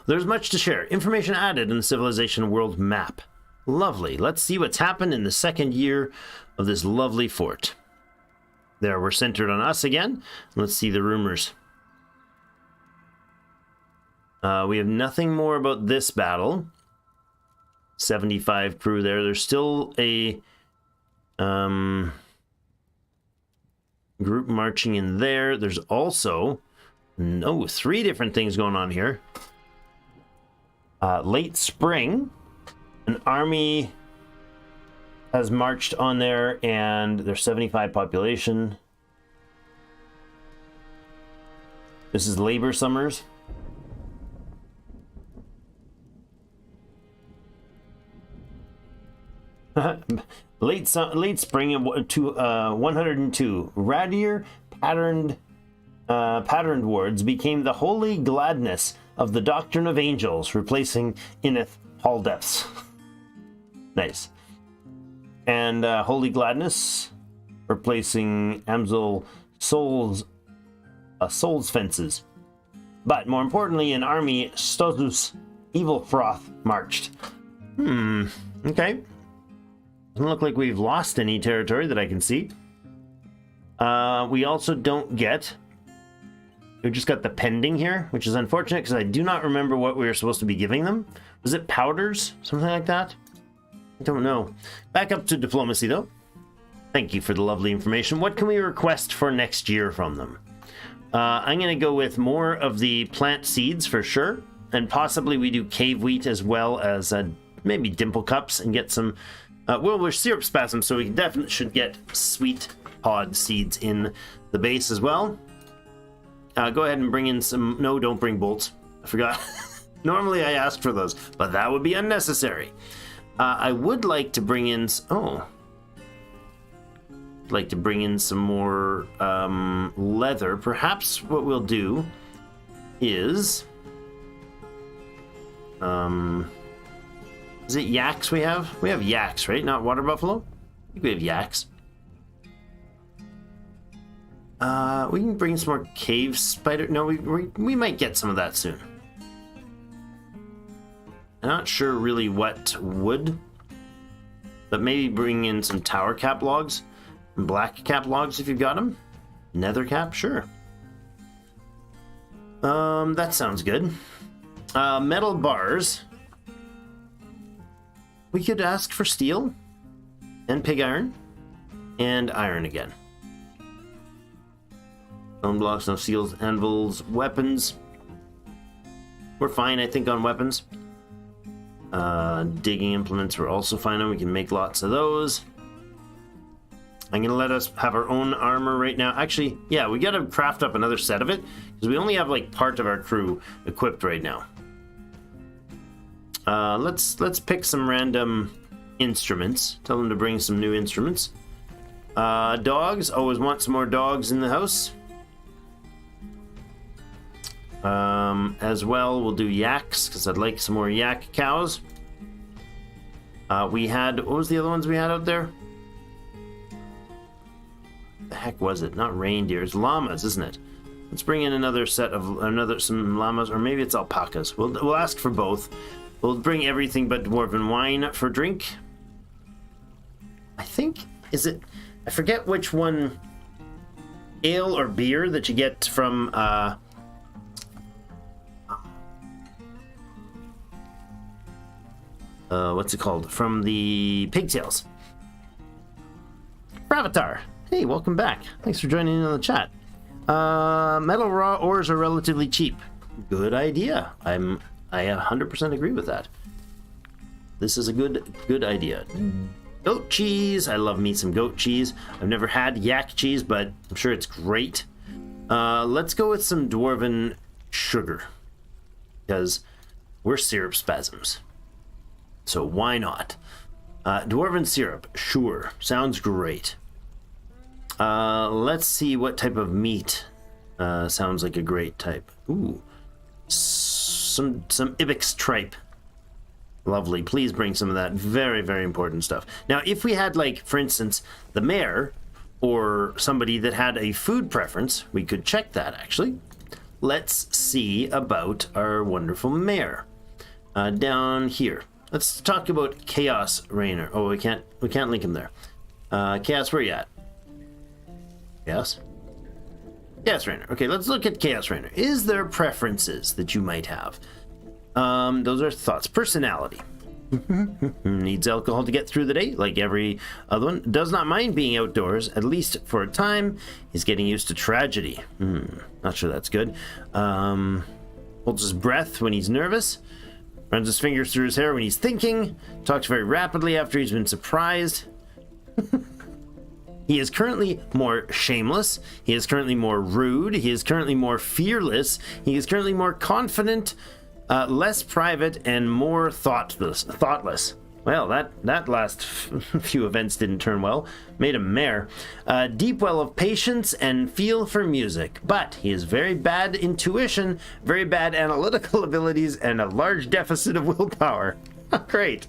there's much to share. Information added in the Civilization World map. Lovely. Let's see what's happened in the second year of this lovely fort. There, we're centered on us again. Let's see the rumors. We have nothing more about this battle. 75 crew there. There's still a group marching in there. There's also 3 different things going on here. Late spring, an army has marched on there, and there's 75 population. This is labor summers. Late spring to 102. Radier patterned words became the holy gladness of the doctrine of angels, replacing Ineth Hall depths. Nice. And holy gladness replacing Amsel souls fences. But more importantly, an army Stozus evil froth marched. Okay. Doesn't look like we've lost any territory that I can see. We also don't get... We just got the pending here, which is unfortunate because I do not remember what we were supposed to be giving them. Was it powders? Something like that? I don't know. Back up to diplomacy, though. Thank you for the lovely information. What can we request for next year from them? I'm going to go with more of the plant seeds for sure. And possibly we do cave wheat as well as maybe dimple cups and get some... well, we're Syrupspasms, so we definitely should get sweet pod seeds in the base as well. Go ahead and bring in some... No, don't bring bolts. I forgot. Normally I ask for those, but that would be unnecessary. I would like to bring in... I'd like to bring in some more leather. Perhaps what we'll do is... Is it yaks we have? We have yaks, right? Not water buffalo? I think we have yaks. We can bring some more cave spider... No, we might get some of that soon. I'm not sure really what wood, but maybe bring in some tower cap logs and black cap logs if you've got them. Nether cap, sure. That sounds good. Metal bars. We could ask for steel and pig iron and iron again. Stone blocks, no seals, anvils, weapons. We're fine, I think, on weapons. Digging implements we're also fine on. We can make lots of those. I'm going to let us have our own armor right now. Actually, yeah, we got to craft up another set of it because we only have like part of our crew equipped right now. Let's pick some random instruments. Tell them to bring some new instruments. Dogs. Always want some more dogs in the house. As well, we'll do yaks because I'd like some more yak cows. We had... What was the other ones we had out there? The heck was it? Not reindeers. Llamas, isn't it? Let's bring in another set of... some llamas, or maybe it's alpacas. We'll ask for both. We'll bring everything but dwarven wine for drink. I think... Is it... I forget which one... Ale or beer that you get from... what's it called? From the pigtails. Bravatar. Hey, welcome back. Thanks for joining in on the chat. Metal raw ores are relatively cheap. Good idea. I 100% agree with that. This is a good idea. Goat cheese. I love me some goat cheese. I've never had yak cheese, but I'm sure it's great. Let's go with some dwarven sugar because we're Syrupspasms. So why not? Dwarven syrup, sure. Sounds great. Let's see what type of meat sounds like a great type. Ooh. Some ibex tripe. Lovely. Please bring some of that. Very, very important stuff. Now, if we had, like, for instance, the mayor or somebody that had a food preference, we could check that, actually. let's see about our wonderful mayor. Down here. Let's talk about Chaos Rainer. Oh, we can't link him there. Chaos, where you at? Chaos? Chaos Rainer. Okay, let's look at Chaos Rainer. Is there preferences that you might have? Those are thoughts. Personality. Needs alcohol to get through the day, like every other one. Does not mind being outdoors, at least for a time. He's getting used to tragedy. Not sure that's good. Holds his breath when he's nervous. Runs his fingers through his hair when he's thinking. Talks very rapidly after he's been surprised. He is currently more shameless. He is currently more rude. He is currently more fearless. He is currently more confident, less private, and more thoughtless. Well, that last few events didn't turn well. Made him mayor. Deep well of patience and feel for music. But he has very bad intuition, very bad analytical abilities, and a large deficit of willpower. Great.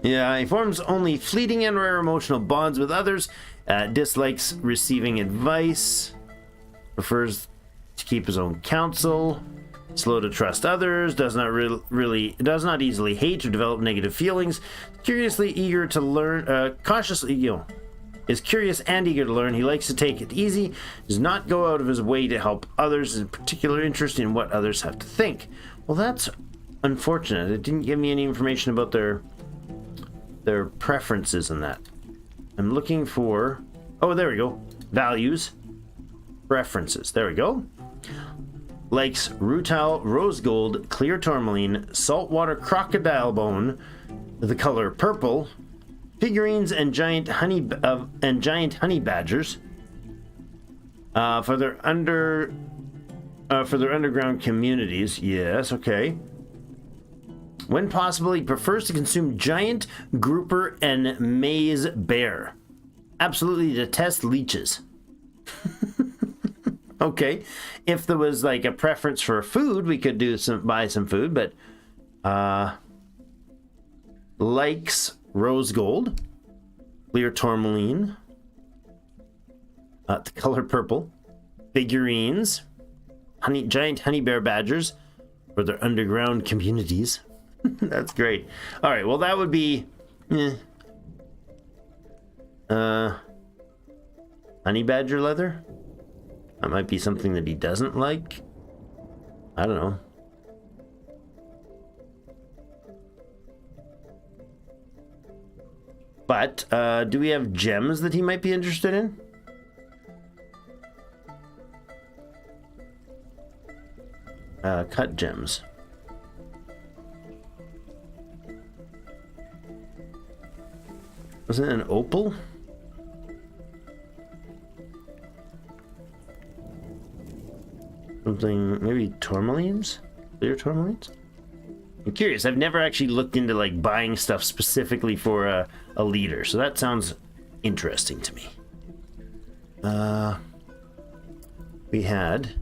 Yeah, he forms only fleeting and rare emotional bonds with others, dislikes receiving advice, prefers to keep his own counsel, slow to trust others, does not easily hate or develop negative feelings, curiously eager to learn, is curious and eager to learn. He likes to take it easy, does not go out of his way to help others, is particular interest in what others have to think. Well, that's unfortunate. It didn't give me any information about their preferences in that. I'm looking for, oh, there we go. Values, preferences. There we go. Likes rutile, rose gold, clear tourmaline, saltwater crocodile bone, the color purple, figurines and giant honey badgers. For their underground communities. Yes, okay. When possible, he prefers to consume giant grouper and maize bear. Absolutely detests leeches. Okay, if there was like a preference for food, we could buy some food, but likes rose gold, clear tourmaline, the color purple, figurines, giant honey bear badgers for their underground communities. That's great. All right, well, that would be honey badger leather. That might be something that he doesn't like. I don't know. But do we have gems that he might be interested in? Cut gems. Wasn't it an opal? Something, maybe tourmalines? Clear tourmalines? I'm curious. I've never actually looked into like buying stuff specifically for a leader, so that sounds interesting to me. We had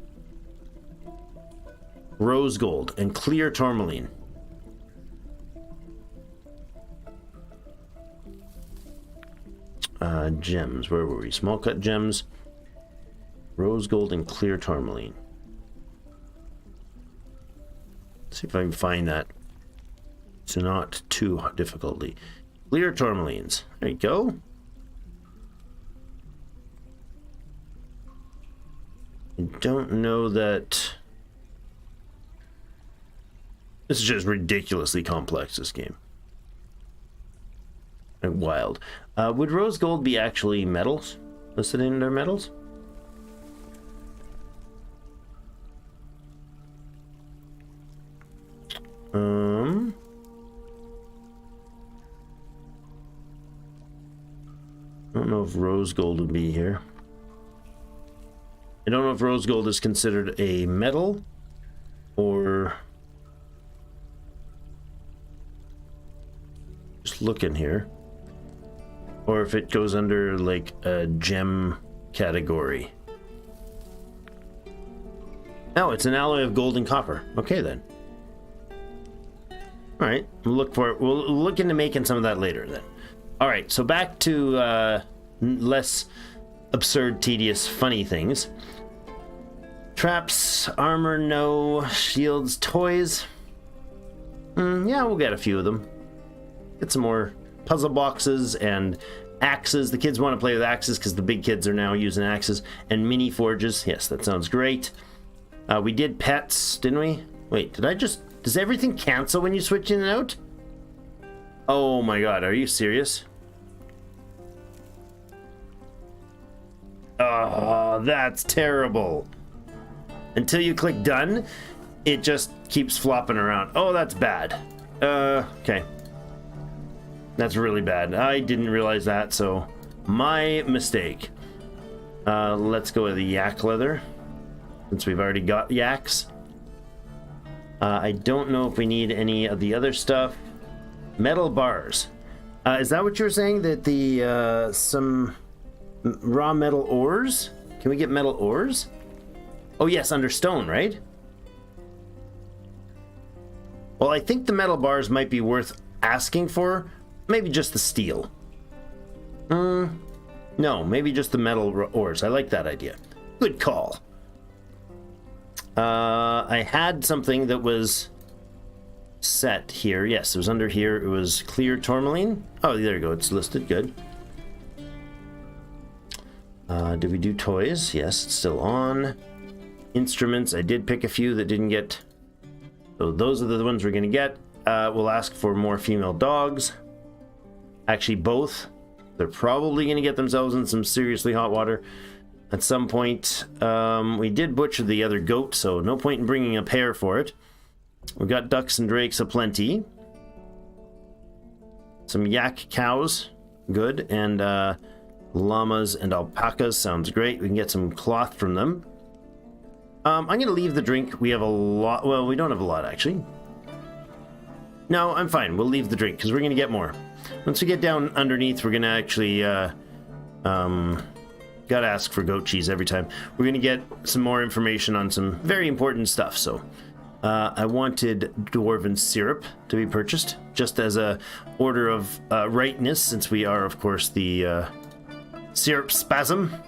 rose gold and clear tourmaline. Gems. Where were we? Small cut gems, rose gold, and clear tourmaline. Let's see if I can find that. It's not too difficultly. Clear tourmalines. There you go. I don't know that. This is just ridiculously complex, this game. And wild. Would rose gold be actually metals? Listed in their metals? I don't know if rose gold would be here. I don't know if rose gold is considered a metal or just looking here, or if it goes under like a gem category. Oh, it's an alloy of gold and copper. Okay then. All right, we'll look for it. We'll look into making some of that later then. All right, so back to less absurd, tedious, funny things. Traps, armor, no. Shields, toys. Yeah, we'll get a few of them. Get some more puzzle boxes and axes. The kids want to play with axes because the big kids are now using axes. And mini forges. Yes, that sounds great. We did pets, didn't we? Wait, did I just... Does everything cancel when you switch in and out? Oh my god, are you serious? Oh, that's terrible. Until you click done, it just keeps flopping around. Oh, that's bad. Okay. That's really bad. I didn't realize that, so my mistake. Let's go with the yak leather, since we've already got yaks. I don't know if we need any of the other stuff. Metal bars. Is that what you were saying? That the some raw metal ores? Can we get metal ores? Oh yes, under stone, right? Well, I think the metal bars might be worth asking for. Maybe just the steel. No, maybe just the metal ores. I like that idea. Good call. I had something that was set here. Yes, it was under here. It was clear tourmaline. Oh, there you go. It's listed. Good. Did we do toys? Yes, it's still on. Instruments. I did pick a few that didn't get. So those are the ones we're going to get. We'll ask for more female dogs. Actually, both. They're probably going to get themselves in some seriously hot water at some point. We did butcher the other goat, so no point in bringing a pair for it. We've got ducks and drakes aplenty. Some yak cows. Good. And llamas and alpacas. Sounds great. We can get some cloth from them. I'm going to leave the drink. We have a lot. Well, we don't have a lot, actually. No, I'm fine. We'll leave the drink because we're going to get more. Once we get down underneath, we're going to actually... Gotta ask for goat cheese every time. We're going to get some more information on some very important stuff. So I wanted dwarven syrup to be purchased just as a order of rightness, since we are, of course, the Syrupspasm.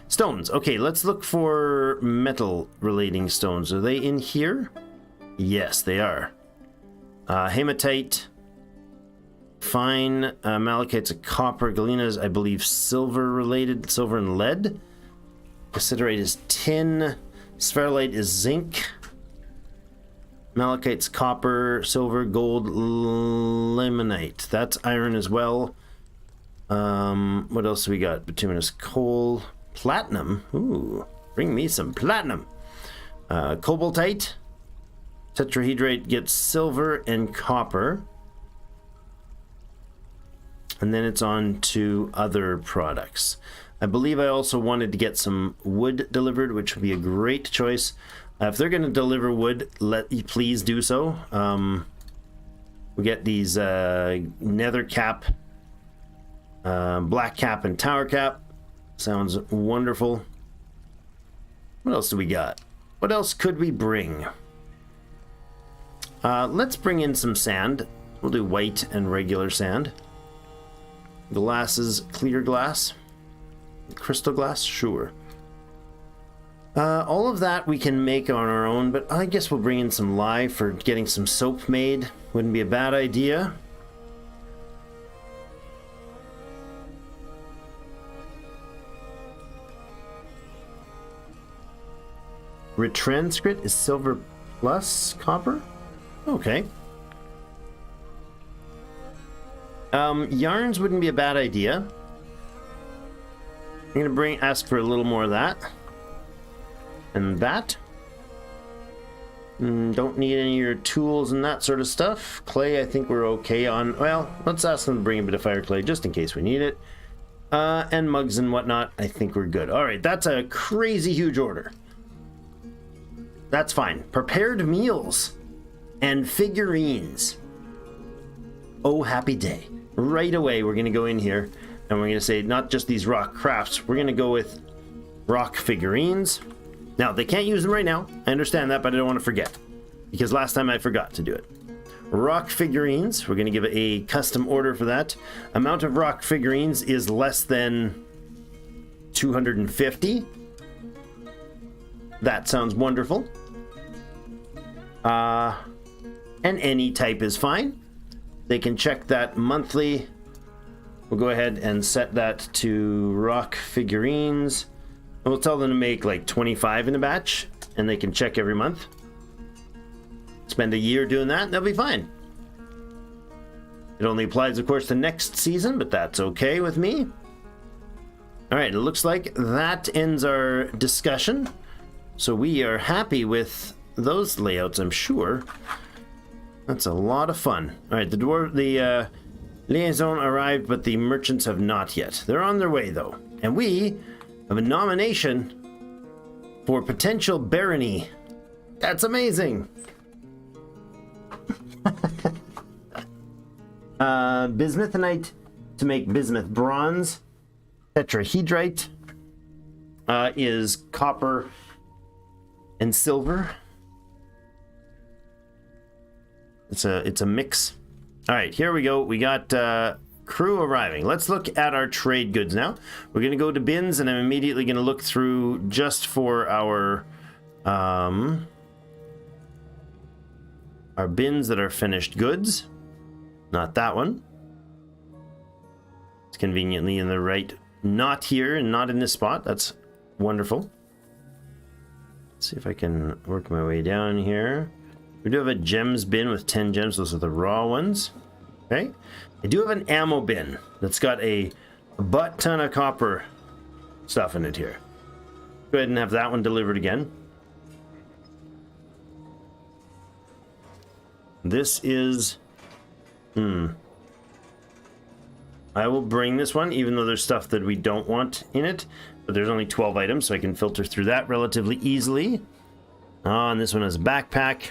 Stones. Okay, let's look for metal relating stones. Are they in here? Yes, they are. Hematite, fine, malachite's a copper, galena is, I believe, silver related, silver and lead. Cassiterite is tin, spherulite is zinc, malachite's copper, silver, gold, limonite. That's iron as well. What else do we got? Bituminous coal. Platinum. Ooh, bring me some platinum. Cobaltite. Tetrahedrite gets silver and copper. And then it's on to other products. I believe I also wanted to get some wood delivered, which would be a great choice. If they're going to deliver wood, please do so. We get these nether cap, black cap, and tower cap. Sounds wonderful. What else do we got? What else could we bring? Let's bring in some sand. We'll do white and regular sand. Glasses, clear glass. Crystal glass, sure. All of that we can make on our own, but I guess we'll bring in some lye for getting some soap made. Wouldn't be a bad idea. Retranscript is silver plus copper? Okay. Yarns wouldn't be a bad idea. I'm gonna ask for a little more of that. And that. Don't need any of your tools and that sort of stuff. Clay, I think we're okay on. Well, let's ask them to bring a bit of fire clay just in case we need it. And mugs and whatnot, I think we're good. Alright, that's a crazy huge order. That's fine. Prepared meals and figurines. Oh, happy day. Right away, we're going to go in here and we're going to say not just these rock crafts. We're going to go with rock figurines. Now, they can't use them right now. I understand that, but I don't want to forget. Because last time I forgot to do it. Rock figurines. We're going to give a custom order for that. Amount of rock figurines is less than 250. That sounds wonderful. And any type is fine. They can check that monthly. We'll go ahead and set that to rock figurines. And we'll tell them to make like 25 in a batch, and they can check every month. Spend a year doing that, and they'll be fine. It only applies, of course, to next season, but that's okay with me. All right, it looks like that ends our discussion. So we are happy with those layouts, I'm sure. That's a lot of fun. All right, the liaison arrived, but the merchants have not yet. They're on their way, though. And we have a nomination for potential barony. That's amazing. Bismuthinite to make bismuth bronze. Tetrahedrite is copper and silver. It's a mix. All right, here we go. We got crew arriving. Let's look at our trade goods now. We're going to go to bins, and I'm immediately going to look through just for our bins that are finished goods. Not that one. It's conveniently in the right, not here and not in this spot. That's wonderful. Let's see if I can work my way down here. We do have a gems bin with 10 gems. Those are the raw ones. Okay. I do have an ammo bin that's got a butt ton of copper stuff in it here. Go ahead and have that one delivered again. This is... I will bring this one, even though there's stuff that we don't want in it. But there's only 12 items, so I can filter through that relatively easily. Oh, and this one has a backpack.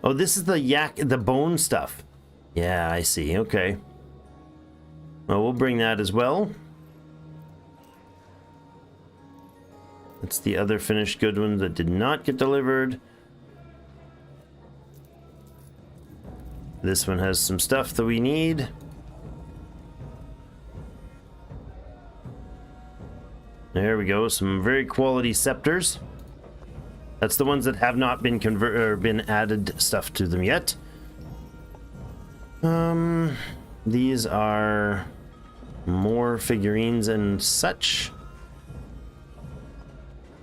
Oh, this is the bone stuff. Yeah, I see. Okay. Well, we'll bring that as well. That's the other finished good one that did not get delivered. This one has some stuff that we need. There we go. Some very quality scepters. That's the ones that have not been converted or been added stuff to them yet. These are more figurines and such.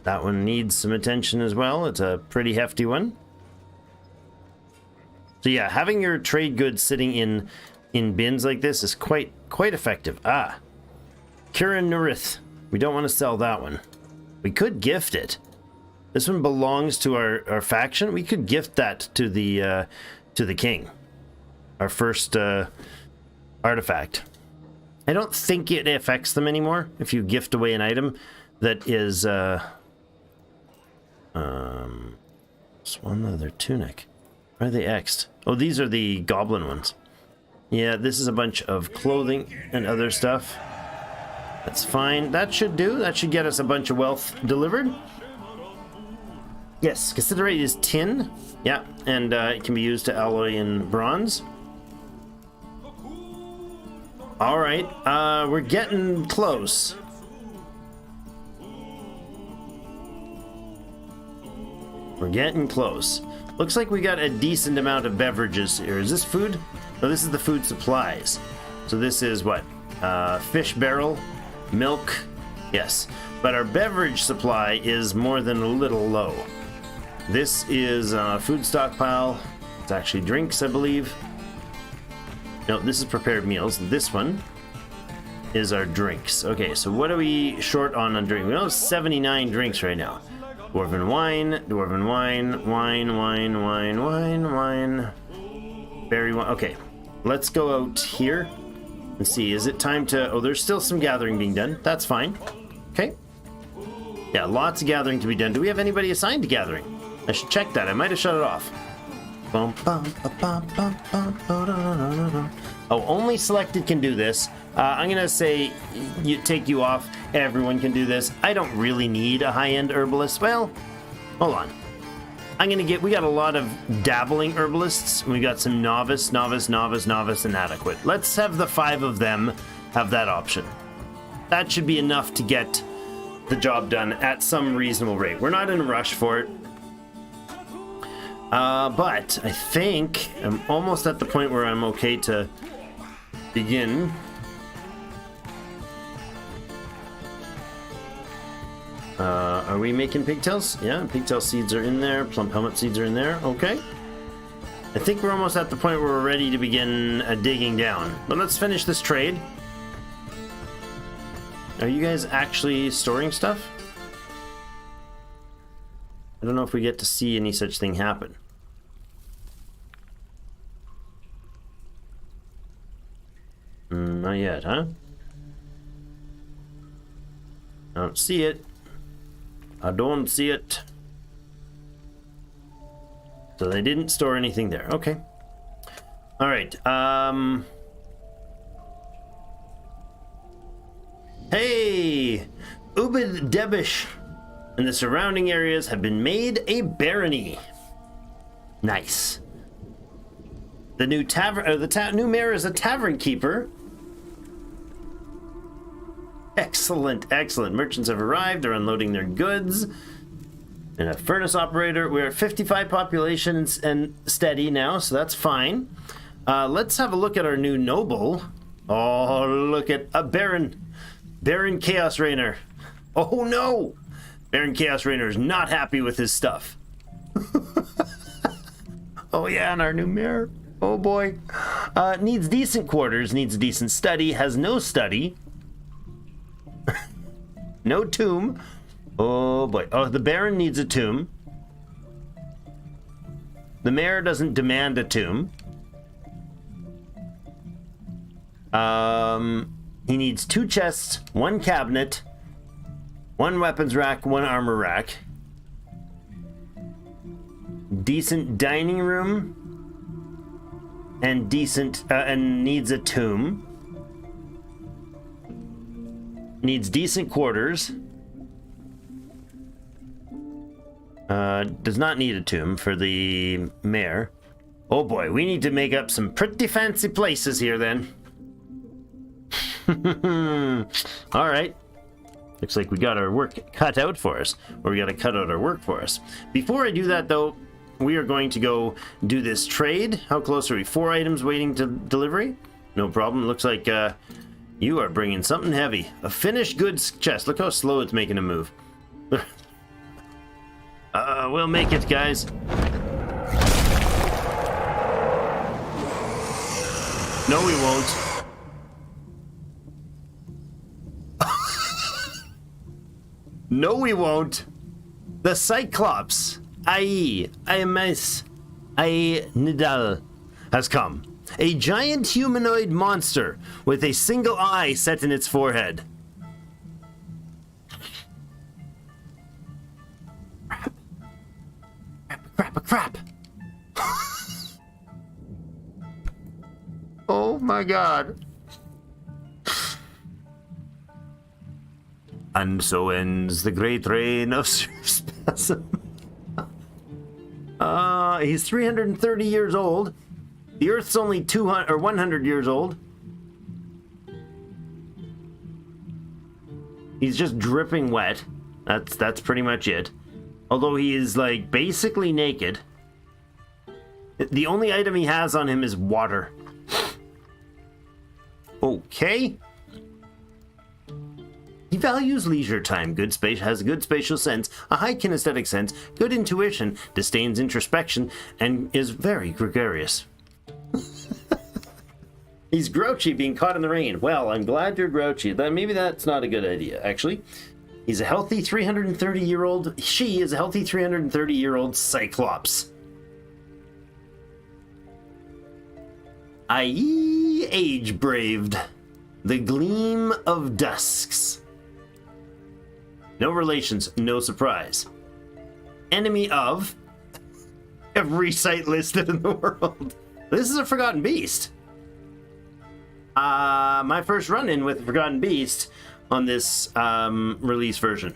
That one needs some attention as well. It's a pretty hefty one. So yeah, having your trade goods sitting in bins like this is quite effective. Ah, Kirin Nurith. We don't want to sell that one. We could gift it. This one belongs to our faction. We could gift that to the king. Our first artifact. I don't think it affects them anymore if you gift away an item that is Swan leather tunic. Why are they X'd? Oh, these are the goblin ones. Yeah, this is a bunch of clothing and other stuff. That's fine. That should do. That should get us a bunch of wealth delivered. Yes, considerate is tin. Yeah, and it can be used to alloy in bronze. All right, we're getting close. We're getting close. Looks like we got a decent amount of beverages here. Is this food? No, this is the food supplies. So this is what? Fish barrel, milk. Yes, but our beverage supply is more than a little low. This is food stockpile. It's actually drinks, I believe. No, this is prepared meals. This one is our drinks. Okay, so what are we short on drink? We have 79 drinks right now. Dwarven wine, wine. Berry wine. Okay, let's go out here and see. Is it time to... Oh, there's still some gathering being done. That's fine. Okay. Yeah, lots of gathering to be done. Do we have anybody assigned to gathering? I should check that. I might have shut it off. Oh, only selected can do this. I'm gonna say take you off. Everyone can do this. I don't really need a high-end herbalist. Well, hold on. We got a lot of dabbling herbalists. We got some novice, and adequate. Let's have the 5 of them have that option. That should be enough to get the job done at some reasonable rate. We're not in a rush for it. But I think I'm almost at the point where I'm okay to begin. Are we making pigtails? Yeah, pigtail seeds are in there. Plum helmet seeds are in there. Okay. I think we're almost at the point where we're ready to begin digging down. But let's finish this trade. Are you guys actually storing stuff? I don't know if we get to see any such thing happen. Not yet, huh? I don't see it. I don't see it. So they didn't store anything there. Okay. All right. Hey! Ubid Debish and the surrounding areas have been made a barony. Nice. The new new mayor is a tavern keeper. Excellent, excellent. Merchants have arrived. They're unloading their goods. And a furnace operator. We're at 55 population and steady now, so that's fine. Let's have a look at our new noble. Oh, look at a Baron. Baron Chaos Rainer. Oh no! Baron Chaos Rainer is not happy with his stuff. Oh yeah, and our new mayor. Oh boy. Needs decent quarters, needs a decent study, has no study. No tomb. Oh boy. Oh, the Baron needs a tomb. The mayor doesn't demand a tomb. He needs 2 chests, 1 cabinet, 1 weapons rack, 1 armor rack. Decent dining room. And decent, and needs a tomb. Needs decent quarters. Does not need a tomb for the mayor. Oh boy, we need to make up some pretty fancy places here then. All right. Looks like we got our work cut out for us. Or we got to cut out our work for us. Before I do that though, we are going to go do this trade. How close are we? 4 items waiting to delivery? No problem. Looks like you are bringing something heavy. A finished goods chest. Look how slow it's making a move. We'll make it, guys. No, we won't. No, we won't. The Cyclops, i.e., Imes, i.e., Nidal, has come. A giant humanoid monster with a single eye set in its forehead. Crap. Oh my god. And so ends the great reign of Syrupspasms. He's 330 years old. The Earth's only 200 or 100 years old. He's just dripping wet. That's pretty much it. Although he is like basically naked. The only item he has on him is water. Okay. He values leisure time, has a good spatial sense, a high kinesthetic sense, good intuition, disdains introspection, and is very gregarious. He's grouchy being caught in the rain. Well, I'm glad you're grouchy. Maybe that's not a good idea, actually. He's a healthy 330-year-old... She is a healthy 330-year-old Cyclops. I.e. age-braved. The gleam of dusks. No relations, no surprise. Enemy of every site listed in the world. This is a Forgotten Beast. My first run-in with Forgotten Beast on this release version.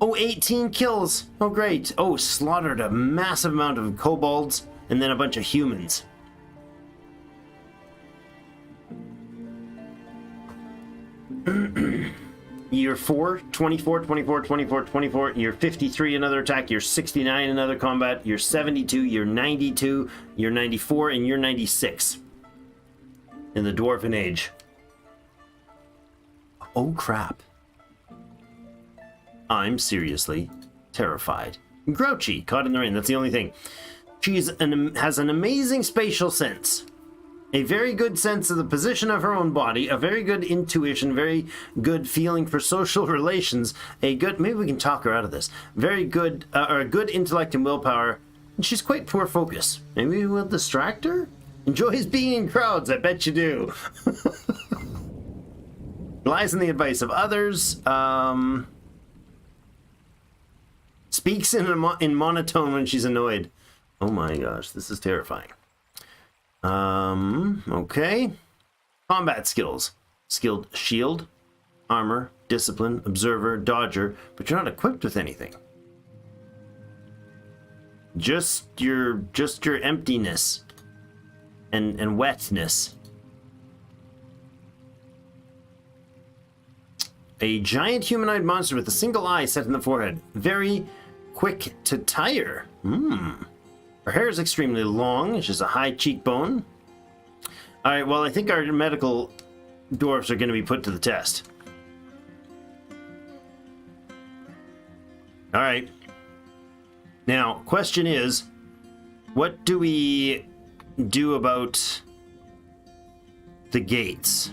Oh, 18 kills. Oh, great. Oh, slaughtered a massive amount of kobolds and then a bunch of humans. You're 4, 24, 24, 24, 24. You're 53 another attack. You're 69 another combat. You're 72. You're 92. You're 94. And you're 96 in the Dwarven Age. Oh, crap. I'm seriously terrified. Grouchy, caught in the rain. That's the only thing. She has an amazing spatial sense. A very good sense of the position of her own body, a very good intuition, very good feeling for social relations, a good, maybe we can talk her out of this, very good, or a good intellect and willpower, and she's quite poor focus. Maybe we'll distract her? Enjoys being in crowds, I bet you do. Relies on the advice of others, speaks in monotone when she's annoyed. Oh my gosh, this is terrifying. Okay. Combat skills. Skilled shield, armor, discipline, observer, dodger, but you're not equipped with anything. Just your emptiness and wetness. A giant humanoid monster with a single eye set in the forehead. Very quick to tire. Her hair is extremely long. She's a high cheekbone. All right, well, I think our medical dwarfs are going to be put to the test. All right. Now, question is, what do we do about the gates?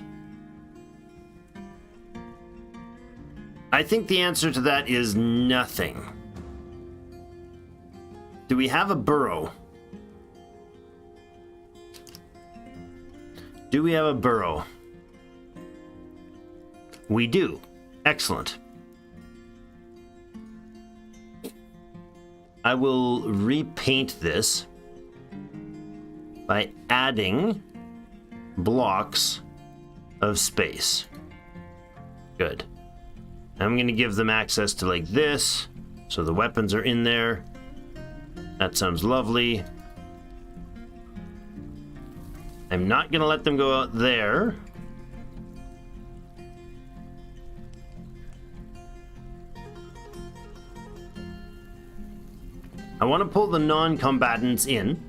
I think the answer to that is nothing. Do we have a burrow? Do we have a burrow? We do. Excellent. I will repaint this by adding blocks of space. Good. I'm going to give them access to like this, so the weapons are in there. That sounds lovely. I'm not going to let them go out there. I want to pull the non-combatants in.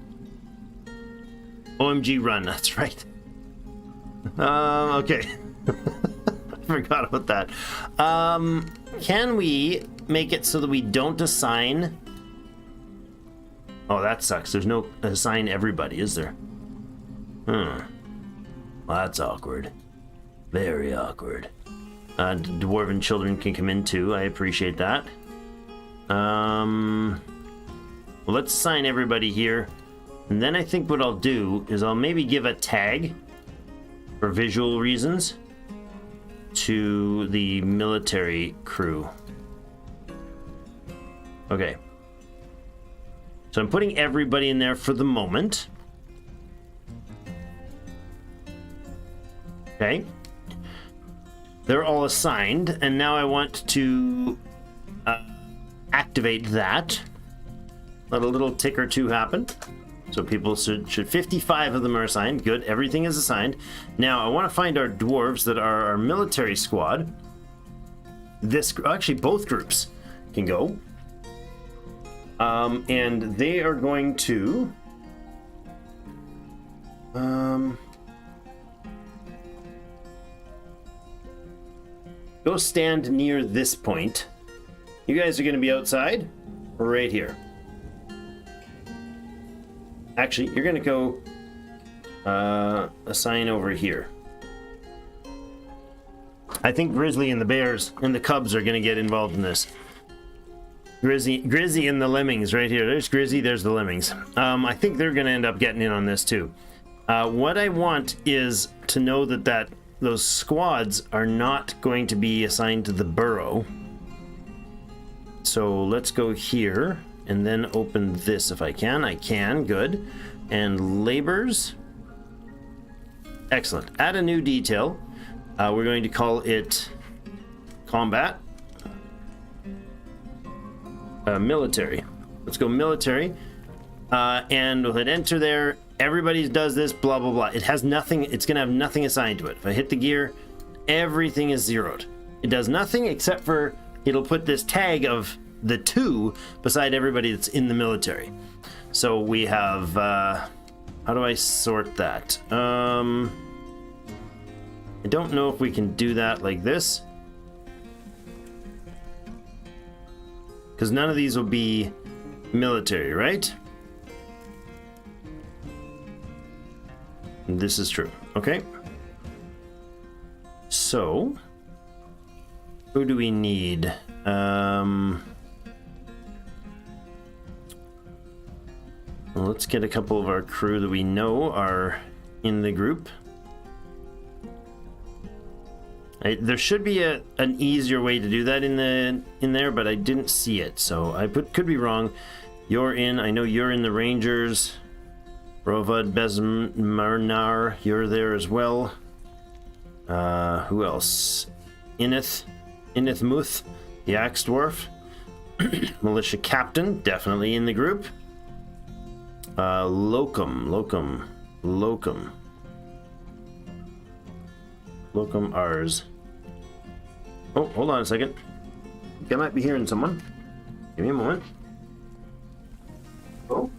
OMG run, that's right. Okay. I forgot about that. Can we make it so that we don't assign... Oh, that sucks. There's no assign everybody, is there? Well, that's awkward. Very awkward. Dwarven children can come in too. I appreciate that. Well, let's assign everybody here. And then I think what I'll do is I'll maybe give a tag for visual reasons to the military crew. Okay. So I'm putting everybody in there for the moment. Okay. They're all assigned, and now I want to activate that. Let a little tick or two happen. So people should 55 of them are assigned. Good, everything is assigned. Now I want to find our dwarves that are our military squad. This, actually both groups can go. And they are going to go stand near this point. You guys are going to be outside right here. Actually, you're going to go assign over here. I think Grizzly and the Bears and the Cubs are going to get involved in this. Grizzy and the Lemmings right here. There's Grizzy, there's the Lemmings. I think they're going to end up getting in on this too. What I want is to know that those squads are not going to be assigned to the burrow. So let's go here and then open this if I can. I can, good. And labors. Excellent. Add a new detail. We're going to call it combat. Military. Let's go military. And we'll hit enter there. Everybody does this, blah, blah, blah. It has nothing. It's going to have nothing assigned to it. If I hit the gear, everything is zeroed. It does nothing except for it'll put this tag of the 2 beside everybody that's in the military. So we have, how do I sort that? I don't know if we can do that like this. Because none of these will be military, right? This is true. Okay. So, who do we need? Well, let's get a couple of our crew that we know are in the group. There should be an easier way to do that in there, but I didn't see it, so I could be wrong. You're in. I know you're in the Rangers. Rovad Besmarnar, you're there as well. Who else? Inith Muth, the Axe Dwarf. Militia Captain, definitely in the group. Locum Ars. Oh, hold on a second. I think I might be hearing someone. Give me a moment. Oh.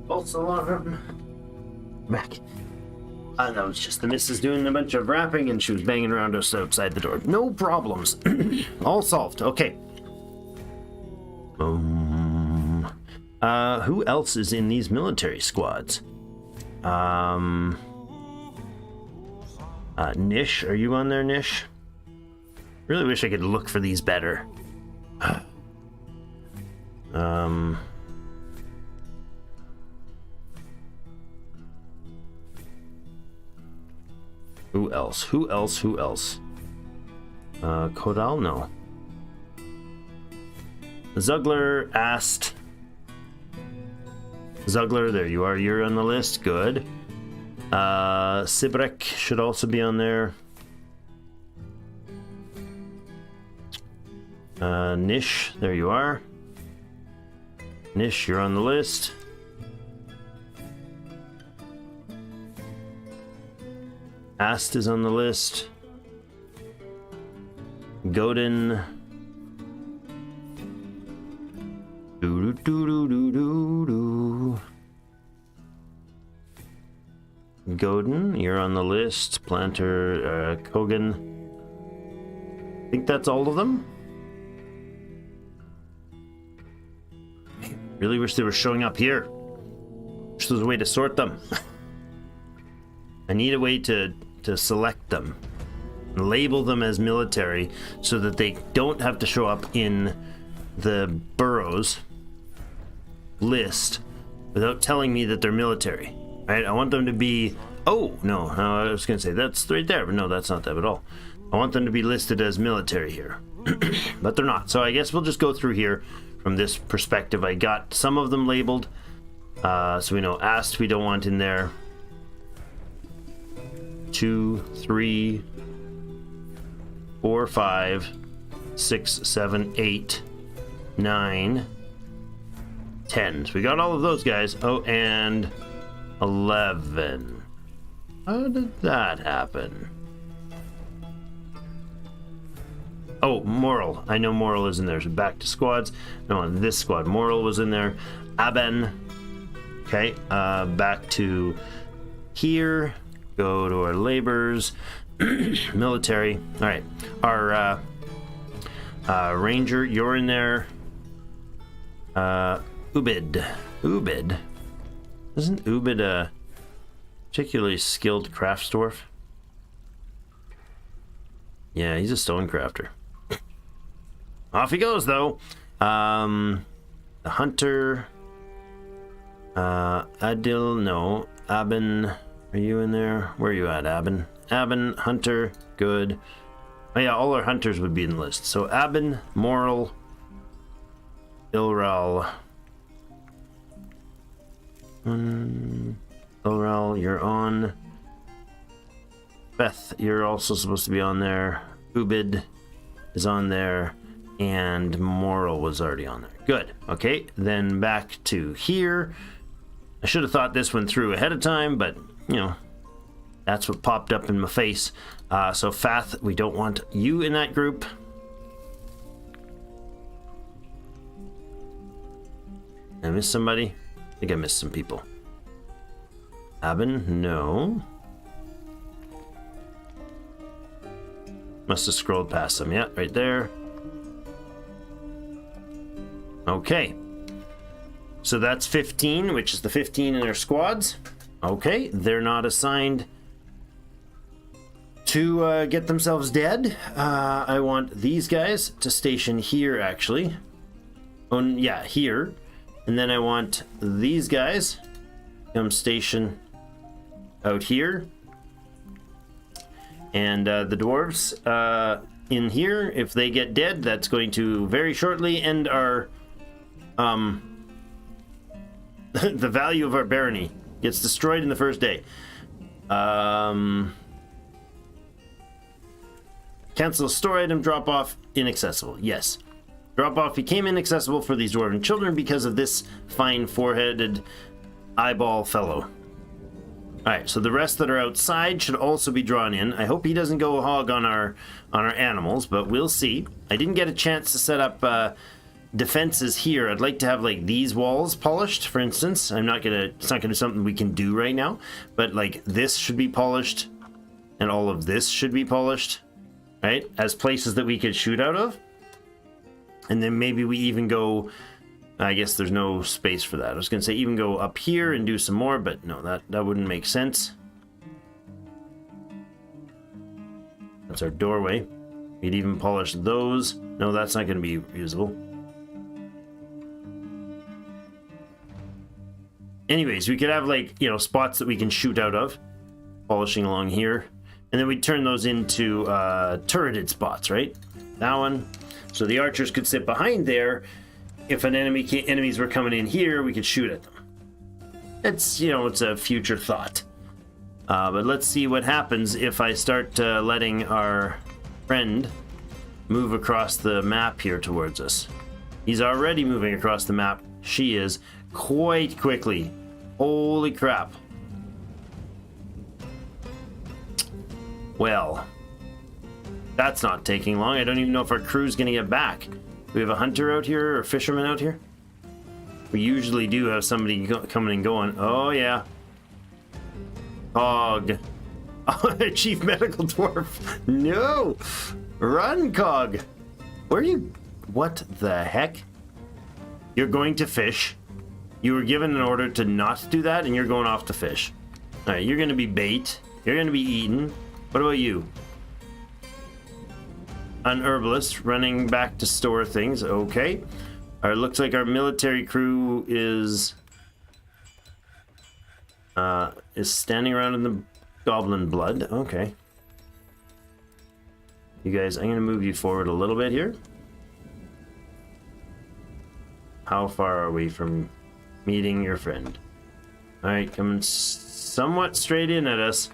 False alarm. Back. That was just the missus doing a bunch of rapping and she was banging around us outside the door. No problems. All solved. Okay. Who else is in these military squads? Nish, are you on there, Nish? Really wish I could look for these better. Who else? Kodal? No. Zugler asked. Zugler, there you are. You're on the list. Good. Sibrek should also be on there. Nish, there you are. Nish, you're on the list. Ast is on the list. Godin. Godin, you're on the list. Planter, Kogan. I think that's all of them. Really wish they were showing up here. Wish there was a way to sort them. I need a way to select them, and label them as military so that they don't have to show up in the boroughs list without telling me that they're military. Right? I want them to be, oh, no, I was going to say that's right there, but no, that's not that at all. I want them to be listed as military here, but they're not. So I guess we'll just go through here from this perspective. I got some of them labeled, so we know Ast we don't want in there. 2, 3, 4, 5, 6, 7, 8, 9, 10. So we got all of those guys. Oh, and 11. How did that happen? Oh, Moral. I know Moral is in there. So back to squads. No, on this squad, Moral was in there. Aben. Okay, back to here. Go to our laborers. Military. All right. Our ranger, you're in there. Ubid. Ubid. Isn't Ubid a particularly skilled crafts dwarf? Yeah, he's a stone crafter. Off he goes, though. The hunter. Adil, no. Aben, are you in there? Where are you at, Aben? Aben, hunter, good. Oh yeah, all our hunters would be in the list. So Aben, Moral, Ilral. Ilral, you're on. Beth, you're also supposed to be on there. Ubid is on there. And Moral was already on there. Good. Okay, then back to here. I should have thought this one through ahead of time, but, you know, that's what popped up in my face. So Fath, we don't want you in that group. Did I miss somebody? I think I missed some people. Aben, no. Must have scrolled past them. Yeah, right there. Okay. So that's 15, which is the 15 in their squads. Okay, they're not assigned to get themselves dead. I want these guys to station here, actually. Oh, yeah, here. And then I want these guys come station out here. And the dwarves in here, if they get dead, that's going to very shortly end our... the value of our barony gets destroyed in the first day. Cancel store item drop off inaccessible. Yes. Drop off became inaccessible for these dwarven children because of this fine four-headed eyeball fellow. Alright, so the rest that are outside should also be drawn in. I hope he doesn't go hog on our animals, but we'll see. I didn't get a chance to set up defenses here. I'd like to have like these walls polished, for instance. It's not gonna be something we can do right now, but like this should be polished and all of this should be polished, right? As places that we could shoot out of. And then maybe we even go, I guess there's no space for that. I was gonna say even go up here and do some more, but no, that wouldn't make sense. That's our doorway. We'd even polish those. No, that's not gonna be usable. Anyways, we could have like, you know, spots that we can shoot out of, polishing along here, and then we turn those into turreted spots, right? That one. So the archers could sit behind there. If an enemies were coming in here, we could shoot at them. It's, you know, it's a future thought. But let's see what happens if I start letting our friend move across the map here towards us. He's already moving across the map. She is quite quickly. Holy crap. Well, that's not taking long. I don't even know if our crew's gonna get back. We have a hunter out here or a fisherman out here. We usually do have somebody coming and going. Oh yeah. Cog. Chief medical dwarf. No. Run, Cog. Where are you? What the heck? You're going to fish. You were given an order to not do that, and you're going off to fish. All right, you're going to be bait. You're going to be eaten. What about you? An herbalist running back to store things. Okay. Looks like our military crew is standing around in the goblin blood. Okay. You guys, I'm going to move you forward a little bit here. How far are we from meeting your friend? All right, coming somewhat straight in at us.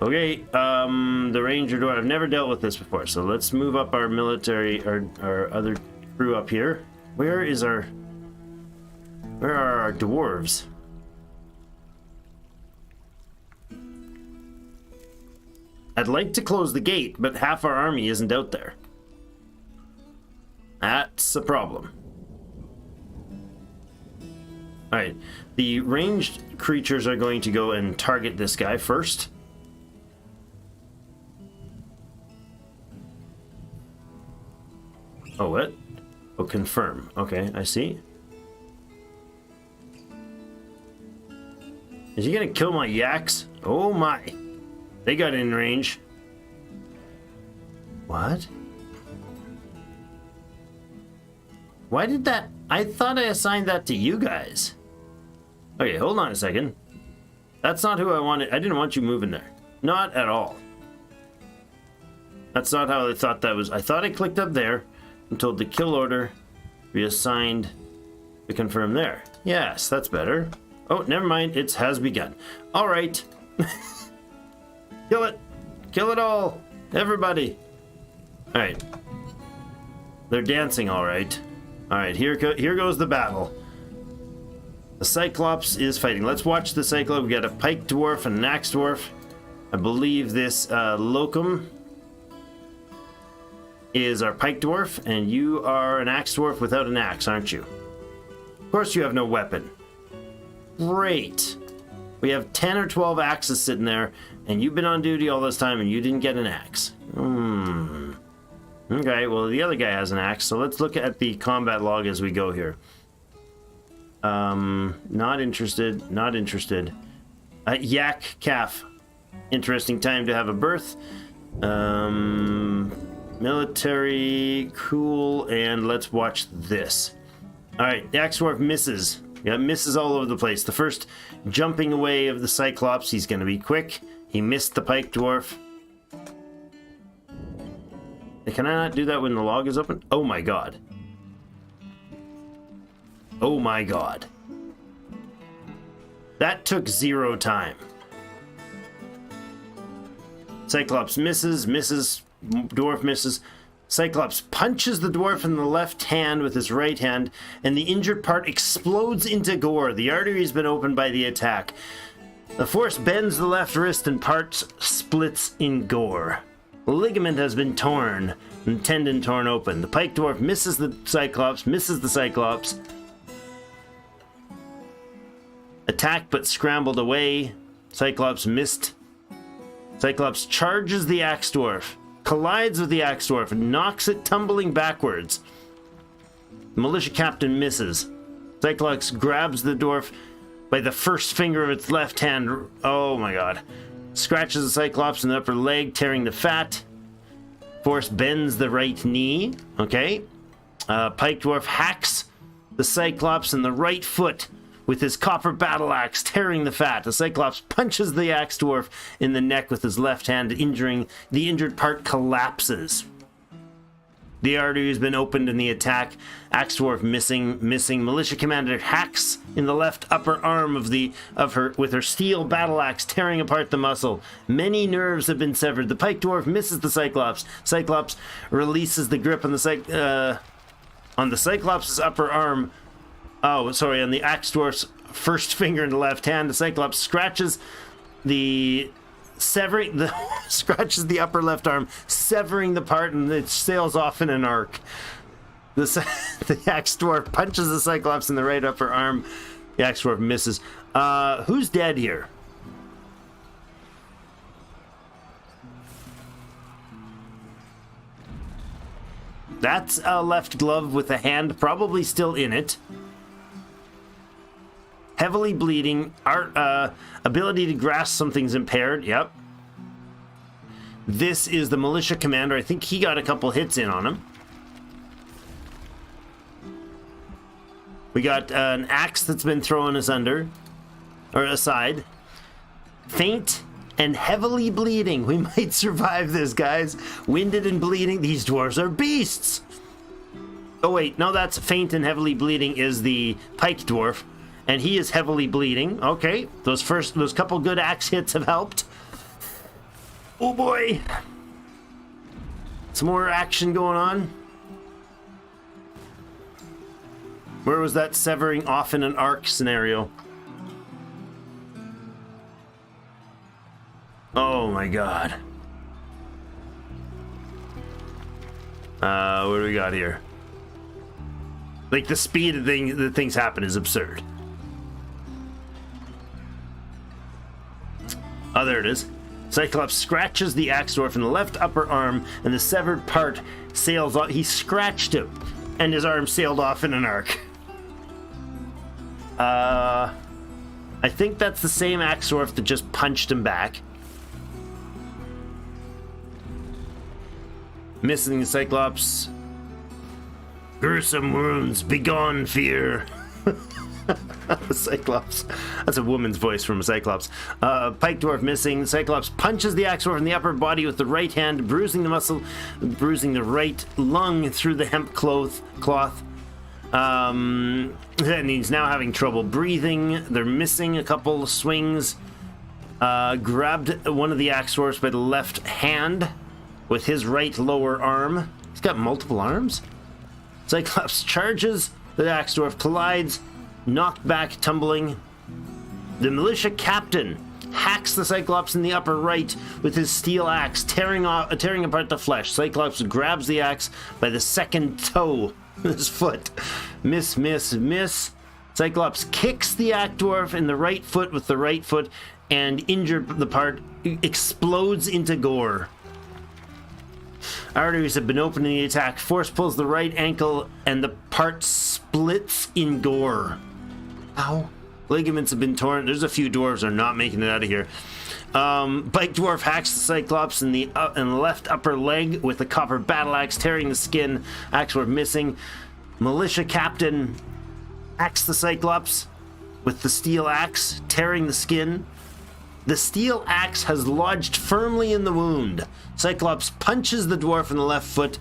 Okay, the ranger door. I've never dealt with this before, so let's move up our military, our other crew up here. Where are our dwarves? I'd like to close the gate, but half our army isn't out there. That's a problem. Alright, the ranged creatures are going to go and target this guy first. Oh, what? Oh, confirm. Okay, I see. Is he gonna kill my yaks? Oh my. They got in range. What? Why did that? I thought I assigned that to you guys. Okay, hold on a second. That's not who I wanted. I didn't want you moving there. Not at all. That's not how I thought that was. I thought I clicked up there and told the kill order be assigned to confirm there. Yes, that's better. Oh, never mind. It has begun. All right. Kill it. Kill it all. Everybody. All right. They're dancing all right. All right, here goes the battle. The Cyclops is fighting. Let's watch the Cyclops. We got a Pike Dwarf and an Axe Dwarf. I believe this Locum is our Pike Dwarf, and you are an Axe Dwarf without an axe, aren't you? Of course you have no weapon. Great. We have 10 or 12 axes sitting there, and you've been on duty all this time, and you didn't get an axe. Okay, well, the other guy has an axe, so let's look at the combat log as we go here. Not interested, not interested. Yak calf. Interesting time to have a birth. Military, cool, and let's watch this. Alright, the Axe Dwarf misses. Yeah, misses all over the place. The first jumping away of the Cyclops, he's going to be quick. He missed the Pike Dwarf. Can I not do that when the log is open? Oh my god. Oh my god. That took 0 time. Cyclops misses, dwarf misses. Cyclops punches the dwarf in the left hand with his right hand, and the injured part explodes into gore. The artery has been opened by the attack. The force bends the left wrist and parts splits in gore. The ligament has been torn and tendon torn open. The Pike Dwarf misses the Cyclops, Attacked but scrambled away. Cyclops missed. Cyclops charges the Axe Dwarf, collides with the Axe Dwarf, and knocks it tumbling backwards. The Militia Captain misses. Cyclops grabs the dwarf by the first finger of its left hand. Oh my god. Scratches the Cyclops in the upper leg, tearing the fat. Force bends the right knee. Okay. Pike Dwarf hacks the Cyclops in the right foot with his copper battle axe, tearing the fat. The Cyclops punches the Axe Dwarf in the neck with his left hand, injuring the injured part collapses. The artery has been opened in the attack. Axe Dwarf missing. Militia Commander hacks in the left upper arm of her with her steel battle axe, tearing apart the muscle. Many nerves have been severed. The Pike Dwarf misses the Cyclops. Cyclops releases the grip on the Cyclops' upper arm. Oh, sorry, on the Axe Dwarf's first finger in the left hand. The Cyclops scratches the upper left arm, severing the part, and it sails off in an arc. The Axe Dwarf punches the Cyclops in the right upper arm. The Axe Dwarf misses. Who's dead here? That's a left glove with a hand probably still in it. Heavily bleeding. Ability to grasp something's impaired. Yep. This is the Militia Commander. I think he got a couple hits in on him. We got an axe that's been thrown aside. Faint and heavily bleeding. We might survive this, guys. Winded and bleeding. These dwarves are beasts. Oh wait, no, that's faint and heavily bleeding is the Pike Dwarf. And he is heavily bleeding. Okay, those couple good axe hits have helped. Oh boy. Some more action going on. Where was that severing off in an arc scenario? Oh my god. What do we got here? Like, the speed of that things happen is absurd. Oh, there it is. Cyclops scratches the axe dwarf in the left upper arm, and the severed part sails off. He scratched him, and his arm sailed off in an arc. I think that's the same axe dwarf that just punched him back. Missing the Cyclops. Gruesome wounds, begone fear. Cyclops. That's a woman's voice from a Cyclops. Pike dwarf missing. Cyclops punches the axe dwarf in the upper body with the right hand, bruising the muscle, bruising the right lung through the hemp cloth. And he's now having trouble breathing. They're missing a couple swings. Grabbed one of the axe dwarfs by the left hand with his right lower arm. He's got multiple arms. Cyclops charges. The axe dwarf collides. Knocked back, tumbling. The militia captain hacks the Cyclops in the upper right with his steel axe, tearing apart the flesh. Cyclops grabs the axe by the second toe of his foot. Miss, miss, miss. Cyclops kicks the axe dwarf in the right foot with the right foot, and injured the part explodes into gore. Arteries have been opened in the attack. Force pulls the right ankle, and the part splits in gore. Ow. Ligaments have been torn. There's a few dwarves that are not making it out of here. Bike dwarf hacks the Cyclops in the left upper leg with the copper battle axe, tearing the skin. Axe dwarf missing. Militia captain hacks the Cyclops with the steel axe, tearing the skin. The steel axe has lodged firmly in the wound. Cyclops punches the dwarf in the left foot.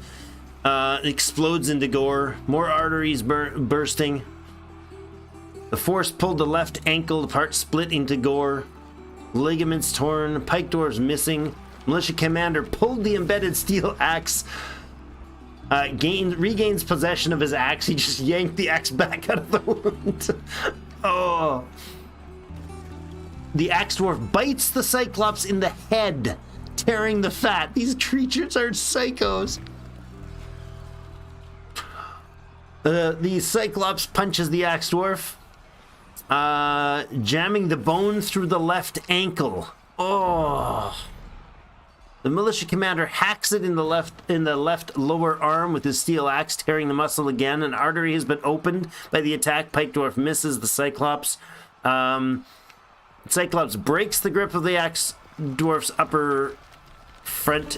Explodes into gore. More arteries bursting. The force pulled the left ankle, the part split into gore. Ligaments torn. Pike dwarf's missing. Militia commander pulled the embedded steel axe. Regains possession of his axe. He just yanked the axe back out of the wound. Oh. The axe dwarf bites the Cyclops in the head, tearing the fat. These creatures are psychos. The Cyclops punches the axe dwarf, jamming the bone through the left ankle. Oh. The militia commander hacks it in the left lower arm with his steel axe, tearing the muscle again. An artery has been opened by the attack. Pike dwarf misses the Cyclops. Cyclops breaks the grip of the axe dwarf's upper front.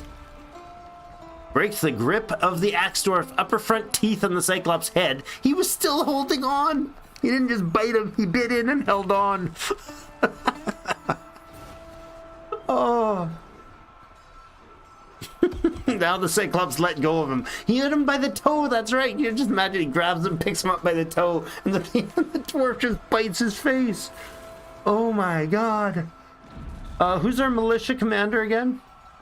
Breaks the grip of the axe dwarf upper front teeth on the Cyclops' head. He was still holding on. He didn't just bite him. He bit in and held on. Oh. Now the Cyclops let go of him. He hit him by the toe. That's right. You just imagine he grabs him, picks him up by the toe, and the dwarf just bites his face. Oh my god. Who's our militia commander again?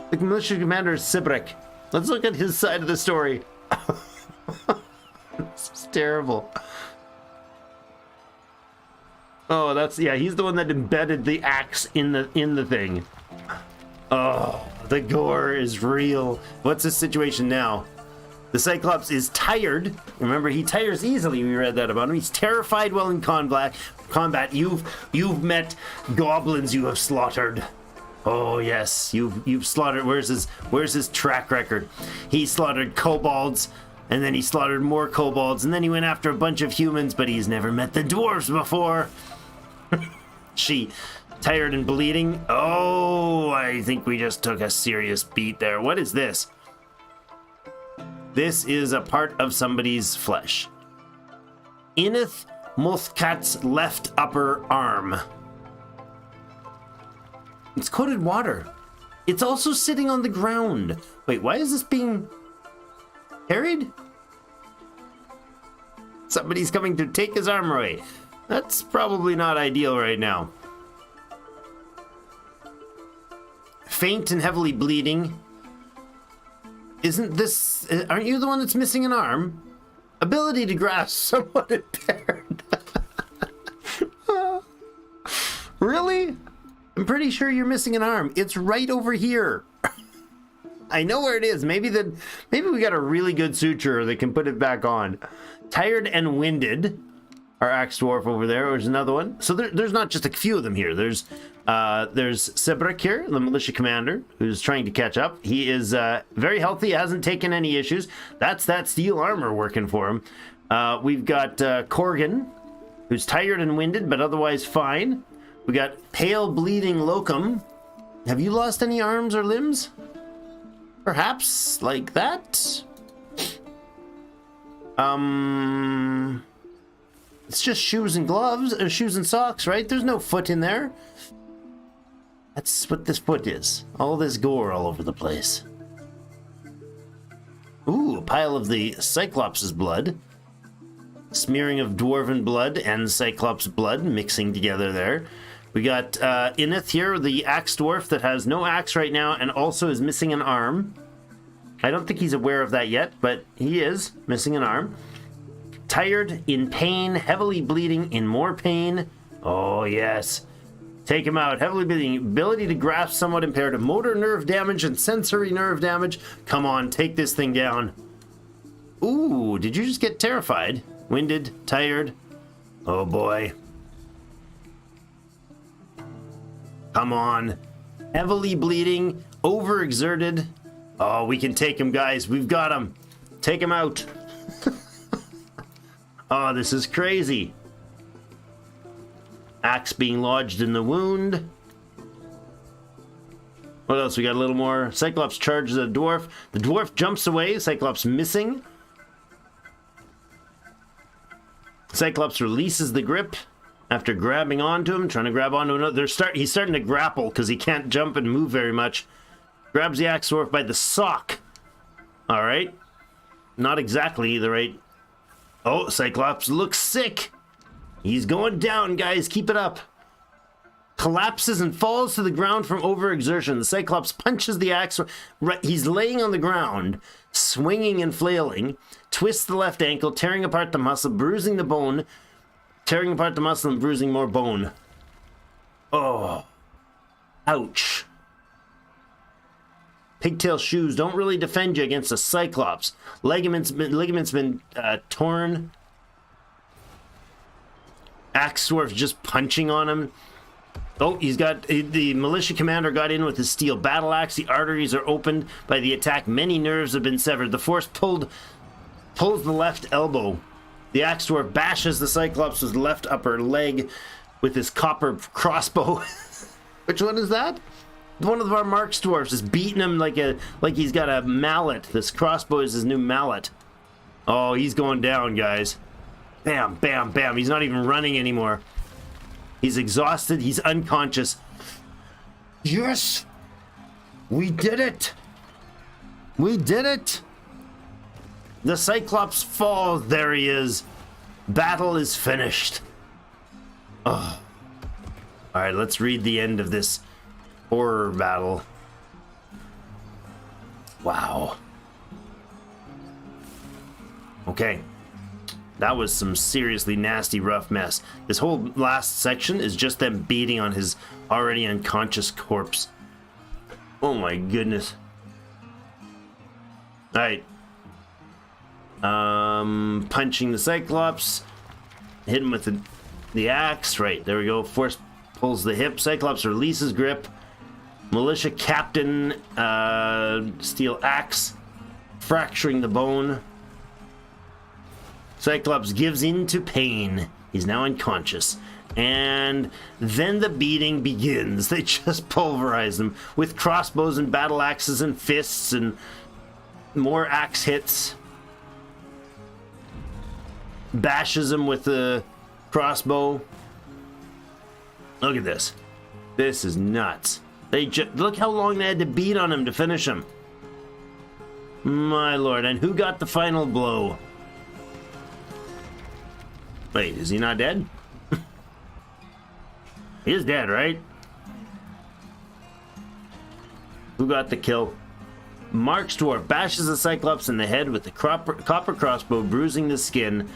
The militia commander is Sibrick. Let's look at his side of the story. This is terrible. Oh, he's the one that embedded the axe in the thing. Oh, the gore is real. What's the situation now? The Cyclops is tired. Remember, he tires easily. We read that about him. He's terrified while in combat. You've met goblins you have slaughtered. Oh yes, you've slaughtered. Where's his track record? He slaughtered kobolds, and then he slaughtered more kobolds, and then he went after a bunch of humans, but he's never met the dwarves before. She, tired and bleeding. Oh, I think we just took a serious beat there. What is this? This is a part of somebody's flesh. Ineth Multhcat's left upper arm. It's coated water. It's also sitting on the ground. Wait, why is this being carried? Somebody's coming to take his arm away. That's probably not ideal right now. Faint and heavily bleeding. Aren't you the one that's missing an arm? Ability to grasp somewhat impaired. Really? I'm pretty sure you're missing an arm. It's right over here. I know where it is. Maybe we got a really good suturer that can put it back on. Tired and Winded, our axe dwarf over there. There's another one. So there's not just a few of them here. There's Sebrak here, the militia commander, who's trying to catch up. He is very healthy, hasn't taken any issues. That's that steel armor working for him. We've got Corgan, who's tired and winded, but otherwise fine. We got Pale Bleeding Locum. Have you lost any arms or limbs? Perhaps like that? It's just shoes and gloves, or shoes and socks, right? There's no foot in there. That's what this foot is. All this gore all over the place. Ooh, a pile of the Cyclops' blood. Smearing of dwarven blood and Cyclops blood mixing together there. We got Ineth here, the axe dwarf that has no axe right now and also is missing an arm. I don't think he's aware of that yet, but he is missing an arm. Tired, in pain, heavily bleeding, in more pain. Oh, yes. Take him out. Heavily bleeding. Ability to grasp somewhat impaired. Motor nerve damage and sensory nerve damage. Come on, take this thing down. Ooh, did you just get terrified? Winded, tired. Oh, boy. Come on. Heavily bleeding, overexerted. Oh, we can take him, guys. We've got him. Take him out. Oh, this is crazy. Axe being lodged in the wound. What else? We got a little more. Cyclops charges a dwarf. The dwarf jumps away. Cyclops missing. Cyclops releases the grip after grabbing onto him, trying to grab onto another. He's starting to grapple because he can't jump and move very much. Grabs the axe dwarf by the sock. All right. Not exactly the right... Oh, Cyclops looks sick. He's going down, guys. Keep it up. Collapses and falls to the ground from overexertion. The Cyclops punches the axe. Right, he's laying on the ground, swinging and flailing. Twists the left ankle, tearing apart the muscle, bruising the bone. Tearing apart the muscle and bruising more bone. Oh. Ouch. Pigtail shoes don't really defend you against a Cyclops. Ligaments been torn. Axe dwarf just punching on him. Oh, the militia commander got in with his steel battle axe. The arteries are opened by the attack. Many nerves have been severed. The force pulls the left elbow. The axe dwarf bashes the Cyclops' left upper leg with his copper crossbow. Which one is that? One of our Marks dwarfs is beating him like he's got a mallet. This crossbow is his new mallet. Oh, he's going down, guys. Bam, bam, bam. He's not even running anymore. He's exhausted. He's unconscious. Yes! We did it! We did it! The Cyclops falls. There he is. Battle is finished. Oh. Alright, let's read the end of this horror battle. Wow. Okay. That was some seriously nasty, rough mess. This whole last section is just them beating on his already unconscious corpse. Oh my goodness. Alright. Punching the Cyclops. Hit him with the axe. Right, there we go. Force pulls the hip. Cyclops releases grip. Militia captain, steel axe. Fracturing the bone. Cyclops gives in to pain. He's now unconscious. And then the beating begins. They just pulverize him with crossbows and battle axes and fists and more axe hits. Bashes him with the crossbow. Look at this. This is nuts. Look how long they had to beat on him to finish him. My lord. And who got the final blow? Wait, is he not dead? He is dead, right? Who got the kill? Mark's dwarf bashes the Cyclops in the head with the copper crossbow, bruising the skin.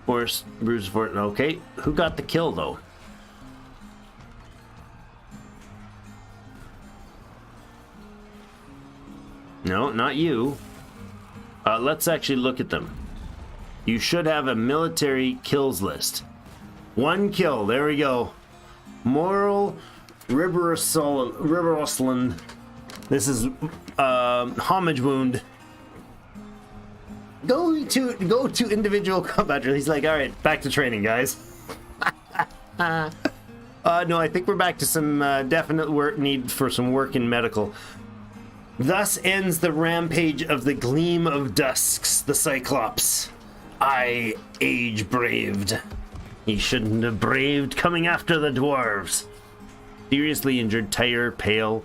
Bruises for it. Okay, who got the kill though? No, not you. Let's actually look at them. You should have a military kills list. 1 kill. There we go. Moral Riverosland. This is homage wound. Go to individual combat drill. He's like, all right, back to training, guys. No, I think we're back to some definite need for some work in medical. Thus ends the rampage of the Gleam of Dusks, the Cyclops. I age braved. He shouldn't have braved coming after the dwarves. Seriously injured, tired, pale.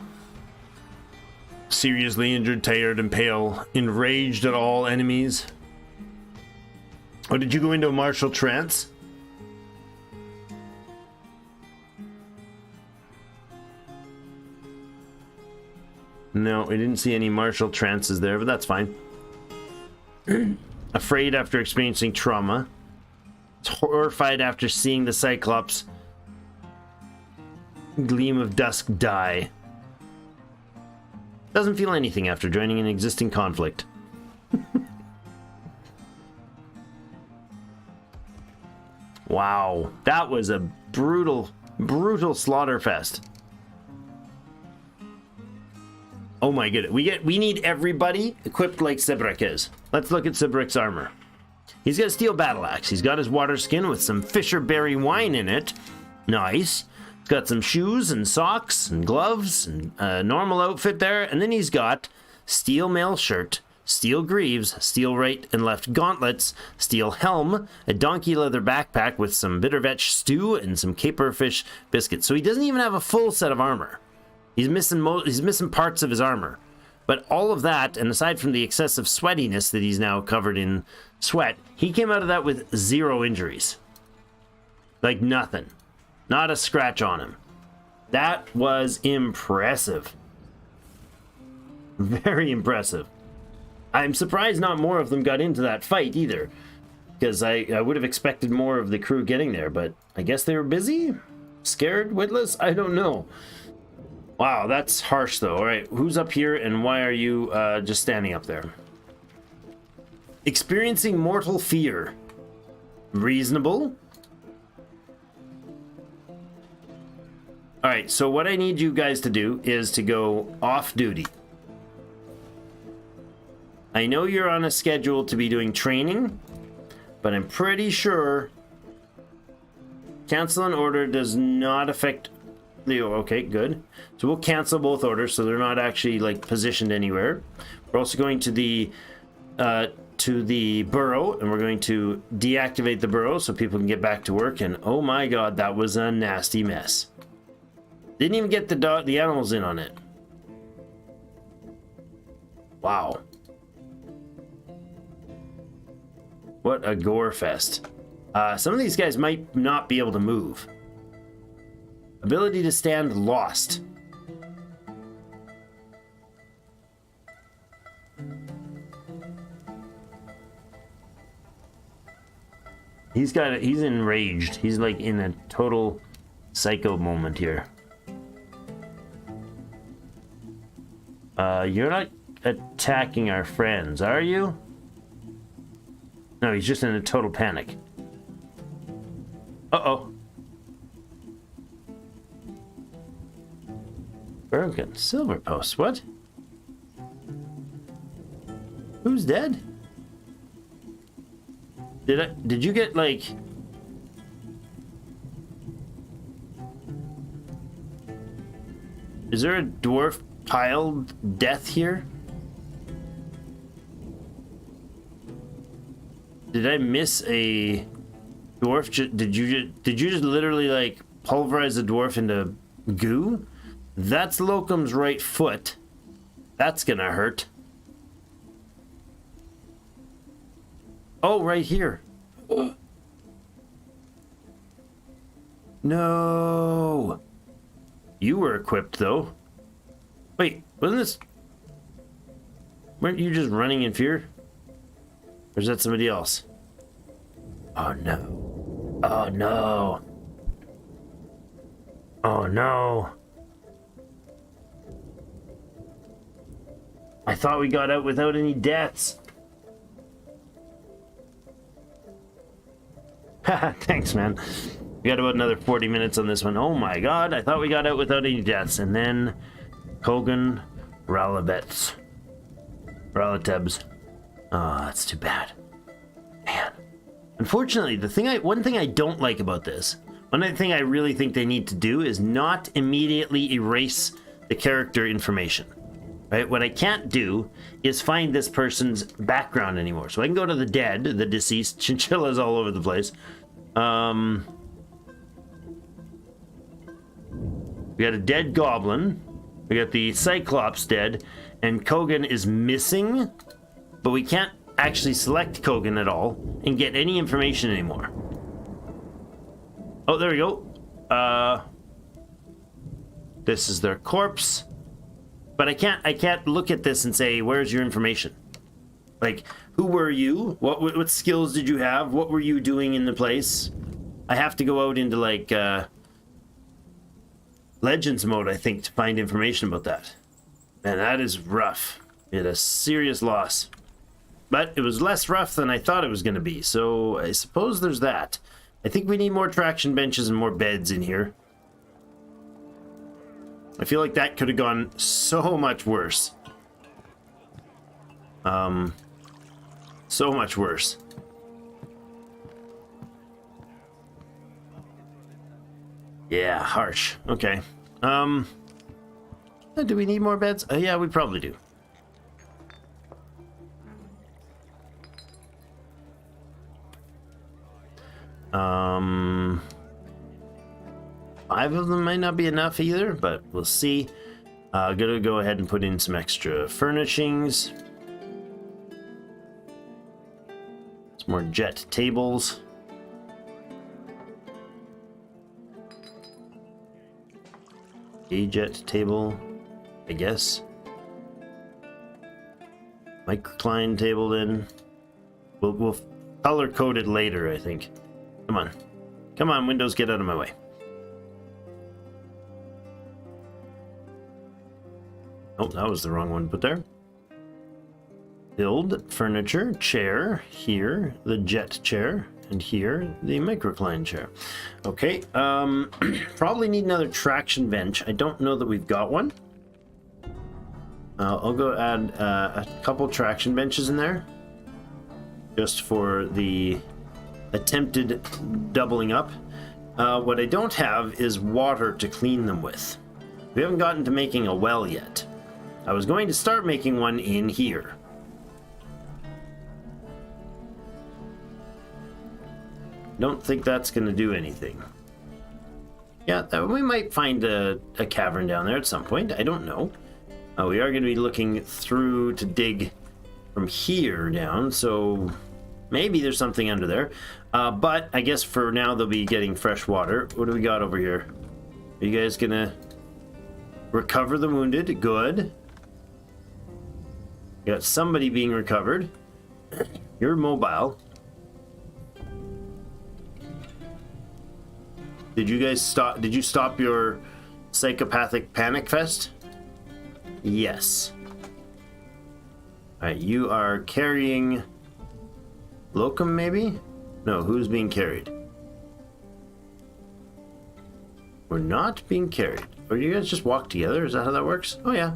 Seriously injured, tired, and pale. Enraged at all enemies. Oh, did you go into a martial trance? No, we didn't see any martial trances there, but that's fine. Afraid after experiencing trauma. Horrified after seeing the Cyclops Gleam of Dusk die. Doesn't feel anything after joining an existing conflict. Wow, that was a brutal slaughterfest. Oh my goodness, we need everybody equipped like Sibrick is. Let's look at Sibrick's armor. He's got a steel battle axe. He's got his water skin with some fisherberry wine in it. Nice. He's got some shoes and socks and gloves and a normal outfit there. And then he's got steel mail shirt, steel greaves, steel right and left gauntlets, steel helm, a donkey leather backpack with some bitter vetch stew and some caperfish biscuits. So he doesn't even have a full set of armor. He's missing parts of his armor. But all of that, and aside from the excessive sweatiness that he's now covered in sweat, he came out of that with 0 injuries. Like nothing. Not a scratch on him. That was impressive. Very impressive. I'm surprised not more of them got into that fight either. Because I would have expected more of the crew getting there, but I guess they were busy? Scared? Witless? I don't know. Wow, that's harsh though. All right, who's up here and why are you just standing up there? Experiencing mortal fear. Reasonable. All right, so what I need you guys to do is to go off duty. I know you're on a schedule to be doing training, but I'm pretty sure cancel an order does not affect the... Okay, good. So we'll cancel both orders so they're not actually like positioned anywhere. We're also going to the burrow and we're going to deactivate the burrow so people can get back to work. And oh my god, that was a nasty mess. Didn't even get the animals in on it. Wow. What a gore fest. Some of these guys might not be able to move. Ability to stand lost. He's enraged. He's like in a total psycho moment here. You're not attacking our friends, are you? No, he's just in a total panic. Uh-oh. Broken silver post, what? Who's dead? Did you get like... Is there a dwarf piled death here? Did I miss a dwarf? Did you just literally like pulverize the dwarf into goo? That's Locum's right foot. That's gonna hurt. Oh, right here. No. You were equipped though. Wait, wasn't this... Weren't you just running in fear? Or is that somebody else? Oh no. Oh no. Oh no. I thought we got out without any deaths. Thanks, man. We got about another 40 minutes on this one. Oh my god, I thought we got out without any deaths. And then Kogan Ralabets. Ralatebs. Oh, that's too bad. Man. Unfortunately, one thing I don't like about this, one thing I really think they need to do is not immediately erase the character information. Right? What I can't do is find this person's background anymore. So I can go to the dead, the deceased, chinchillas all over the place. We got a dead goblin. We got the Cyclops dead. And Kogan is missing. But we can't actually select Kogan at all and get any information anymore. Oh, there we go. This is their corpse. But I can't look at this and say, where's your information? Like, who were you? What skills did you have? What were you doing in the place? I have to go out into, like, Legends mode, I think, to find information about that. Man, that is rough. We had a serious loss. But it was less rough than I thought it was going to be, so I suppose there's that. I think we need more traction benches and more beds in here. I feel like that could have gone so much worse. So much worse. Yeah, harsh. Okay. Do we need more beds? Yeah, we probably do. Five of them might not be enough either, but we'll see. Gonna go ahead and put in some extra furnishings. Some more jet tables. A jet table, I guess. Microcline table then. We'll color code it later, I think. Come on. Come on, Windows, get out of my way. Oh, that was the wrong one to put there. Build furniture, chair, here, the jet chair, and here, the microcline chair. Okay, probably need another traction bench. I don't know that we've got one. I'll go add a couple traction benches in there, just for the attempted doubling up. What I don't have is water to clean them with. We haven't gotten to making a well yet. I was going to start making one in here. Don't think that's going to do anything. Yeah, we might find a cavern down there at some point. I don't know. We are going to be looking through to dig from here down, so maybe there's something under there. But I guess for now they'll be getting fresh water. What do we got over here? Are you guys going to recover the wounded? Good. You got somebody being recovered. You're mobile. Did you guys stop? Did you stop your psychopathic panic fest? Yes. Alright, you are carrying Locum, maybe? No, who's being carried? We're not being carried. Or you guys just walk together? Is that how that works? Oh, yeah.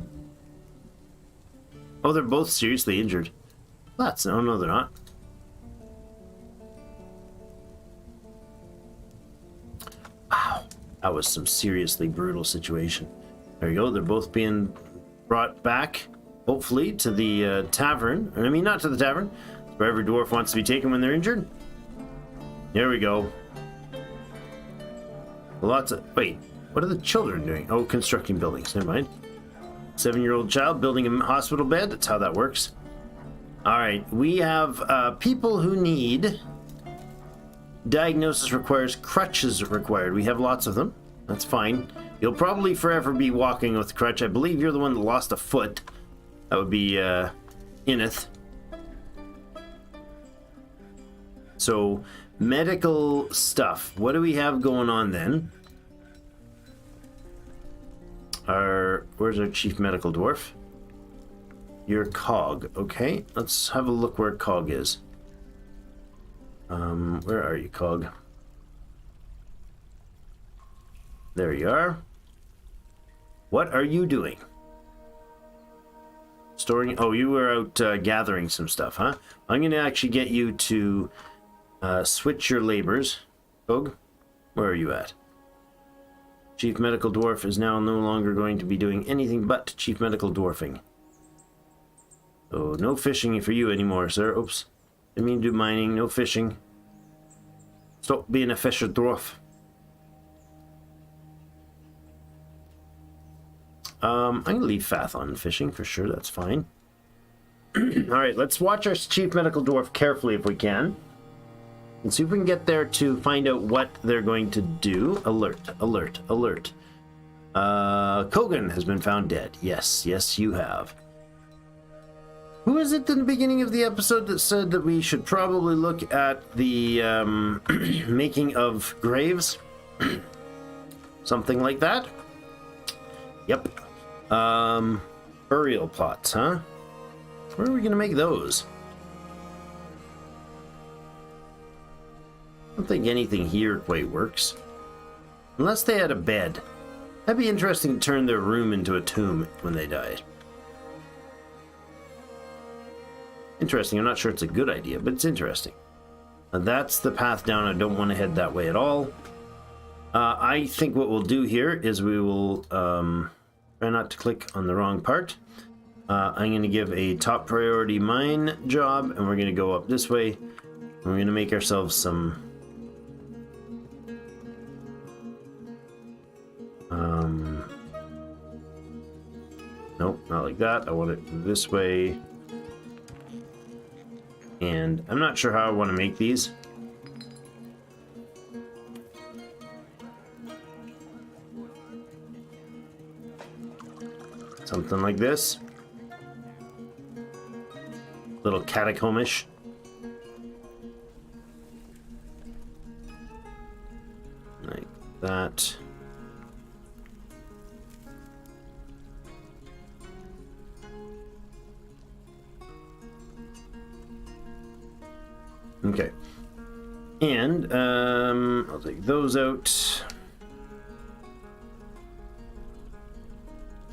Oh, they're both seriously injured. That's no, they're not. Wow, that was some seriously brutal situation. There you go. They're both being brought back, hopefully, to the tavern. I mean, not to the tavern. It's where every dwarf wants to be taken when they're injured. There we go. Lots of... Wait, what are the children doing? Oh, constructing buildings. Never mind. 7-year-old child building a hospital bed. That's how that works. All right, we have people who need... Diagnosis requires crutches required. We have lots of them. That's fine. You'll probably forever be walking with a crutch. I believe you're the one that lost a foot. That would be Ineth. So, medical stuff. What do we have going on then? Where's our chief medical dwarf? Your cog. Okay, let's have a look where cog is. Where are you, cog? there you are. What are you doing? Storing. Oh, you were out gathering some stuff, huh? I'm going to actually get you to switch your labors. Bog, where are you at? Chief Medical Dwarf is now no longer going to be doing anything but Chief Medical Dwarfing. So no fishing for you anymore, sir. Oops. Didn't mean to do mining. No fishing. Stop being a fisher dwarf. I'm going to leave Fath on fishing for sure. That's fine. Alright, let's watch our Chief Medical Dwarf carefully if we can. And see if we can get there to find out what they're going to do. Alert, alert, alert. Kogan has been found dead. Yes, yes, you have. Who is it in the beginning of the episode that said that we should probably look at the making of graves? Something like that? Yep. Burial plots, huh? Where are we going to make those? I don't think anything here quite works. Unless they had a bed. That'd be interesting to turn their room into a tomb when they died. Interesting. I'm not sure it's a good idea, but it's interesting. That's the path down. I don't want to head that way at all. I think what we'll do here is we will try not to click on the wrong part. I'm going to give a top priority mine job, and we're going to go up this way. And we're going to make ourselves some... nope, not like that. I want it this way. And I'm not sure how I want to make these. Something like this. Little catacombish. Like that. Okay. And I'll take those out.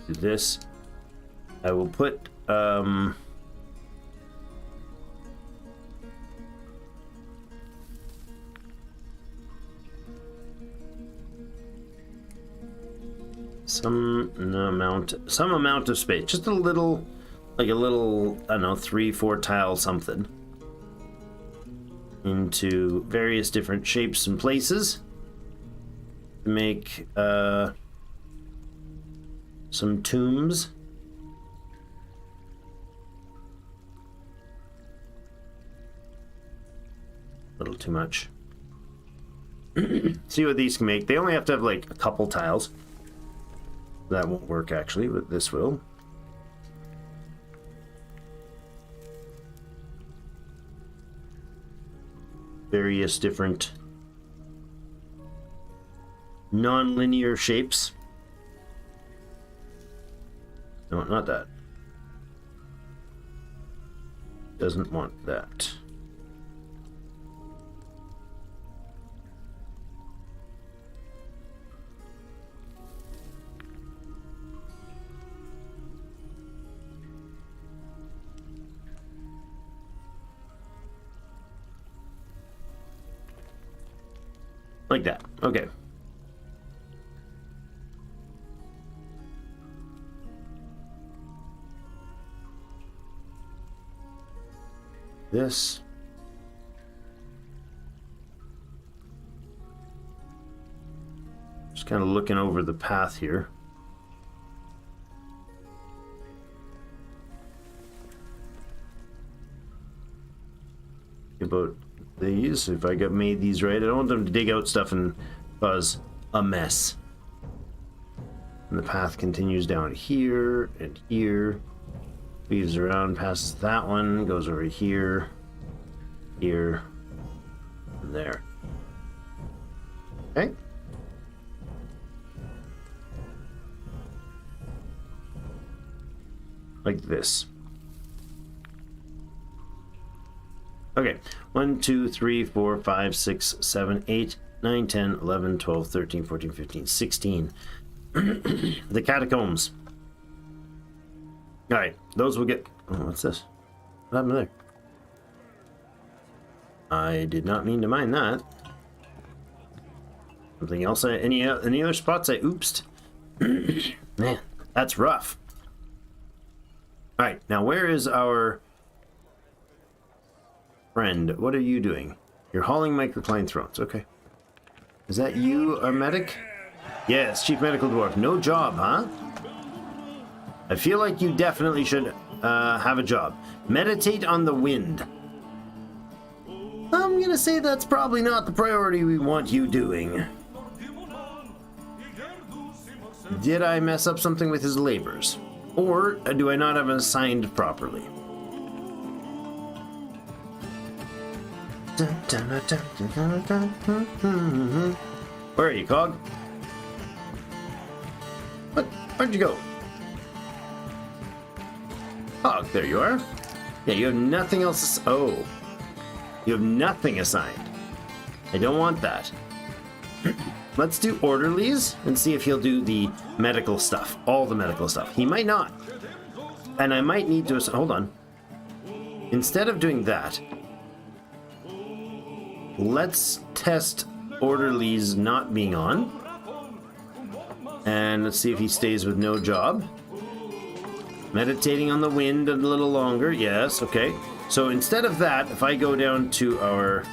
Do this. I will put some amount of space, just a little, like a little, I don't know, 3-4 tile something into various different shapes and places to make some tombs. A little too much. See what these can make. They only have to have like a couple tiles. That won't work actually, but this will. Various different non-linear shapes. No, not that. Doesn't want that. Like that. Okay. This. Just kind of looking over the path here. About these, if I got made these right, I don't want them to dig out stuff and cause a mess. And the path continues down here and here. Weaves around past that one, goes over here, here, and there. Okay. Like this. Okay. 1, 2, 3, 4, 5, 6, 7, 8, 9, 10, 11, 12, 13, 14, 15, 16. The catacombs. Alright, those will get... Oh, what's this? What happened there? I did not mean to mind that. Something else? Any other spots I oopsed? Man, that's rough. Alright, now where is our friend? What are you doing? You're hauling microcline thrones. Okay. Is that you, our medic? Yes, Chief Medical Dwarf. No job, huh? I feel like you definitely should have a job. Meditate on the wind. I'm gonna say that's probably not the priority we want you doing. Did I mess up something with his labors? Or do I not have it assigned properly? Where are you, Cog? What? Where'd you go? Cog, there you are. Yeah, you have nothing else. Oh. You have nothing assigned. I don't want that. Let's do orderlies and see if he'll do the medical stuff. All the medical stuff. He might not. And I might need to... Hold on. Instead of doing that, let's test orderlies not being on. And let's see if he stays with no job. Meditating on the wind a little longer. Yes, okay. So instead of that, if I go down to our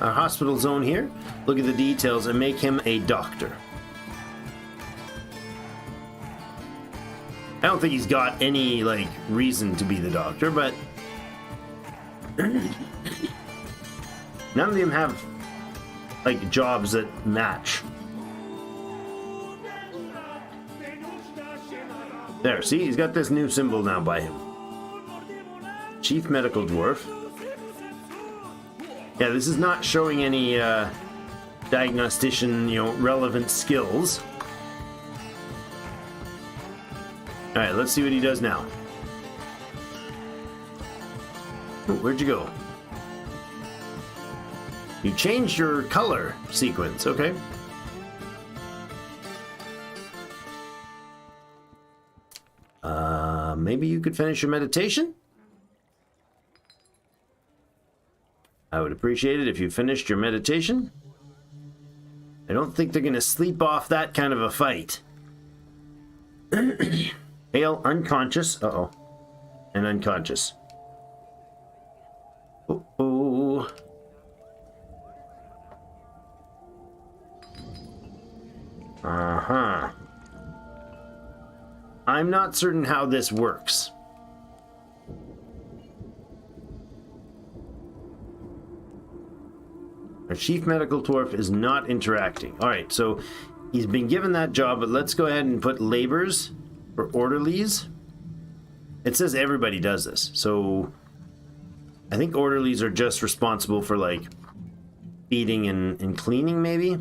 hospital zone here, look at the details and make him a doctor. I don't think he's got any, like, reason to be the doctor, but none of them have, like, jobs that match. There, see? He's got this new symbol now by him. Chief Medical Dwarf. Yeah, this is not showing any diagnostician, relevant skills. Alright, let's see what he does now. Oh, where'd you go? You changed your color sequence, okay. Maybe you could finish your meditation? I would appreciate it if you finished your meditation. I don't think they're going to sleep off that kind of a fight. Hail, unconscious. Uh-oh. And unconscious. Uh-oh. Uh-huh. I'm not certain how this works. Our Chief Medical Dwarf is not interacting. Alright, so he's been given that job, but let's go ahead and put labors for orderlies. It says everybody does this, so I think orderlies are just responsible for, like, feeding and cleaning, maybe?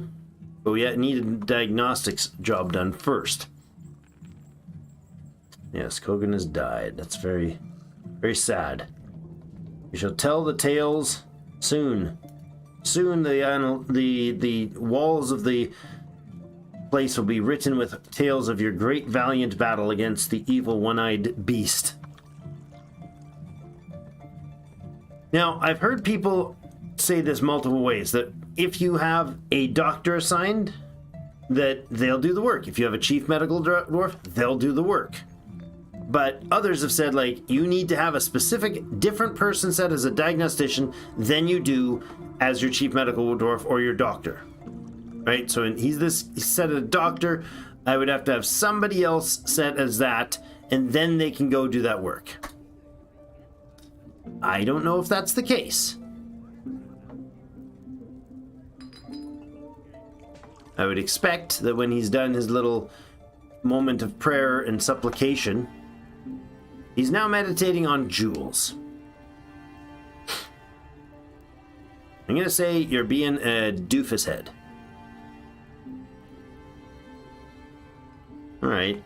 But we need a diagnostics job done first. Yes, Kogan has died. That's very, very sad. We shall tell the tales soon. Soon the walls of the place will be written with tales of your great valiant battle against the evil one-eyed beast. Now, I've heard people say this multiple ways, that if you have a doctor assigned, that they'll do the work. If you have a chief medical dwarf, they'll do the work. But others have said, like, you need to have a specific different person set as a diagnostician than you do as your chief medical dwarf or your doctor. Right? So he's set as a doctor. I would have to have somebody else set as that, and then they can go do that work. I don't know if that's the case. I would expect that when he's done his little moment of prayer and supplication, he's now meditating on jewels. I'm gonna say you're being a doofus head. Alright,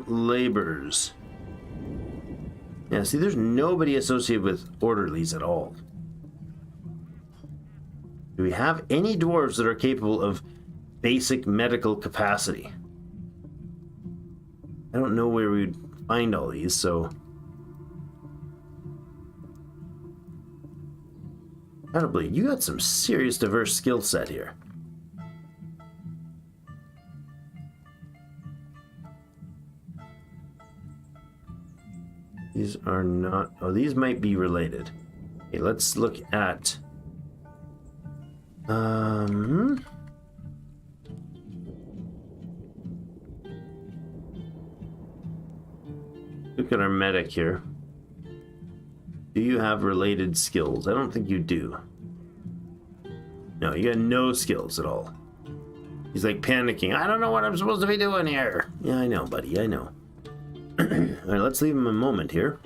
labors. Yeah, see, there's nobody associated with orderlies at all. Do we have any dwarves that are capable of basic medical capacity? I don't know where we'd find all these, so... Probably, you got some serious diverse skill set here. These are not... Oh, these might be related. Okay, let's look at... Look at our medic here. Do you have related skills? I don't think you do. No, you got no skills at all. He's like panicking. I don't know what I'm supposed to be doing here. Yeah, I know, buddy. I know. All right, let's leave him a moment here.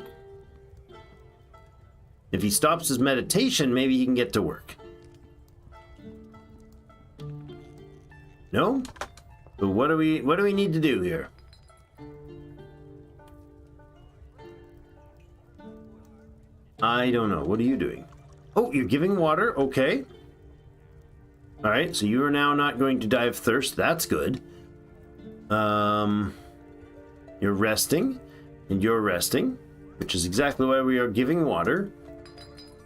If he stops his meditation, maybe he can get to work. No? So what do we need to do here? I don't know. What are you doing? Oh, you're giving water. Okay. All right, so you are now not going to die of thirst. That's good. You're resting, and you're resting, which is exactly why we are giving water.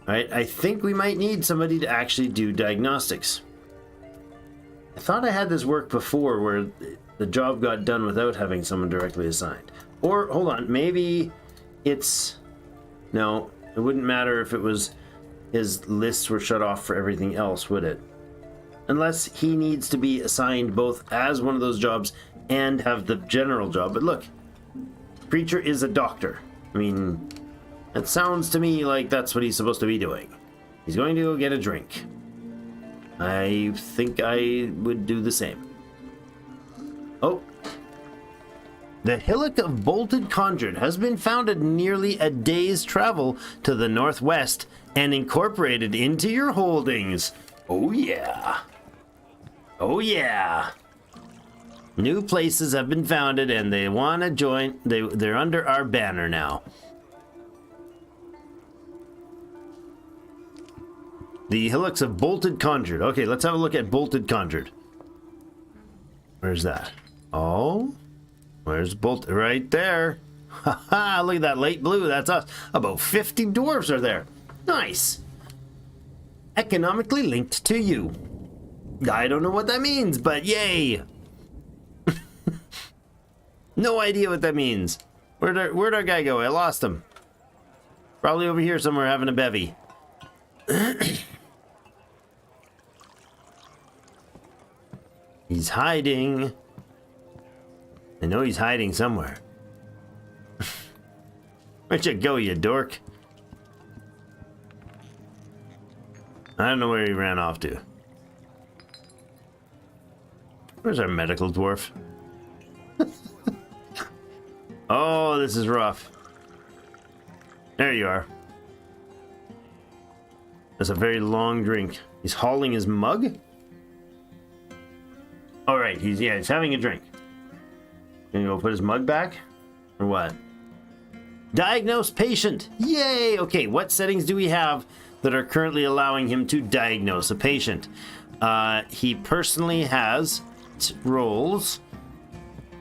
All right, I think we might need somebody to actually do diagnostics. I thought I had this work before where the job got done without having someone directly assigned. Or, hold on, maybe it's... No, it wouldn't matter if it was his lists were shut off for everything else, would it? Unless he needs to be assigned both as one of those jobs and have the general job. But look, Preacher is a doctor. I mean, it sounds to me like that's what he's supposed to be doing. He's going to go get a drink. I think I would do the same. Oh. The Hillock of Bolted Conjured has been founded nearly a day's travel to the northwest and incorporated into your holdings. Oh yeah. Oh yeah. New places have been founded and they want to join. They're under our banner now. The Hillocks of Bolted Conjured. Okay, let's have a look at Bolted Conjured. Where's that? Oh, where's Bolted? Right there. Haha, look at that light blue. That's us. About 50 dwarves are there. Nice. Economically linked to you. I don't know what that means, but yay. No idea what that means. Where'd our guy go? I lost him. Probably over here somewhere having a bevy. He's hiding. I know he's hiding somewhere. Where'd you go, you dork? I don't know where he ran off to. Where's our medical dwarf? Oh, this is rough. There you are. That's a very long drink. He's hauling his mug? All right, he's having a drink. Gonna go put his mug back? Or what? Diagnose patient. Yay! Okay, what settings do we have that are currently allowing him to diagnose a patient? He personally has roles.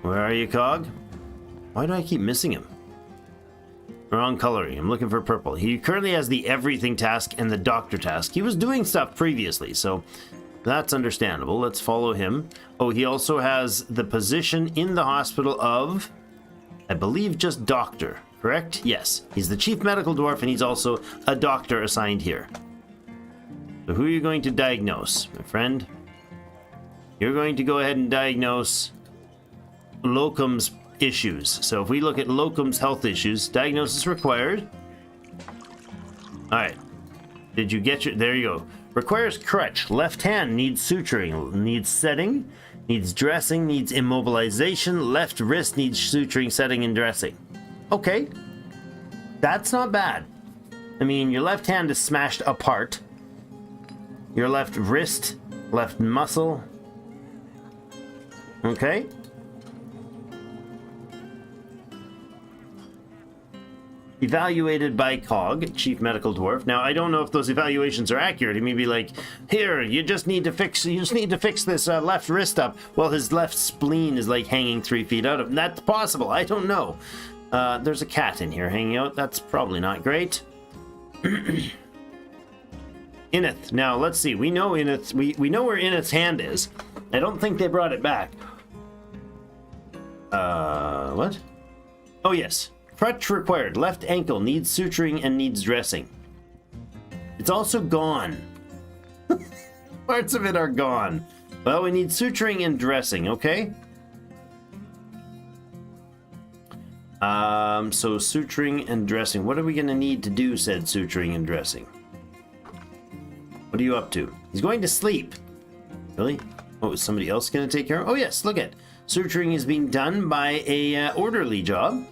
Where are you, Cog? Why do I keep missing him? Wrong coloring. I'm looking for purple. He currently has the everything task and the doctor task. He was doing stuff previously, so that's understandable. Let's follow him. Oh, he also has the position in the hospital of, I believe, just doctor, correct? Yes. He's the chief medical dwarf, and he's also a doctor assigned here. So who are you going to diagnose, my friend? You're going to go ahead and diagnose Locum's issues. So if we look at Locum's health issues, diagnosis required. All right. Did you get your... There you go. Requires crutch. Left hand needs suturing. Needs setting. Needs dressing. Needs immobilization. Left wrist needs suturing, setting, and dressing. Okay. That's not bad. I mean, your left hand is smashed apart. Your left wrist, left muscle. Okay. Evaluated by Cog, Chief Medical Dwarf. Now, I don't know if those evaluations are accurate. He may be like, here, you just need to fix this left wrist up. Well, his left spleen is like hanging 3 feet out of him. That's possible. I don't know. There's a cat in here hanging out. That's probably not great. Ineth. Now, let's see. We know Ineth. We know where Ineth's hand is. I don't think they brought it back. What? Oh, yes. Crutch required. Left ankle needs suturing and needs dressing. It's also gone. Parts of it are gone. Well, we need suturing and dressing, okay? So suturing and dressing. What are we going to need to do, said suturing and dressing? What are you up to? He's going to sleep. Really? What, was somebody else going to take care of? Oh, yes, look at. Suturing is being done by a orderly job.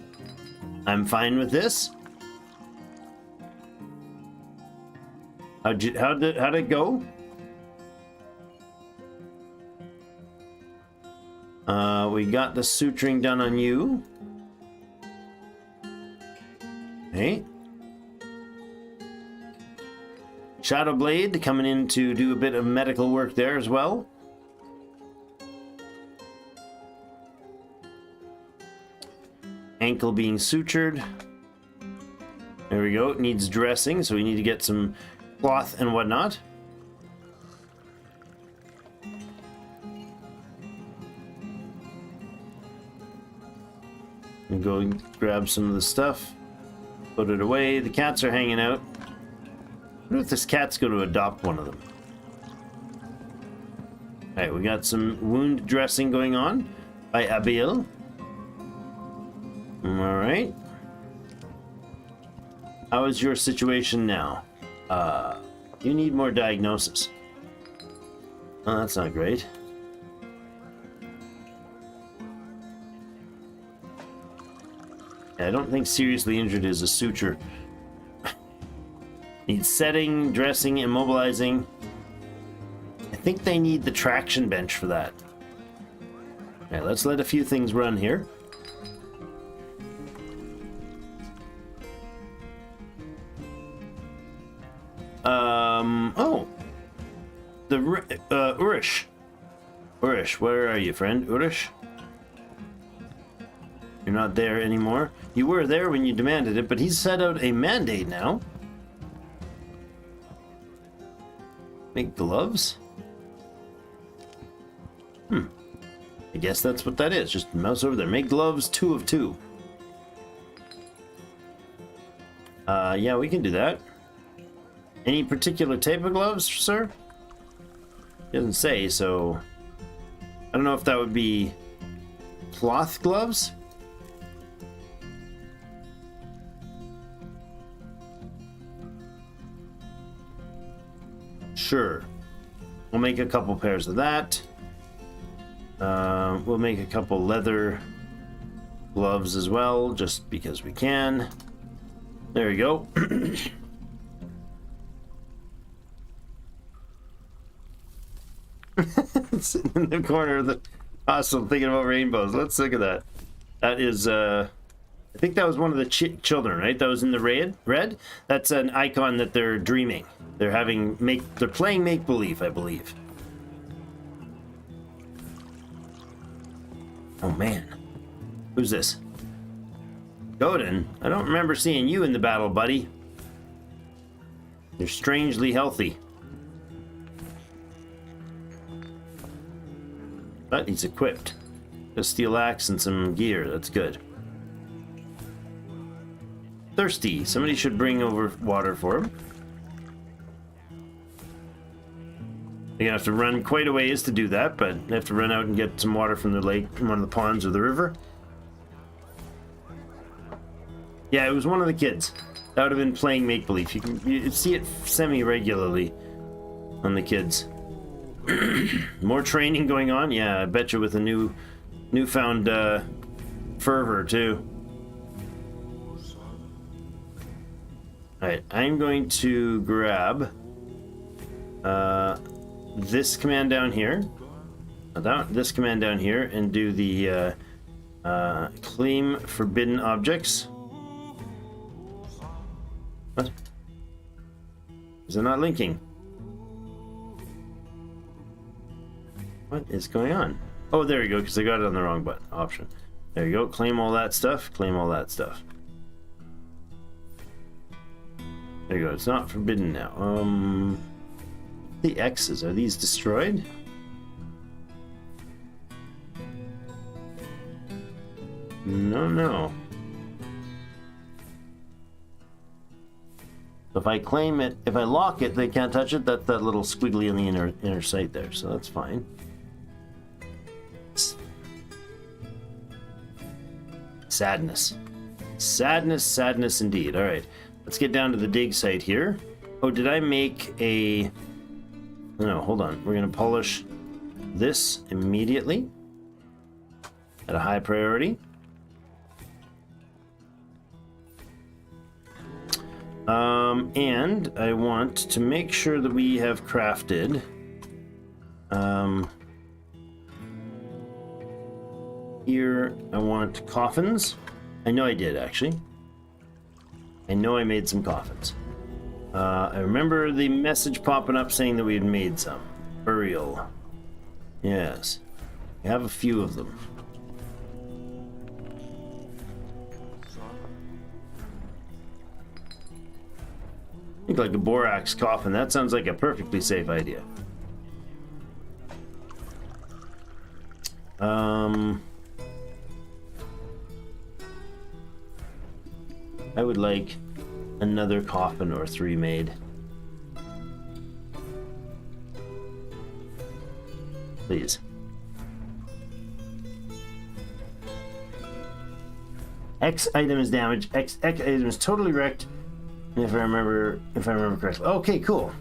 I'm fine with this. How'd it go? We got the suturing done on you. Hey. Shadowblade coming in to do a bit of medical work there as well. Ankle being sutured. There we go. It needs dressing, so we need to get some cloth and whatnot. And go and grab some of the stuff. Put it away. The cats are hanging out. I wonder if this cat's going to adopt one of them. Alright, we got some wound dressing going on by Abiel. Alright. How is your situation now? You need more diagnosis. Oh, that's not great. Yeah, I don't think seriously injured is a suture. Needs setting, dressing, immobilizing. I think they need the traction bench for that. Alright, let's let a few things run here. Oh. The Urish. Urish, where are you, friend? Urish? You're not there anymore. You were there when you demanded it, but he's set out a mandate now. Make gloves? I guess that's what that is. Just mouse over there. Make gloves 2 of 2. Yeah, we can do that. Any particular type of gloves, sir? He doesn't say, so... I don't know if that would be cloth gloves? Sure. We'll make a couple pairs of that. We'll make a couple leather gloves as well, just because we can. There we go. Sitting in the corner of the hostel thinking about rainbows. Let's look at that. That is, I think that was one of the children, right? That was in the red. That's an icon that they're dreaming. They're playing make-believe, I believe. Oh man. Who's this? Godin? I don't remember seeing you in the battle, buddy. You're strangely healthy. But he's equipped. A steel axe and some gear. That's good. Thirsty. Somebody should bring over water for him. You're gonna have to run quite a ways to do that, but they have to run out and get some water from the lake, from one of the ponds or the river. Yeah, it was one of the kids. That would have been playing make-believe. You see it semi-regularly on the kids. More training going on? Yeah, I bet you with a newfound fervor, too. Alright, I'm going to grab this command down here, this command down here, and do the claim forbidden objects. What? Is it not linking? What is going on? Oh, there you go, because I got it on the wrong button. Option. There you go. Claim all that stuff. Claim all that stuff. There you go. It's not forbidden now. The X's, are these destroyed? No. If I claim it, if I lock it, they can't touch it. That's that little squiggly in the inner sight there, so that's fine. Sadness. Sadness indeed. All right, let's get down to the dig site here. Oh, did I make a... No, hold on. We're going to polish this immediately at a high priority. And I want to make sure that we have crafted here I want coffins. I know I did, actually. I know I made some coffins. I remember the message popping up saying that we had made some. Burial. Yes. I have a few of them. Think like a borax coffin. That sounds like a perfectly safe idea. I would like another coffin or 3 made. Please. X item is damaged. X item is totally wrecked. If I remember correctly. Okay, cool.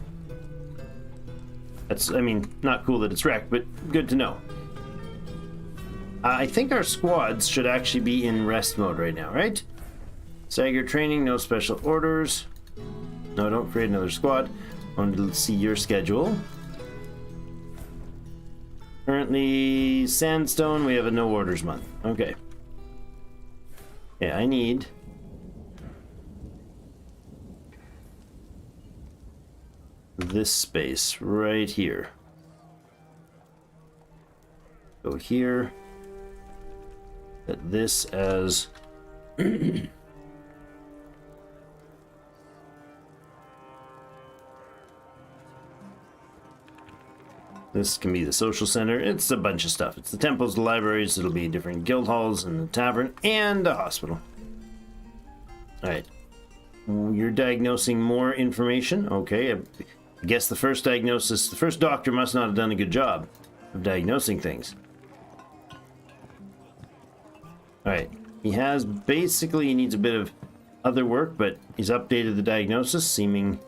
That's, I mean, not cool that it's wrecked, but good to know. I think our squads should actually be in rest mode right now, right? Stagger training, no special orders. No, don't create another squad. I want to see your schedule. Currently, Sandstone, we have a no orders month. Okay. Yeah, I need... this space right here. Go here. Set this as this can be the social center. It's a bunch of stuff. It's the temples, the libraries, it'll be different guild halls and the tavern and a hospital. Alright. You're diagnosing more information. Okay. I guess the first doctor must not have done a good job of diagnosing things. Alright, he needs a bit of other work, but he's updated the diagnosis, seeming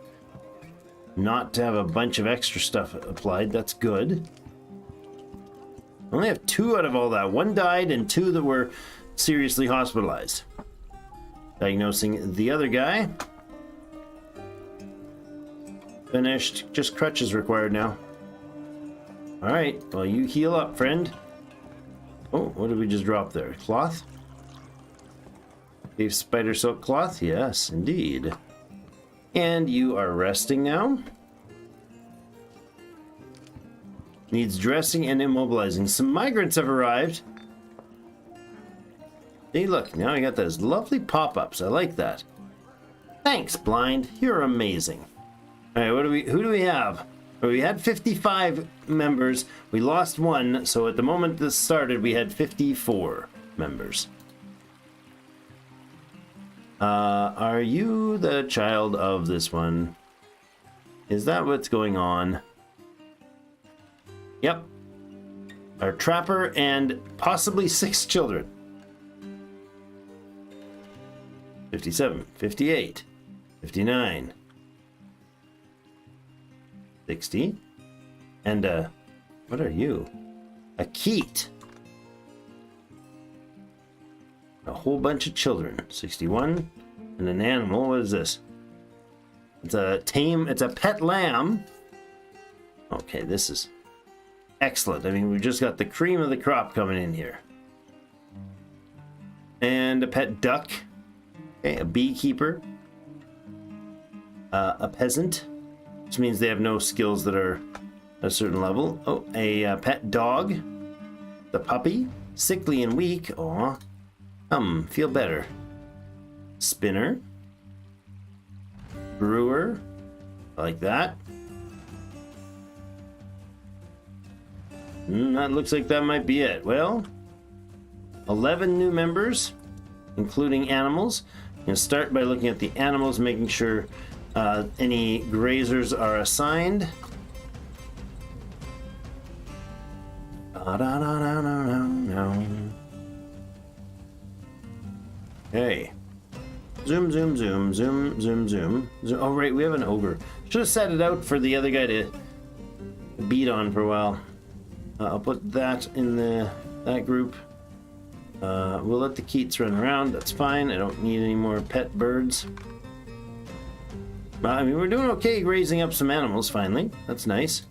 not to have a bunch of extra stuff applied. That's good. I only have 2 out of all that. 1 died and 2 that were seriously hospitalized. Diagnosing the other guy. Finished. Just crutches required now. Alright, well, you heal up, friend. Oh, what did we just drop there? Cloth? Gave spider silk cloth? Yes, indeed. And you are resting now. Needs dressing and immobilizing. Some migrants have arrived. Hey, look, now I got those lovely pop-ups. I like that. Thanks, Blind. You're amazing. All right, who do we have? Well, we had 55 members. We lost 1, so at the moment this started, we had 54 members. Are you the child of this one? Is that what's going on? Yep. Our trapper and possibly 6 children. 57, 58, 59. 60. And, what are you? A Keat. A whole bunch of children. 61. And an animal. What is this? It's a pet lamb. Okay, this is excellent. I mean, we've just got the cream of the crop coming in here. And a pet duck. Okay, a beekeeper. a peasant, which means they have no skills that are at a certain level. Oh, a pet dog. The puppy, sickly and weak. Aw. Feel better. Spinner. Brewer. Like that. That looks like that might be it. Well, 11 new members, including animals. I'm going to start by looking at the animals, making sure any grazers are assigned. Okay. Zoom, zoom, zoom, zoom, zoom, zoom. Oh, right, we have an ogre. Should have set it out for the other guy to beat on for a while. I'll put that in that group. We'll let the Keats run around. That's fine. I don't need any more pet birds. I mean, we're doing okay raising up some animals, finally. That's nice.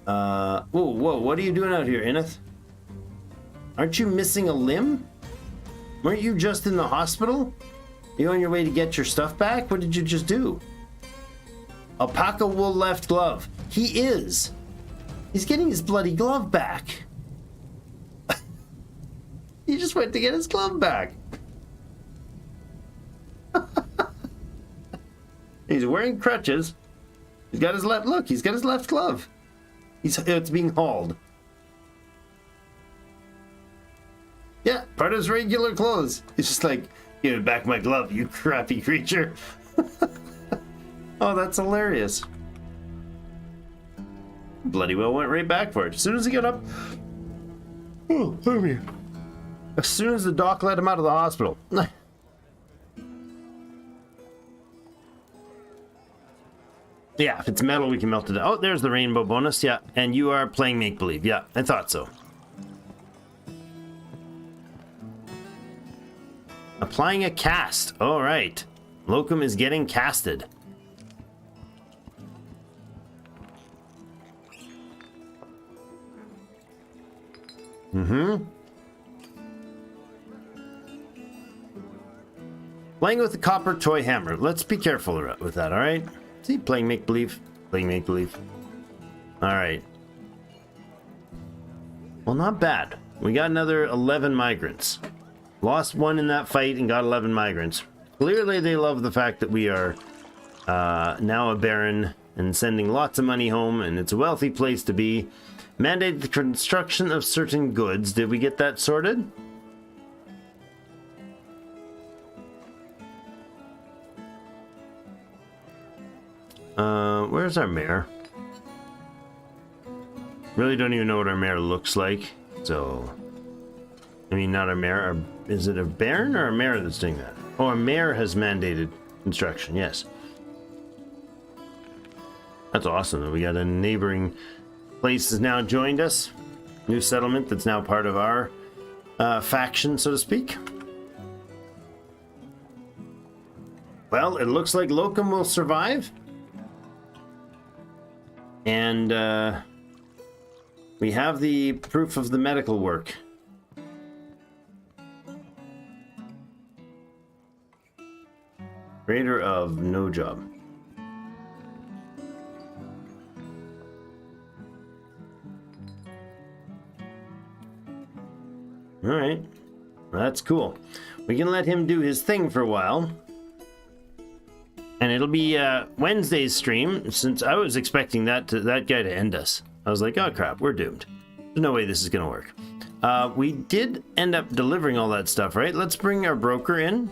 Whoa, what are you doing out here, Ineth? Aren't you missing a limb? Weren't you just in the hospital? Are you on your way to get your stuff back? What did you just do? Alpaca wool left glove. He is. He's getting his bloody glove back. He just went to get his glove back. He's wearing crutches. He's got his left, look, he's got his left glove. It's being hauled. Yeah, part of his regular clothes. He's just like, give me back my glove, you crappy creature. Oh, that's hilarious. Bloody well went right back for it. As soon as he got up, oh, let me. As soon as the doc let him out of the hospital. Yeah, if it's metal, we can melt it. Oh, there's the rainbow bonus. Yeah, and you are playing make-believe. Yeah, I thought so. Applying a cast. All right. Locum is getting casted. Playing with the copper toy hammer. Let's be careful with that, all right? See, playing make-believe. Playing make-believe. All right. Well, not bad. We got another 11 migrants. Lost one in that fight and got 11 migrants. Clearly, they love the fact that we are now a baron and sending lots of money home, and it's a wealthy place to be. Mandate the construction of certain goods. Did we get that sorted? Where's our mayor? Really don't even know what our mayor looks like. So, I mean, not our mayor. Is it a baron or a mayor that's doing that? Oh, our mayor has mandated construction. Yes. That's awesome that we got a neighboring place has now joined us. New settlement that's now part of our faction, so to speak. Well, it looks like Locum will survive. And we have the proof of the medical work. Creator of no job. All right, that's cool. We can let him do his thing for a while. And it'll be Wednesday's stream, since I was expecting that guy to end us. I was like, oh crap, we're doomed. There's no way this is gonna work. We did end up delivering all that stuff, right? Let's bring our broker in,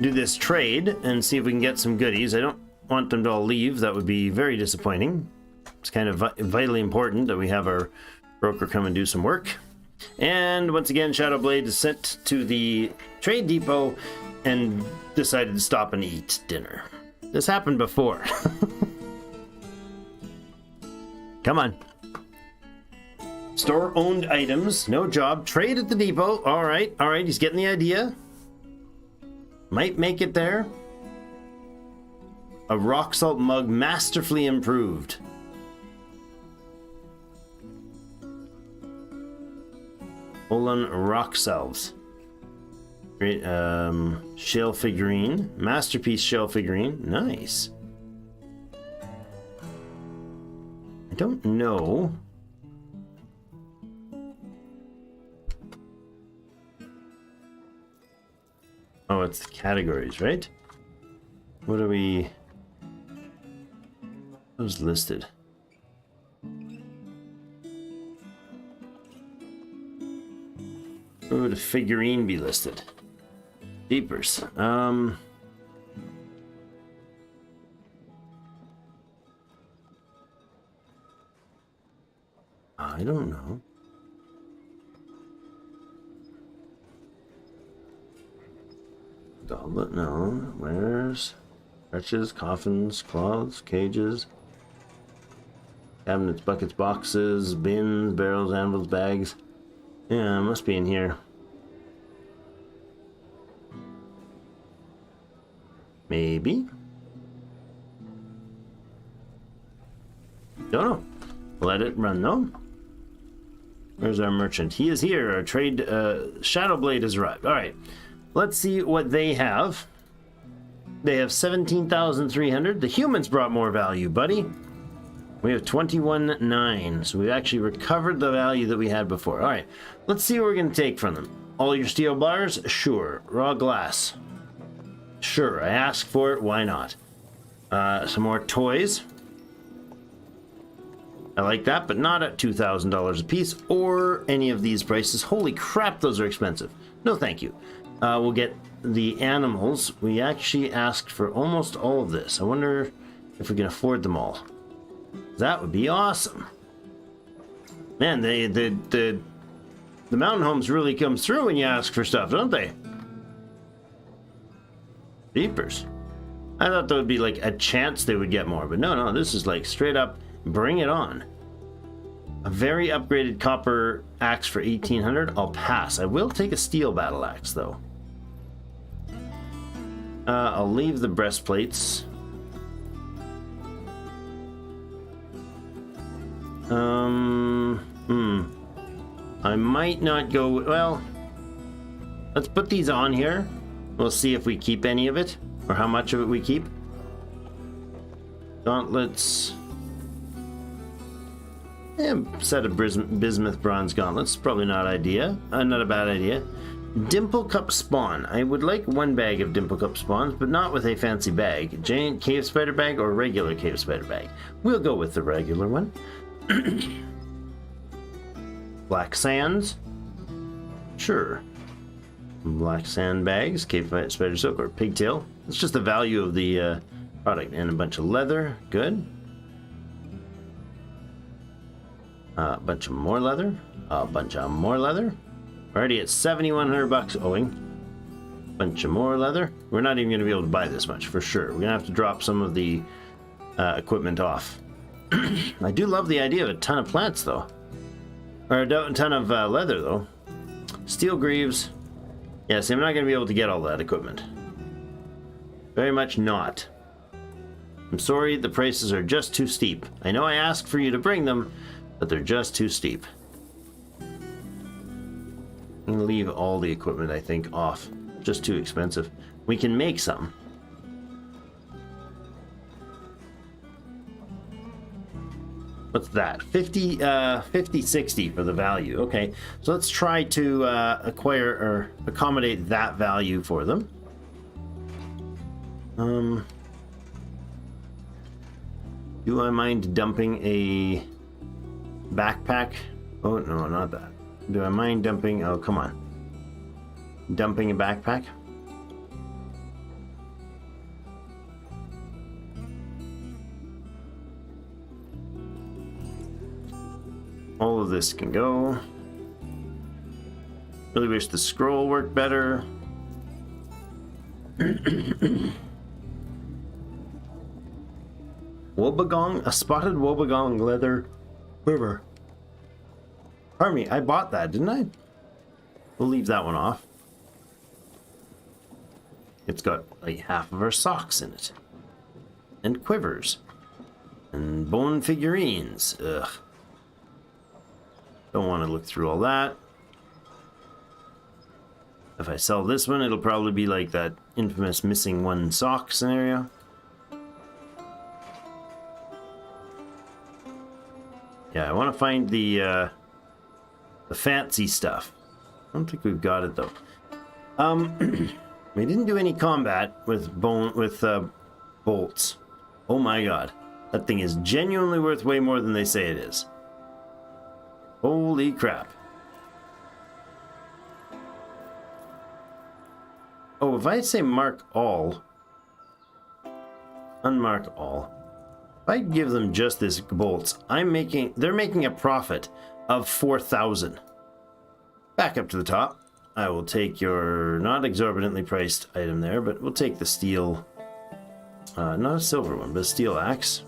do this trade, and see if we can get some goodies. I don't want them to all leave. That would be very disappointing. It's kind of vitally important that we have our broker come and do some work. And once again, Shadowblade is sent to the trade depot and decided to stop and eat dinner. This happened before. Come on. Store-owned items, no job. Trade at the depot. All right, he's getting the idea. Might make it there. A rock salt mug masterfully improved. Olan rock salves. Great, shell figurine. Masterpiece shell figurine. Nice. I don't know. Oh, it's the categories, right? What are we... Who's listed? Where would a figurine be listed? Deepers. I don't know. Goblet, no. Wares, wretches, coffins, cloths, cages, cabinets, buckets, boxes, bins, barrels, anvils, bags. Yeah, it must be in here. Maybe. Don't know. Let it run though. Where's our merchant? He is here. Our trade Shadowblade has arrived. All right. Let's see what they have. They have 17,300. The humans brought more value, buddy. We have 21,900. So we've actually recovered the value that we had before. All right. Let's see what we're going to take from them. All your steel bars? Sure. Raw glass? Sure. I asked for it. Why not? Some more toys. I like that, but not at $2,000 a piece or any of these prices. Holy crap, those are expensive. No, thank you. We'll get the animals. We actually asked for almost all of this. I wonder if we can afford them all. That would be awesome. Man, the mountain homes really come through when you ask for stuff, don't they? Deepers. I thought there would be like a chance they would get more, but no, this is like straight up bring it on. A very upgraded copper axe for 1,800. I'll pass. I will take a steel battle axe though. I'll leave the breastplates. I might not go... Well, let's put these on here. We'll see if we keep any of it, or how much of it we keep. Gauntlets. Set of bismuth bronze gauntlets. Probably not not a bad idea. Dimple cup spawn. I would like one bag of dimple cup spawns, but not with a fancy bag. Giant cave spider bag or regular cave spider bag. We'll go with the regular one. Black sands. Sure. Black sand bags, cave spider silk or pigtail. It's just the value of the product. And a bunch of leather. Good. A bunch of more leather. A bunch of more leather. We're already at 7,100 bucks owing. Bunch of more leather. We're not even going to be able to buy this much for sure. We're going to have to drop some of the equipment off. I do love the idea of a ton of plants though. Or a ton of leather though. Steel greaves. Yes, I'm not going to be able to get all that equipment. Very much not. I'm sorry, the prices are just too steep. I know I asked for you to bring them, but they're just too steep. I'm going to leave all the equipment, I think, off. Just too expensive. We can make some. What's that? 60 for the value. Okay, so let's try to acquire or accommodate that value for them. Do I mind dumping a backpack? Oh, no, not that. Do I mind dumping... Oh, come on. Dumping a backpack? All of this can go. Really wish the scroll worked better. Wobbegong? A spotted wobbegong leather quiver. Pardon me, I bought that, didn't I? We'll leave that one off. It's got like half of our socks in it. And quivers. And bone figurines. Ugh. Don't want to look through all that. If I sell this one, it'll probably be like that infamous missing one sock scenario. Yeah, I want to find the fancy stuff. I don't think we've got it though. We didn't do any combat with bolts. Oh my god, that thing is genuinely worth way more than they say it is. Holy crap. Oh, if I say mark all, unmark all, if I give them just this bolts, they're making a profit of 4,000. Back up to the top. I will take your not exorbitantly priced item there, but we'll take the steel, not a silver one, but a steel axe.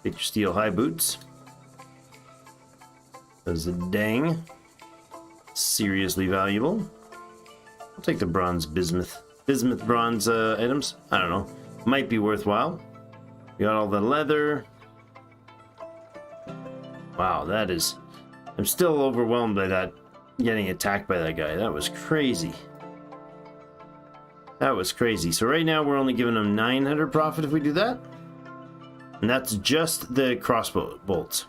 Take your steel high boots. Those are dang seriously valuable. I'll take the bronze bismuth bronze items. I don't know, might be worthwhile. We got all the leather. Wow, that is, I'm still overwhelmed by that, getting attacked by that guy. That was crazy. That was crazy. So right now we're only giving them 900 profit if we do that. And that's just the crossbow bolts.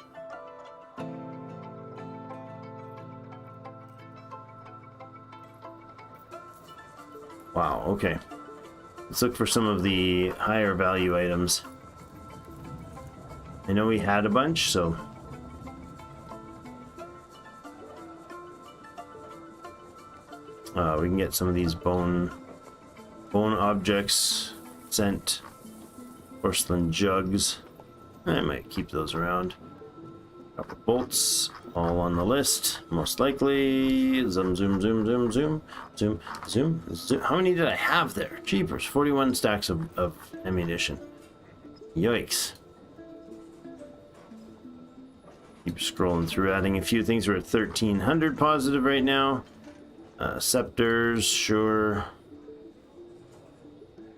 Wow, okay. Let's look for some of the higher value items. I know we had a bunch, so... we can get some of these bone objects sent. Porcelain jugs. I might keep those around. Copper bolts, all on the list, most likely. Zoom, zoom, zoom, zoom, zoom, zoom, zoom, zoom. How many did I have there? Jeepers, 41 stacks of ammunition. Yikes. Keep scrolling through, adding a few things. We're at 1,300 positive right now. Scepters, sure.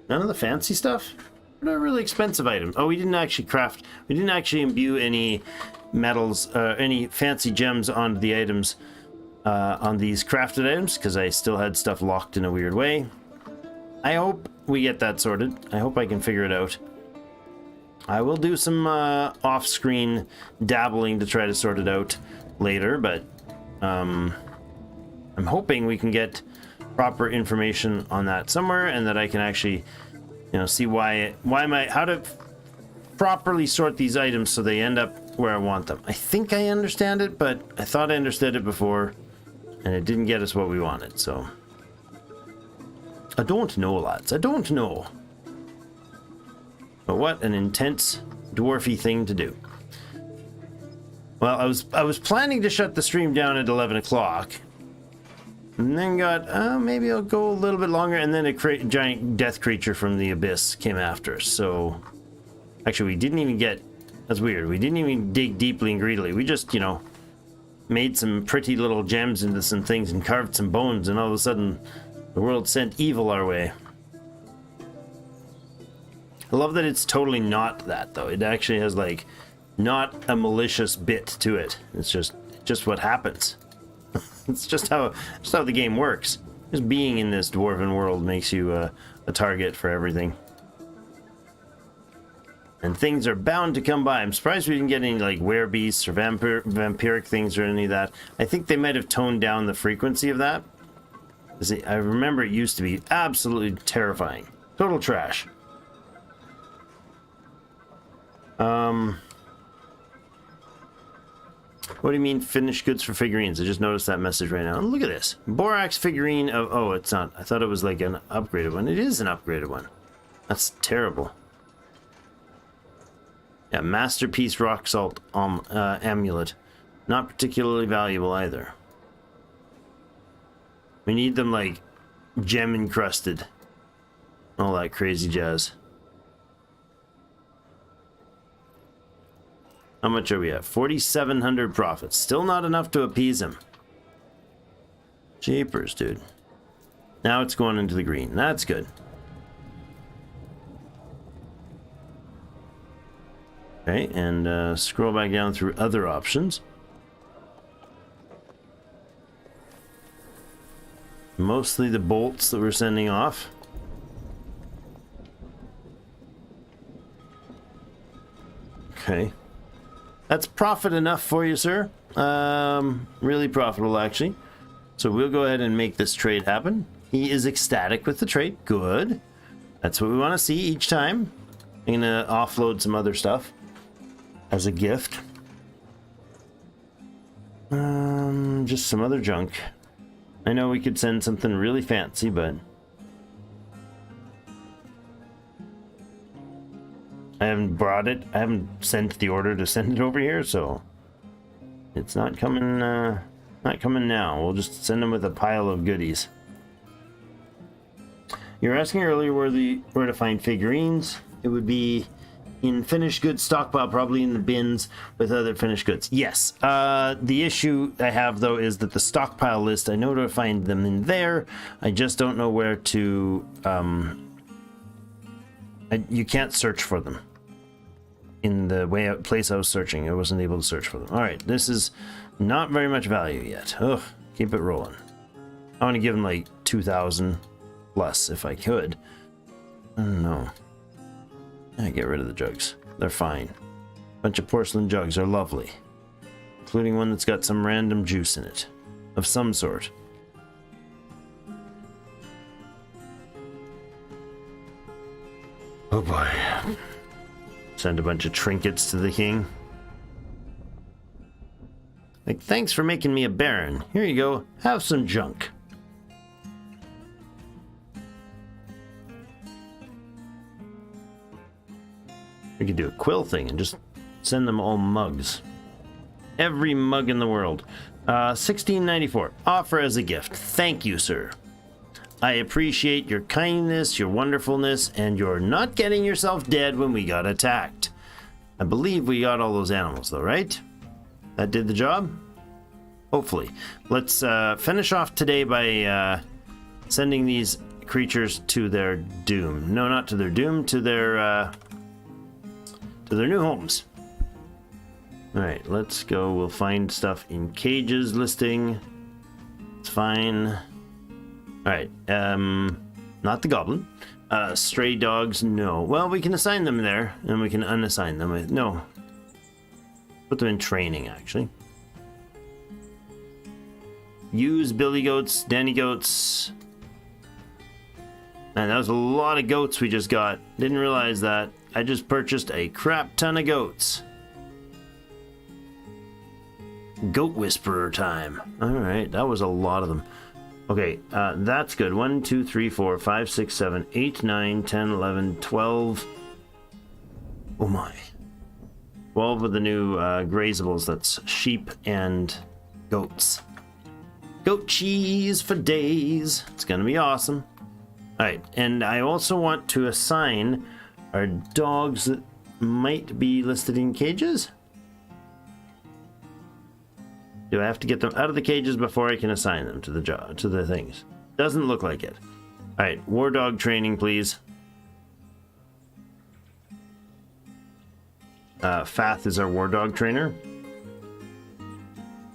None of the fancy stuff? They're really expensive items. Oh, we didn't actually imbue any metals, any fancy gems on the items, on these crafted items, because I still had stuff locked in a weird way. I hope we get that sorted. I hope I can figure it out. I will do some off-screen dabbling to try to sort it out later, but I'm hoping we can get proper information on that somewhere, and that I can actually, you know, see how to properly sort these items so they end up where I want them. I think I understand it, but I thought I understood it before, and it didn't get us what we wanted, so... I don't know, lads. I don't know. But what an intense, dwarfy thing to do. Well, I was planning to shut the stream down at 11 o'clock, and then got, maybe I'll go a little bit longer, and then a giant death creature from the abyss came after us, so... Actually, we didn't even get... That's weird. We didn't even dig deeply and greedily. We just, you know, made some pretty little gems into some things and carved some bones, and all of a sudden, the world sent evil our way. I love that it's totally not that, though. It actually has, like, not a malicious bit to it. It's just what happens. It's just how the game works. Just being in this dwarven world makes you a target for everything. And things are bound to come by. I'm surprised we didn't get any, like, werebeasts or vampiric things or any of that. I think they might have toned down the frequency of that. I remember it used to be absolutely terrifying. Total trash. What do you mean finished goods for figurines? I just noticed that message right now. Look at this. Borax figurine of... Oh, it's not. I thought it was like an upgraded one. It is an upgraded one. That's terrible. Yeah, masterpiece rock salt amulet. Not particularly valuable either. We need them, like, gem encrusted. All that crazy jazz. How much are we at? 4,700 profits. Still not enough to appease him. Jeepers, dude. Now it's going into the green. That's good. Okay, and scroll back down through other options. Mostly the bolts that we're sending off. Okay. That's profit enough for you, sir. Really profitable, actually. So we'll go ahead and make this trade happen. He is ecstatic with the trade. Good. That's what we want to see each time. I'm going to offload some other stuff as a gift. Just some other junk. I know we could send something really fancy, but I haven't brought it. I haven't sent the order to send it over here, so it's not coming. Not coming now. We'll just send them with a pile of goodies. You were asking earlier where to find figurines. It would be in finished goods stockpile, probably in the bins with other finished goods. Yes. The issue I have, though, is that the stockpile list, I know where to find them in there. I just don't know where to... you can't search for them. In the place I was searching, I wasn't able to search for them. All right, this is not very much value yet. Ugh, keep it rolling. I want to give them like 2,000 plus if I could. I don't know. I get rid of the jugs. They're fine. Bunch of porcelain jugs are lovely, including one that's got some random juice in it, of some sort. Oh boy. Send a bunch of trinkets to the king. Like, thanks for making me a baron. Here you go. Have some junk. We could do a quill thing and just send them all mugs. Every mug in the world. 1694. Offer as a gift. Thank you, sir. I appreciate your kindness, your wonderfulness, and your not getting yourself dead when we got attacked. I believe we got all those animals, though, right? That did the job? Hopefully. Let's finish off today by sending these creatures to their doom. No, not to their doom, to their new homes. All right, let's go. We'll find stuff in cages listing. It's fine. All right, not the goblin. Stray dogs, no. Well, we can assign them there, and we can unassign them. No. Put them in training, actually. Use billy goats, Danny goats. Man, that was a lot of goats we just got. Didn't realize that. I just purchased a crap ton of goats. Goat whisperer time. All right, that was a lot of them. Okay, that's good. 1, 2, 3, 4, 5, 6, 7, 8, 9, 10, 11, 12. Oh my. 12 of the new grazables. That's sheep and goats. Goat cheese for days. It's going to be awesome. All right, and I also want to assign our dogs that might be listed in cages. Do I have to get them out of the cages before I can assign them to the job, to the things? Doesn't look like it. All right, war dog training, please. Fath is our war dog trainer.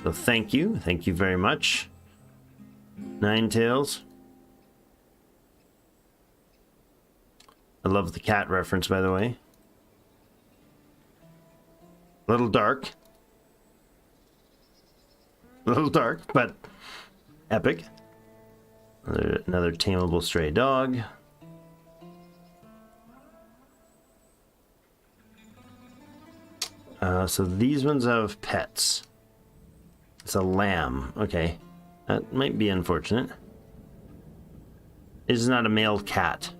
So thank you very much. Nine Tails. I love the cat reference, by the way. A little dark, but epic. Another tameable stray dog. So these ones have pets. It's a lamb. Okay, that might be unfortunate. It is not a male cat.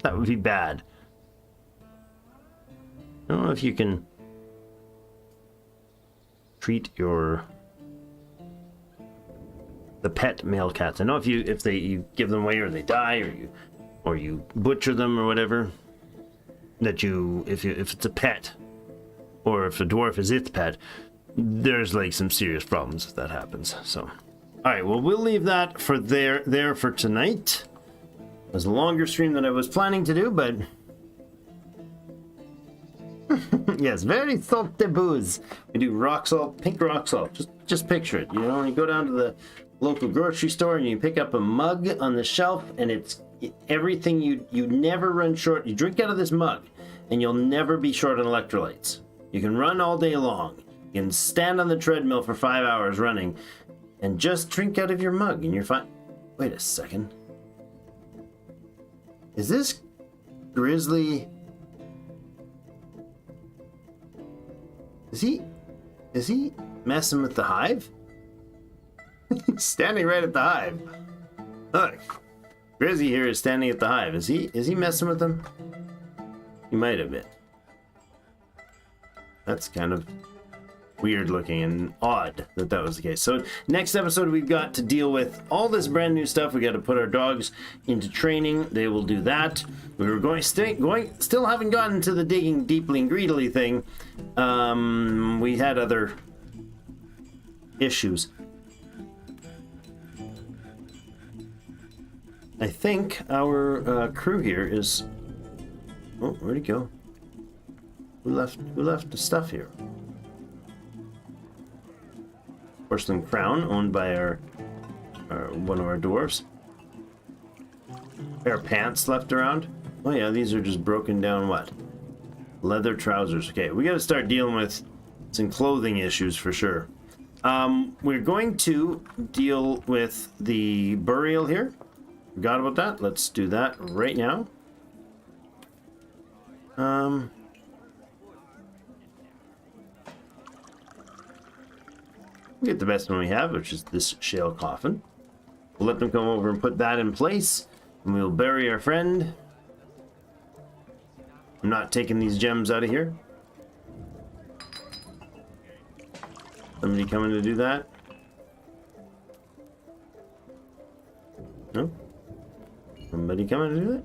That would be bad. I don't know if you can treat the pet male cats. I know if you give them away or they die or you butcher them or whatever, that if it's a pet or if a dwarf is its pet, there's like some serious problems if that happens. So, all right, well, we'll leave that for there for tonight. It was a longer stream than I was planning to do, but yes, very salty booze. We do rock salt, pink rock salt. Just picture it. You know, when you go down to local grocery store and you pick up a mug on the shelf, and it's everything you never run short. You drink out of this mug and you'll never be short on electrolytes. You can run all day long. You can stand on the treadmill for 5 hours running and just drink out of your mug and you're fine. Wait a second. Is this grizzly? Is he messing with the hive? Standing right at the hive. Look, Grizzly here is standing at the hive. Is he messing with them? He might have been. That's kind of weird looking and odd that was the case. So next episode we've got to deal with all this brand new stuff. We got to put our dogs into training. They will do that. We were still haven't gotten to the digging deeply and greedily thing. We had other issues. I think our crew here is... Oh, where'd he go? Who left the stuff here? Porcelain crown owned by our one of our dwarves. Pair of pants left around. Oh yeah, these are just broken down what? Leather trousers. Okay, we got to start dealing with some clothing issues for sure. We're going to deal with the burial here. Forgot about that. Let's do that right now. We get the best one we have, which is this shale coffin. We'll let them come over and put that in place, and we'll bury our friend. I'm not taking these gems out of here. Somebody coming to do that? No? Somebody coming to do it?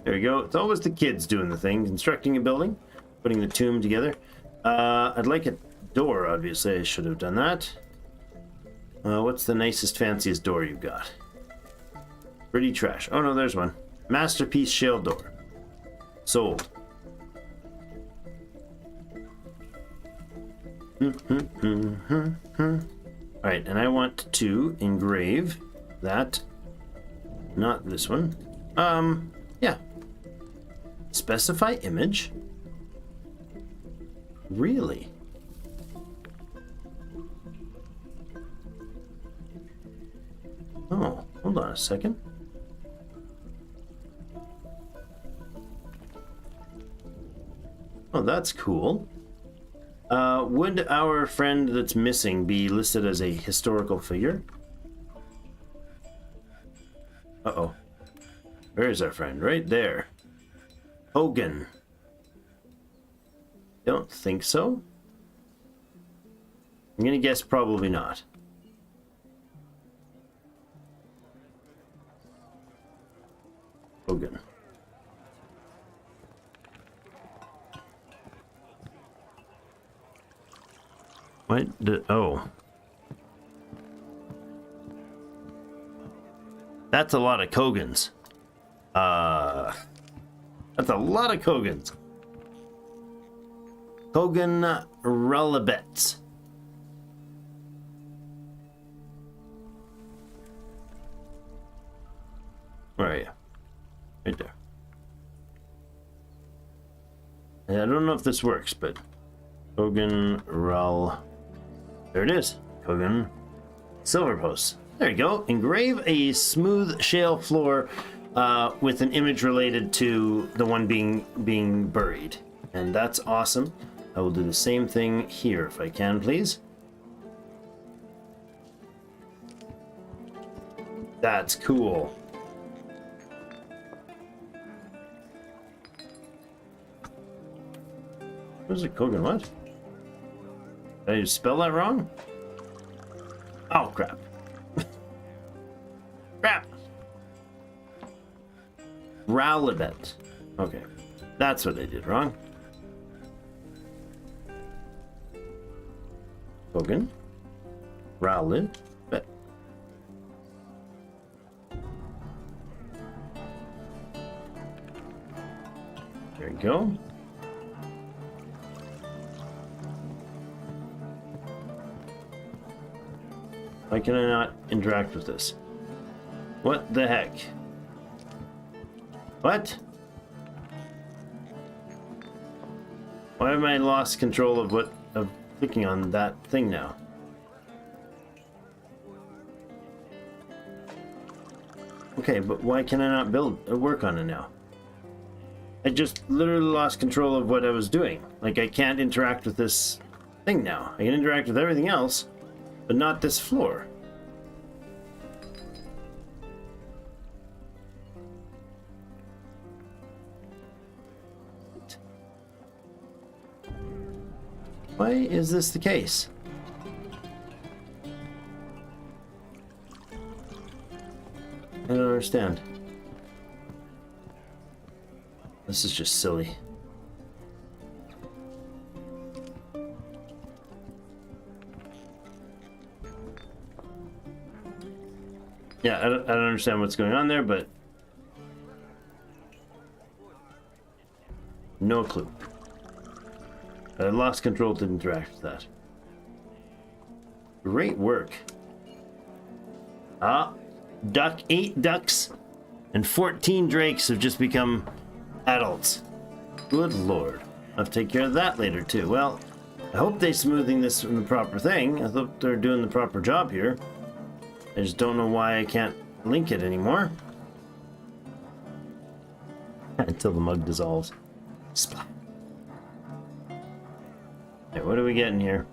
There we go. It's always the kids doing the thing. Constructing a building. Putting the tomb together. I'd like a door, obviously. I should have done that. What's the nicest, fanciest door you've got? Pretty trash. Oh no, there's one. Masterpiece shale door. Sold. Alright, and I want to engrave that. Not this one. Yeah. Specify image? Really? Oh, hold on a second. Oh, that's cool. Would our friend that's missing be listed as a historical figure? Uh-oh. Where is our friend? Right there. Hogan. Don't think so. I'm gonna guess probably not. Hogan. What did... Oh. That's a lot of Kogans. That's a lot of Kogans. Kogan Relibets. Where are you? Right there. And I don't know if this works, but Kogan Rel. There it is. Kogan Silver Posts. There you go. Engrave a smooth shale floor with an image related to the one being buried. And that's awesome. I will do the same thing here if I can, please. That's cool. What is it, Kogan? What? Did I just spell that wrong? Oh, crap. Crap. Ralibet. Okay. That's what I did wrong. Kogan. Ralibet. There you go. Why can I not interact with this? What the heck? What? Why have I lost control of clicking on that thing now? Okay, but why can I not work on it now? I just literally lost control of what I was doing. Like, I can't interact with this thing now. I can interact with everything else, but not this floor. Why is this the case? I don't understand. This is just silly. Yeah, I don't understand what's going on there, but no clue. I lost control to interact with that. Great work. Ah, 8 ducks and 14 drakes have just become adults. Good lord. I'll have to take care of that later too. Well, I hope they're smoothing this from the proper thing. I hope they're doing the proper job here. I just don't know why I can't link it anymore. Until the mug dissolves. Splat. Okay, what are we getting here?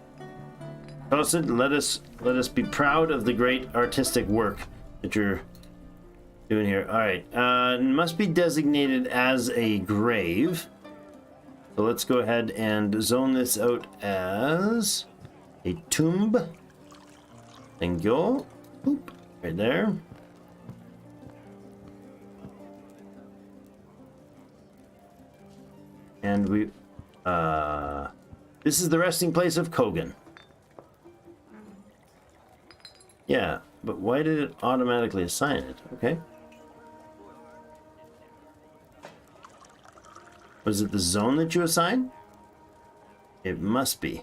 Toasted, let us be proud of the great artistic work that you're doing here. Alright, it must be designated as a grave. So let's go ahead and zone this out as a tomb. Thank you. Boop, right there. And we, this is the resting place of Kogan. Yeah, but why did it automatically assign it? Okay. Was it the zone that you assign? It must be.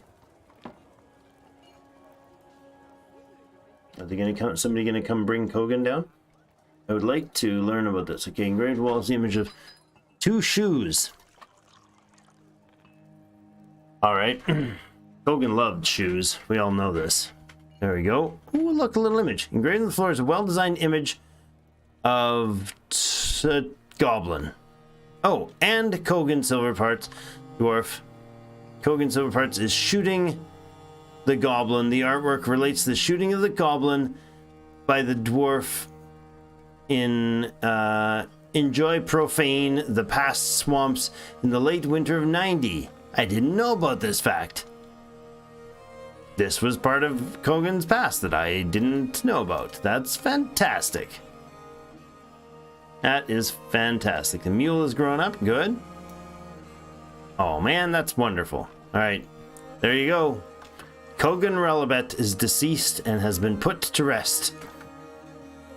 Are they gonna come? Somebody gonna come bring Kogan down? I would like to learn about this. Okay, engraved wall is the image of 2 shoes. All right. Kogan loved shoes. We all know this. There we go. Ooh, look, a little image. Engraved on the floor is a well-designed image of a goblin. Oh, and Kogan Silverparts, dwarf. Kogan Silverparts is shooting the goblin. The artwork relates to the shooting of the goblin by the dwarf in Enjoy Profane, the past swamps in the late winter of 90. I didn't know about this fact. This was part of Kogan's past that I didn't know about. That's fantastic. That is fantastic. The mule is growing up. Good. Oh man, that's wonderful. All right, there you go. Kogan Relibet is deceased and has been put to rest.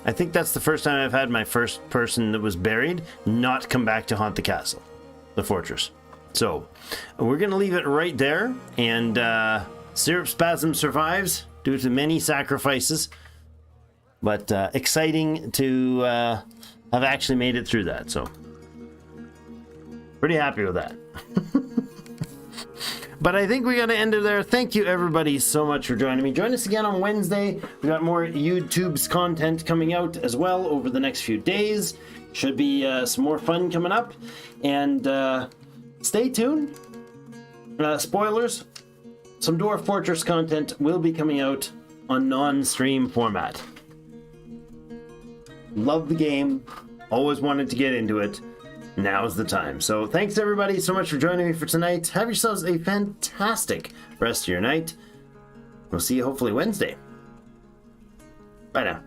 I think that's the first time I've had my first person that was buried not come back to haunt the castle, the fortress. So we're gonna leave it right there, and Syrupspasms survives due to many sacrifices, but exciting to have actually made it through that. So pretty happy with that. But I think we got to end it there. Thank you everybody so much for joining me. Join us again on Wednesday. We got more YouTube's content coming out as well over the next few days. Should be some more fun coming up, and stay tuned. Spoilers, some Dwarf Fortress content will be coming out on non-stream format. Love the game, always wanted to get into it. Now's the time. So thanks everybody so much for joining me for tonight. Have yourselves a fantastic rest of your night. We'll see you hopefully Wednesday. Bye now.